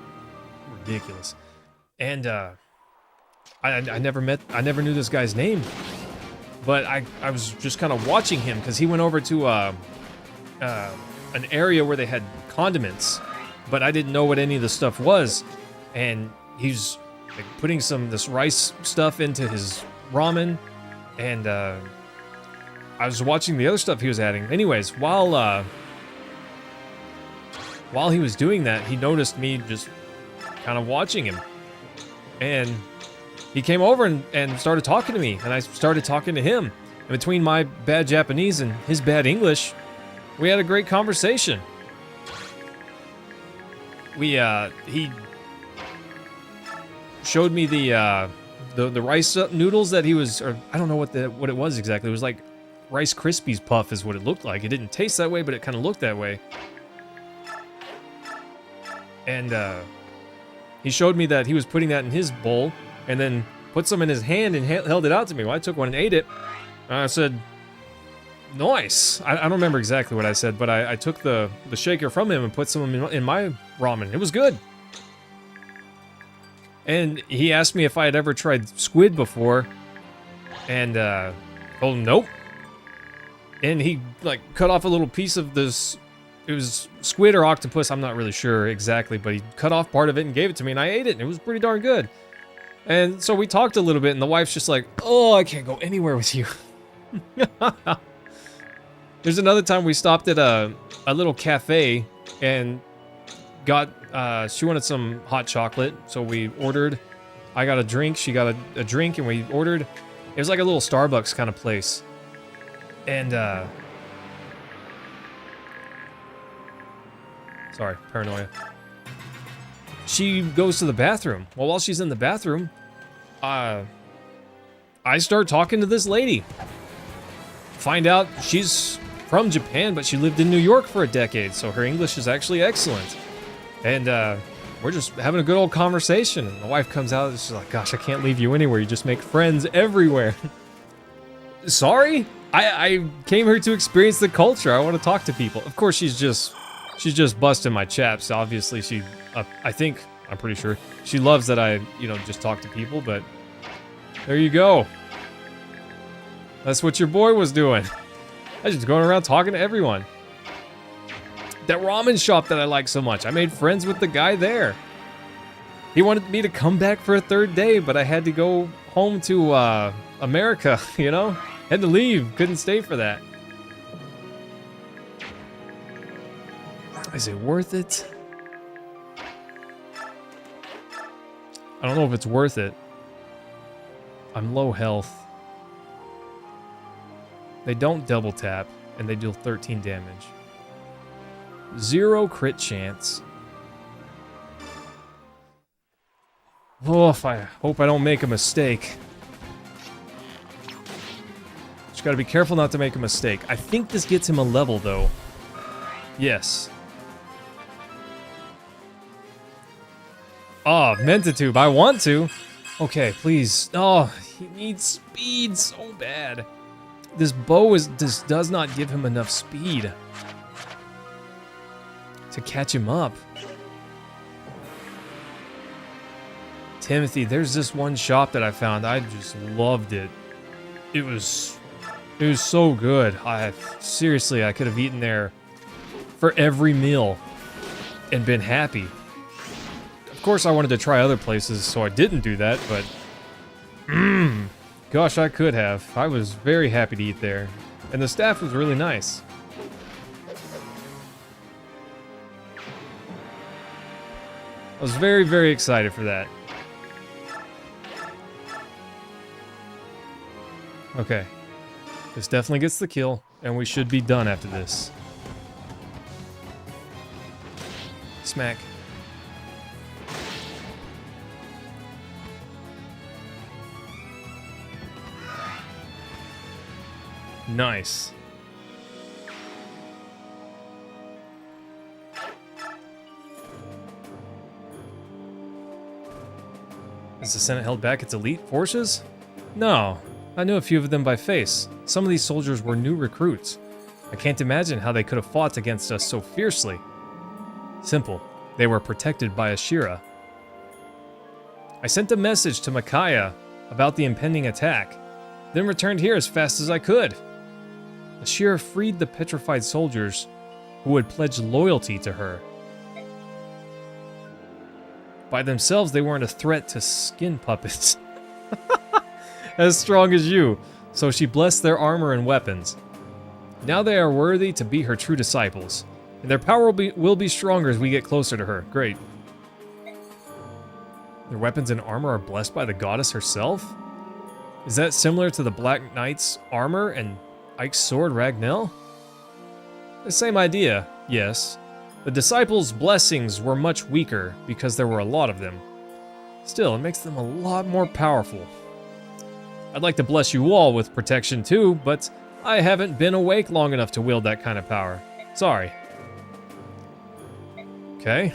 ridiculous. And I never knew this guy's name, but I was just kind of watching him because he went over to an area where they had condiments, but I didn't know what any of the stuff was, and he's like putting this rice stuff into his ramen, and I was watching the other stuff he was adding. Anyways, while he was doing that, he noticed me just kind of watching him, and he came over and started talking to me, and I started talking to him. And between my bad Japanese and his bad English, we had a great conversation. He showed me the rice noodles that he was, or I don't know what it was exactly. It was like Rice Krispies puff is what it looked like. It didn't taste that way, but it kind of looked that way. And he showed me that he was putting that in his bowl, and then put some in his hand and held it out to me. Well, I took one and ate it. And I said, nice. I don't remember exactly what I said, but I took the shaker from him and put some in my ramen. It was good. And he asked me if I had ever tried squid before, and told him nope. And he like cut off a little piece of this. It was squid or octopus, I'm not really sure exactly, but he cut off part of it and gave it to me, and I ate it, and it was pretty darn good. And so we talked a little bit, and the wife's just like, oh, I can't go anywhere with you. There's another time we stopped at a little cafe and got She wanted some hot chocolate, so we ordered. I got a drink, she got a drink, and we ordered. It was like a little Starbucks kind of place. And, sorry, paranoia. She goes to the bathroom. Well, while she's in the bathroom, I start talking to this lady. Find out she's from Japan, but she lived in New York for a decade, so her English is actually excellent. And we're just having a good old conversation. And my wife comes out and she's like, gosh, I can't leave you anywhere. You just make friends everywhere. Sorry? I came here to experience the culture. I want to talk to people. Of course, she's just busting my chaps. Obviously, she, I'm pretty sure, she loves that I, just talk to people, but there you go. That's what your boy was doing. I was just going around talking to everyone. That ramen shop that I like so much, I made friends with the guy there. He wanted me to come back for a third day, but I had to go home to America, Had to leave, couldn't stay for that. Is it worth it? I don't know if it's worth it. I'm low health. They don't double tap, and they deal 13 damage. 0 crit chance. Oof, I hope I don't make a mistake. Just gotta be careful not to make a mistake. I think this gets him a level, though. Yes. Oh, Mentatube, I want to. Okay, please. Oh, he needs speed so bad. This bow does not give him enough speed to catch him up. Timothy, there's this one shop that I found. I just loved it. It was so good. Seriously, I could have eaten there for every meal and been happy. Of course, I wanted to try other places, so I didn't do that, but gosh, I could have. I was very happy to eat there, and the staff was really nice. I was very, very excited for that. Okay. This definitely gets the kill, and we should be done after this. Smack. Nice. Is the Senate held back its elite forces? No. I knew a few of them by face. Some of these soldiers were new recruits. I can't imagine how they could have fought against us so fiercely. Simple. They were protected by Ashira. I sent a message to Micaiah about the impending attack, then returned here as fast as I could. Ashira freed the petrified soldiers who had pledged loyalty to her. By themselves, they weren't a threat to skin puppets. As strong as you, so she blessed their armor and weapons. Now they are worthy to be her true disciples, and their power will be stronger as we get closer to her. Great. Their weapons and armor are blessed by the goddess herself? Is that similar to the Black Knight's armor and Ike's sword Ragnell? The same idea, yes. The disciples' blessings were much weaker because there were a lot of them. Still, it makes them a lot more powerful. I'd like to bless you all with protection too, but I haven't been awake long enough to wield that kind of power. Sorry. Okay.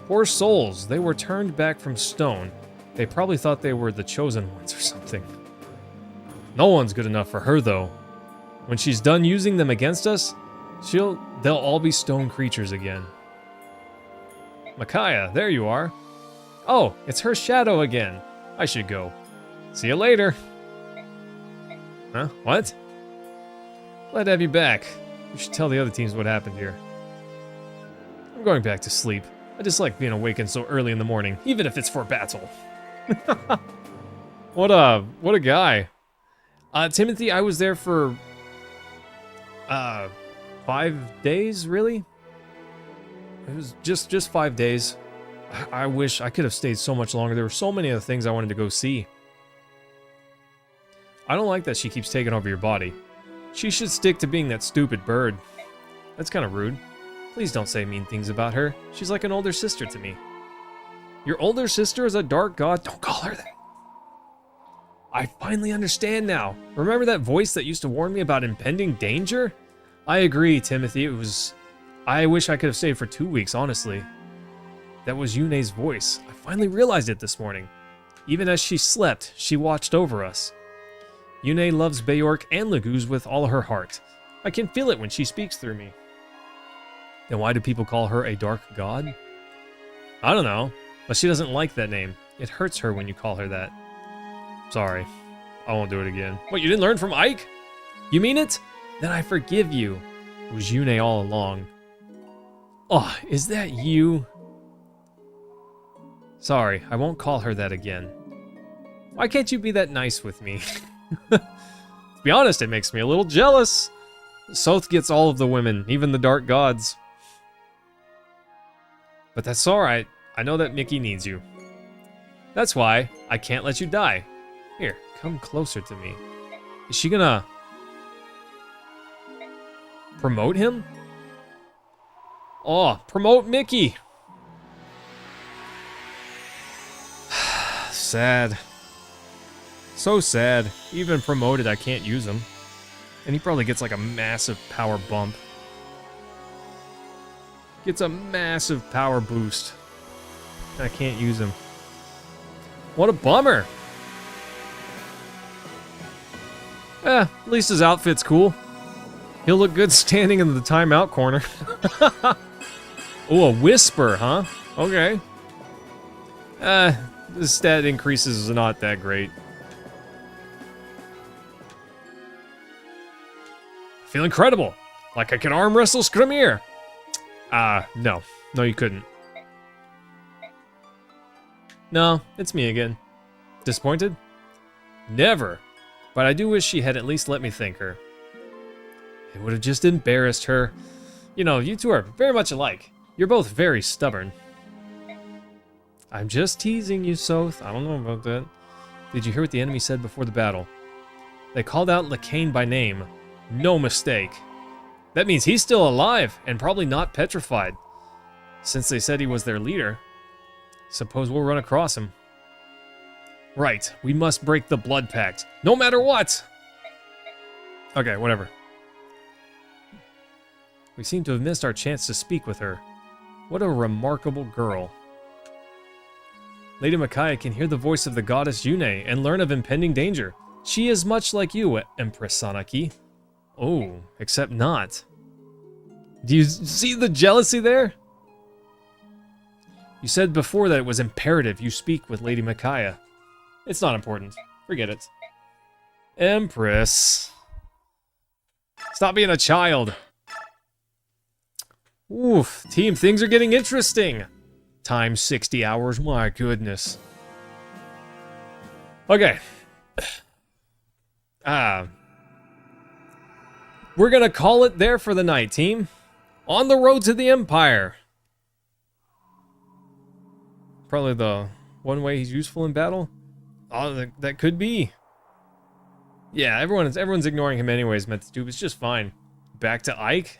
Poor souls, they were turned back from stone. They probably thought they were the chosen ones or something. No one's good enough for her though. When she's done using them against us, they'll all be stone creatures again. Micaiah, there you are. Oh, it's her shadow again. I should go. See you later. Huh? What? Glad to have you back. You should tell the other teams what happened here. I'm going back to sleep. I just like being awakened so early in the morning, even if it's for battle. What a guy. Timothy, I was there for 5 days, really? It was just 5 days. I wish I could have stayed so much longer. There were so many other things I wanted to go see. I don't like that she keeps taking over your body. She should stick to being that stupid bird. That's kind of rude. Please don't say mean things about her. She's like an older sister to me. Your older sister is a dark god? Don't call her that. I finally understand now. Remember that voice that used to warn me about impending danger? I agree, Timothy. I wish I could have stayed for 2 weeks, honestly. That was Yune's voice. I finally realized it this morning. Even as she slept, she watched over us. Yune loves Beork and Laguz with all her heart. I can feel it when she speaks through me. Then why do people call her a dark god? I don't know, but she doesn't like that name. It hurts her when you call her that. Sorry, I won't do it again. What, you didn't learn from Ike? You mean it? Then I forgive you. It was Yune all along. Oh, is that you? Sorry, I won't call her that again. Why can't you be that nice with me? To be honest, it makes me a little jealous. Soth gets all of the women, even the dark gods. But that's alright. I know that Mickey needs you. That's why I can't let you die. Here, come closer to me. Is she gonna promote him? Oh, promote Mickey. Sad. So sad. Even promoted, I can't use him. And he probably gets like a massive power bump. Gets a massive power boost. I can't use him. What a bummer. At least his outfit's cool. He'll look good standing in the timeout corner. Oh, a whisper, huh? Okay. The stat increases are not that great. Feel incredible. Like I can arm wrestle Skramir. No. No, you couldn't. No, it's me again. Disappointed? Never. But I do wish she had at least let me thank her. It would have just embarrassed her. You know, you two are very much alike. You're both very stubborn. I'm just teasing you, Soth. I don't know about that. Did you hear what the enemy said before the battle? They called out Lacane by name. No mistake. That means he's still alive, and probably not petrified. Since they said he was their leader, suppose we'll run across him. Right, we must break the blood pact, no matter what! Okay, whatever. We seem to have missed our chance to speak with her. What a remarkable girl. Lady Micaiah can hear the voice of the goddess Yune and learn of impending danger. She is much like you, Empress Sanaki. Oh, except not. Do you see the jealousy there? You said before that it was imperative you speak with Lady Micaiah. It's not important. Forget it. Empress. Stop being a child. Oof, team, things are getting interesting. Times 60 hours, my goodness. Okay. We're gonna call it there for the night, team. On the road to the Empire. Probably the one way he's useful in battle. Oh, that could be. Yeah, everyone's ignoring him anyways, meant to do. It's just fine. Back to Ike.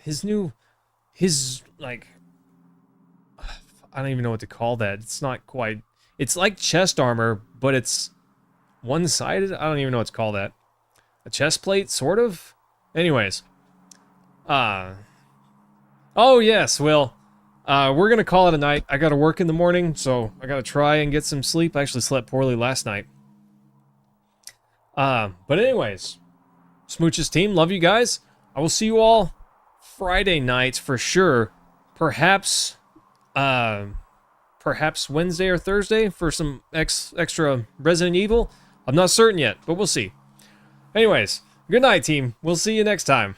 Like, I don't even know what to call that. It's not quite. It's like chest armor, but it's one-sided. I don't even know what to call that. A chest plate, sort of. Anyways. Oh yes, well, we're gonna call it a night. I gotta work in the morning, so I gotta try and get some sleep. I actually slept poorly last night. But anyways, Smooches team, love you guys. I will see you all Friday night for sure. Perhaps Wednesday or Thursday for some extra Resident Evil. I'm not certain yet, but we'll see. Anyways, good night, team. We'll see you next time.